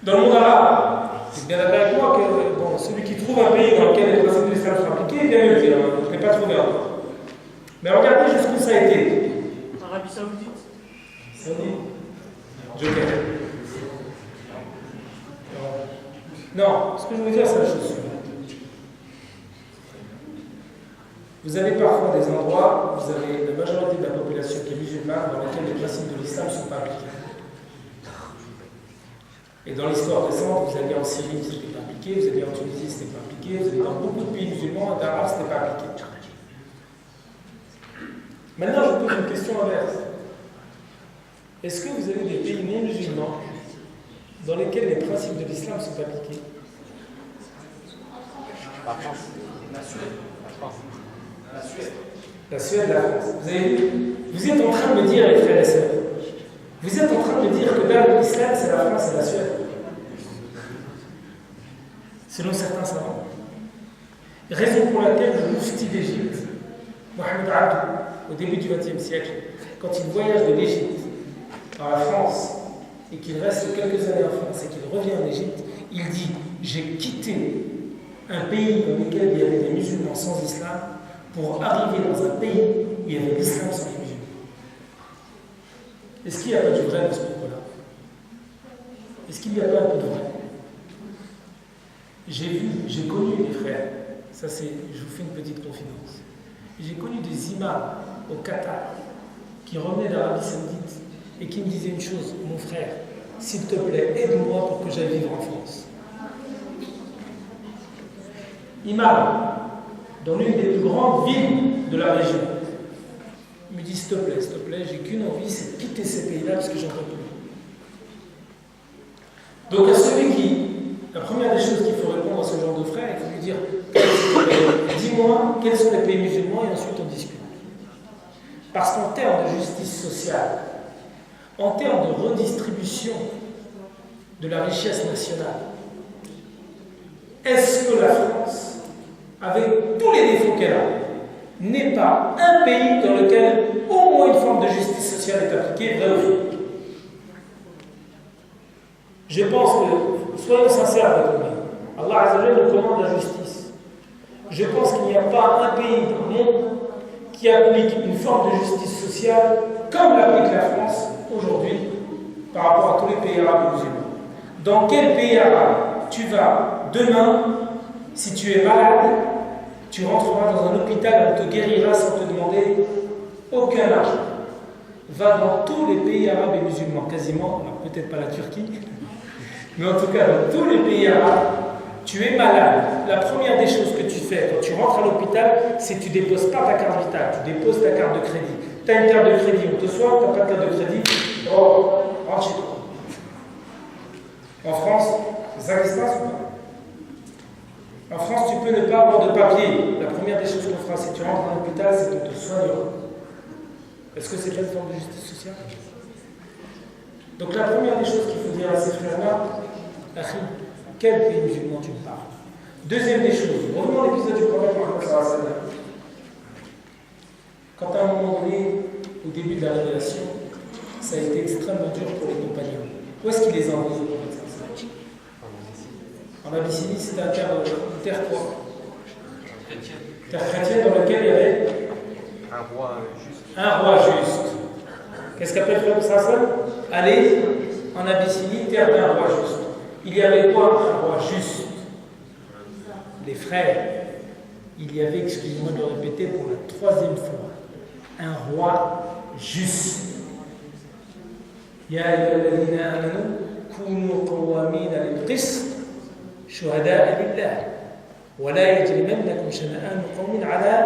Dans le monde arabe, c'est bien d'accord avec moi que bon, celui qui trouve un pays dans lequel les principes de l'islam sont appliqués, il vient me le dire. Je ne l'ai pas trouvé encore. Mais regardez jusqu'où ça a été. Arabie Saoudite. Saoudite. Joker. Non, ce que je veux dire, c'est la chose suivante. Vous avez parfois des endroits où vous avez la majorité de la population qui est musulmane dans lesquels les principes de l'islam ne sont pas appliqués. Et dans l'histoire récente, vous allez en Syrie, ce n'était pas appliqué, vous allez en Tunisie, ce n'était pas appliqué, vous allez dans beaucoup de pays musulmans et d'arabes, ce n'est pas appliqué. Maintenant, je pose une question inverse. Est-ce que vous avez des pays non musulmans dans lesquels les principes de l'islam sont appliqués? La France. La Suède. La France. La Suède. La Suède, la France. Vous êtes en train de me dire, les frères et sœurs, vous êtes en train de me dire que dans l'islam, c'est la France et la Suède. Selon certains savants. Raison pour laquelle le mufti d'Égypte, Mohamed Abdou, au début du XXe siècle, quand il voyage de l'Égypte à la France et qu'il reste quelques années en France et qu'il revient en Égypte, il dit « J'ai quitté un pays dans lequel il y avait des musulmans sans islam pour arriver dans un pays où il y avait l'islam sans les musulmans. » Est-ce qu'il n'y a pas du vrai dans ce propos-là? Est-ce qu'il n'y a pas un peu de vrai? J'ai connu des frères, ça c'est, je vous fais une petite confidence. J'ai connu des imams au Qatar qui revenaient d'Arabie Saoudite et qui me disaient une chose: mon frère, s'il te plaît, aide-moi pour que j'aille vivre en France. Imam, dans l'une des plus grandes villes de la région, il me dit s'il te plaît, j'ai qu'une envie, c'est de quitter ces pays-là parce que j'en peux plus. Donc à celui qui, la première des choses qu'il faut répondre à ce genre de frère, il faut lui dire dis-moi quels sont les pays musulmans et ensuite on discute. Parce qu'en termes de justice sociale, en termes de redistribution de la richesse nationale, est-ce que la France, avec tous les défauts qu'elle a, n'est pas un pays dans lequel au moins une forme de justice sociale est appliquée, vrai ou faux? Je pense que, soyons sincères avec nous, Allah Azza wa Jalla nous commande la justice. Je pense qu'il n'y a pas un pays dans le monde qui applique une forme de justice sociale comme l'applique la France aujourd'hui par rapport à tous les pays arabes et musulmans. Dans quel pays arabe tu vas demain, si tu es malade, tu rentreras dans un hôpital, on te guérira sans te demander aucun argent? Va dans tous les pays arabes et musulmans, quasiment, alors peut-être pas la Turquie, mais en tout cas dans tous les pays arabes, tu es malade. La première des choses que tu fais quand tu rentres à l'hôpital, c'est que tu déposes pas ta carte vitale, tu déposes ta carte de crédit. Tu as une carte de crédit, on te soigne, tu n'as pas de carte de crédit, oh, rentre chez toi. En France, c'est ça qui se passe ou pas? En France, tu peux ne pas avoir de papier. La première des choses qu'on fera, si tu rentres dans l'hôpital, c'est qu'on te soignera. Est-ce que c'est pas une forme de justice sociale? Donc la première des choses qu'il faut dire à ces frères-là, quel pays musulman tu parles? Deuxième des choses, revenons à l'épisode du prophète Mohammed sallallahu alayhi wa sallam. Quand à un moment donné, au début de la révélation, ça a été extrêmement dur pour les compagnons. Où est-ce qu'il les a envoyés? En Abyssinie, c'était une terre quoi? Terre chrétienne dans laquelle il y avait un roi juste. Qu'est-ce qu'appelle Frère Sassan? Allez en Abyssinie, terre d'un roi juste. Il y avait quoi un roi juste? Les frères, il y avait, excusez-moi de le répéter pour la troisième fois, un roi juste. Ya ayyuhalladhina amanu kunu qawwamina bil qist shuhada'a lillah wa la yajrimannakum shana'anu qawmin 'ala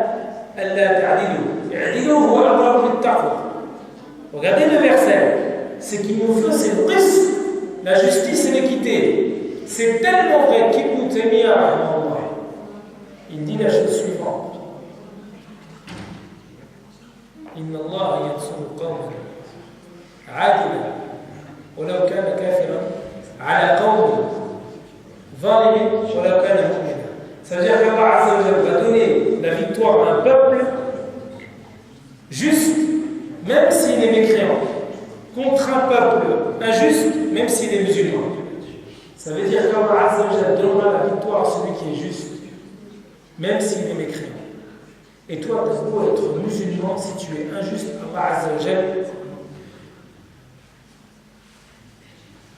alla ta'dilu. I'dilu huwa aqrabu lit-taqwa. Regardez le verset. Ce qu'il nous faut, c'est le qist, la justice et l'équité. C'est tellement vrai qu'Ibn Taymiyyah, il dit la chose suivante. Inna Allah yansuru qawman adila walau kana kafiran ala qawmin zalimin walau kana mu'mina. Ça veut dire qu'Allah Azza wa Jalla va donner la victoire à un peuple juste, même s'il est mécréant, contre un peuple injuste, même s'il est musulman. Ça veut dire qu'Allah Azza wa Jalla donnera la victoire à celui qui est juste, même s'il est mécréant. Et toi, tu peux être musulman, si tu es injuste, Allah Azza wa Jalla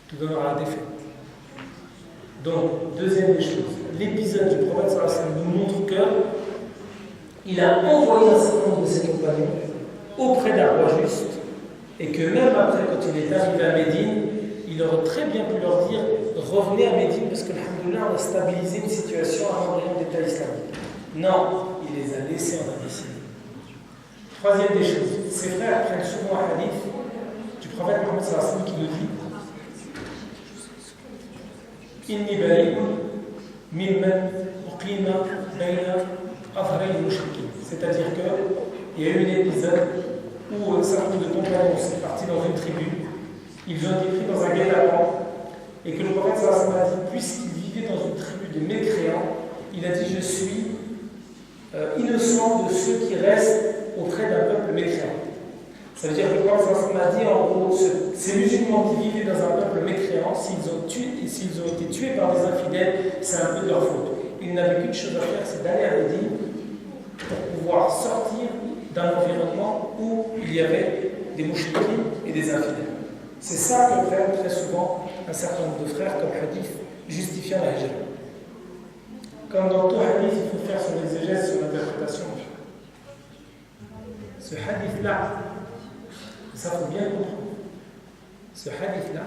te donnera la défaite. Donc, deuxième des choses, l'épisode du prophète sallallahu alayhi wa sallam nous montre qu'il a envoyé un certain nombre de ses compagnons auprès d'un roi juste, et que même après, quand il est arrivé à Médine, il aurait très bien pu leur dire revenez à Médine parce que alhamdoulilah, on a stabilisé une situation avant rien d'État islamique. Non, il les a laissés en Abyssinie. Troisième des choses, ses frères prennent souvent un hadith du prophète Mohammed sallallahu alayhi wa sallam qui nous dit Inni bari'un mimman uqima bayna afray al-mushrikin. C'est-à-dire qu'il y a eu un épisode où un certain nombre de compagnons sont partis dans une tribu, ils ont été pris dans un guet-apens, et que le prophète sallallahu alayhi wa sallam a dit, puisqu'il vivait dans une tribu de mécréants, il a dit je suis innocent de ceux qui restent auprès d'un peuple mécréant. Ça veut dire que le prophète sallallahu alayhi wa sallam a dit en gros, ces musulmans qui vivaient dans un peuple mécréant, s'ils ont été tués par des infidèles, c'est un peu de leur faute. Ils n'avaient qu'une chose à faire, c'est d'aller à Médine pour pouvoir sortir d'un environnement où il y avait des mouchriquins et des infidèles. C'est ça que fait très souvent un certain nombre de frères comme hadith justifiant la hijra. Comme dans tout hadith, il faut faire son exégèse, son interprétation. Ce hadith-là, ça faut bien comprendre. Ce hadith-là,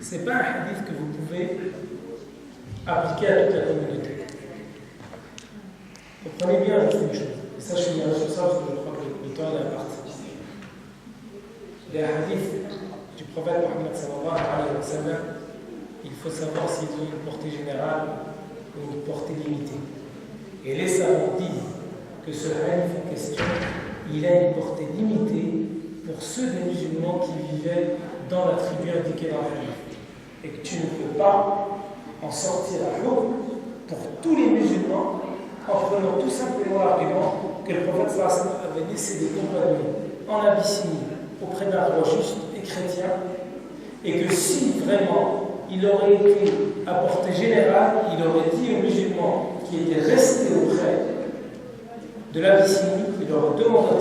ce n'est pas un hadith que vous pouvez appliquer à toute la communauté. Comprenez bien une chose. Et ça, je finirai sur ça parce que je crois que le temps est parti. Les hadiths du prophète Mohammed sallallahu alayhi wa sallam, il faut savoir s'ils ont une portée générale ou une portée limitée. Et les savants disent que ce hadith en question, il a une portée limitée pour ceux des musulmans qui vivaient dans la tribu indiquée dans le hadith. Et que tu ne peux pas en sortir à l'eau pour tous les musulmans en prenant tout simplement l'argument que le prophète sallallahu alayhi wa sallam avait laissé des compagnons en Abyssinie auprès d'un roi juste et chrétien, et que si vraiment il aurait été à portée générale, il aurait dit aux musulmans qui étaient restés auprès de l'Abyssinie, il aurait demandé à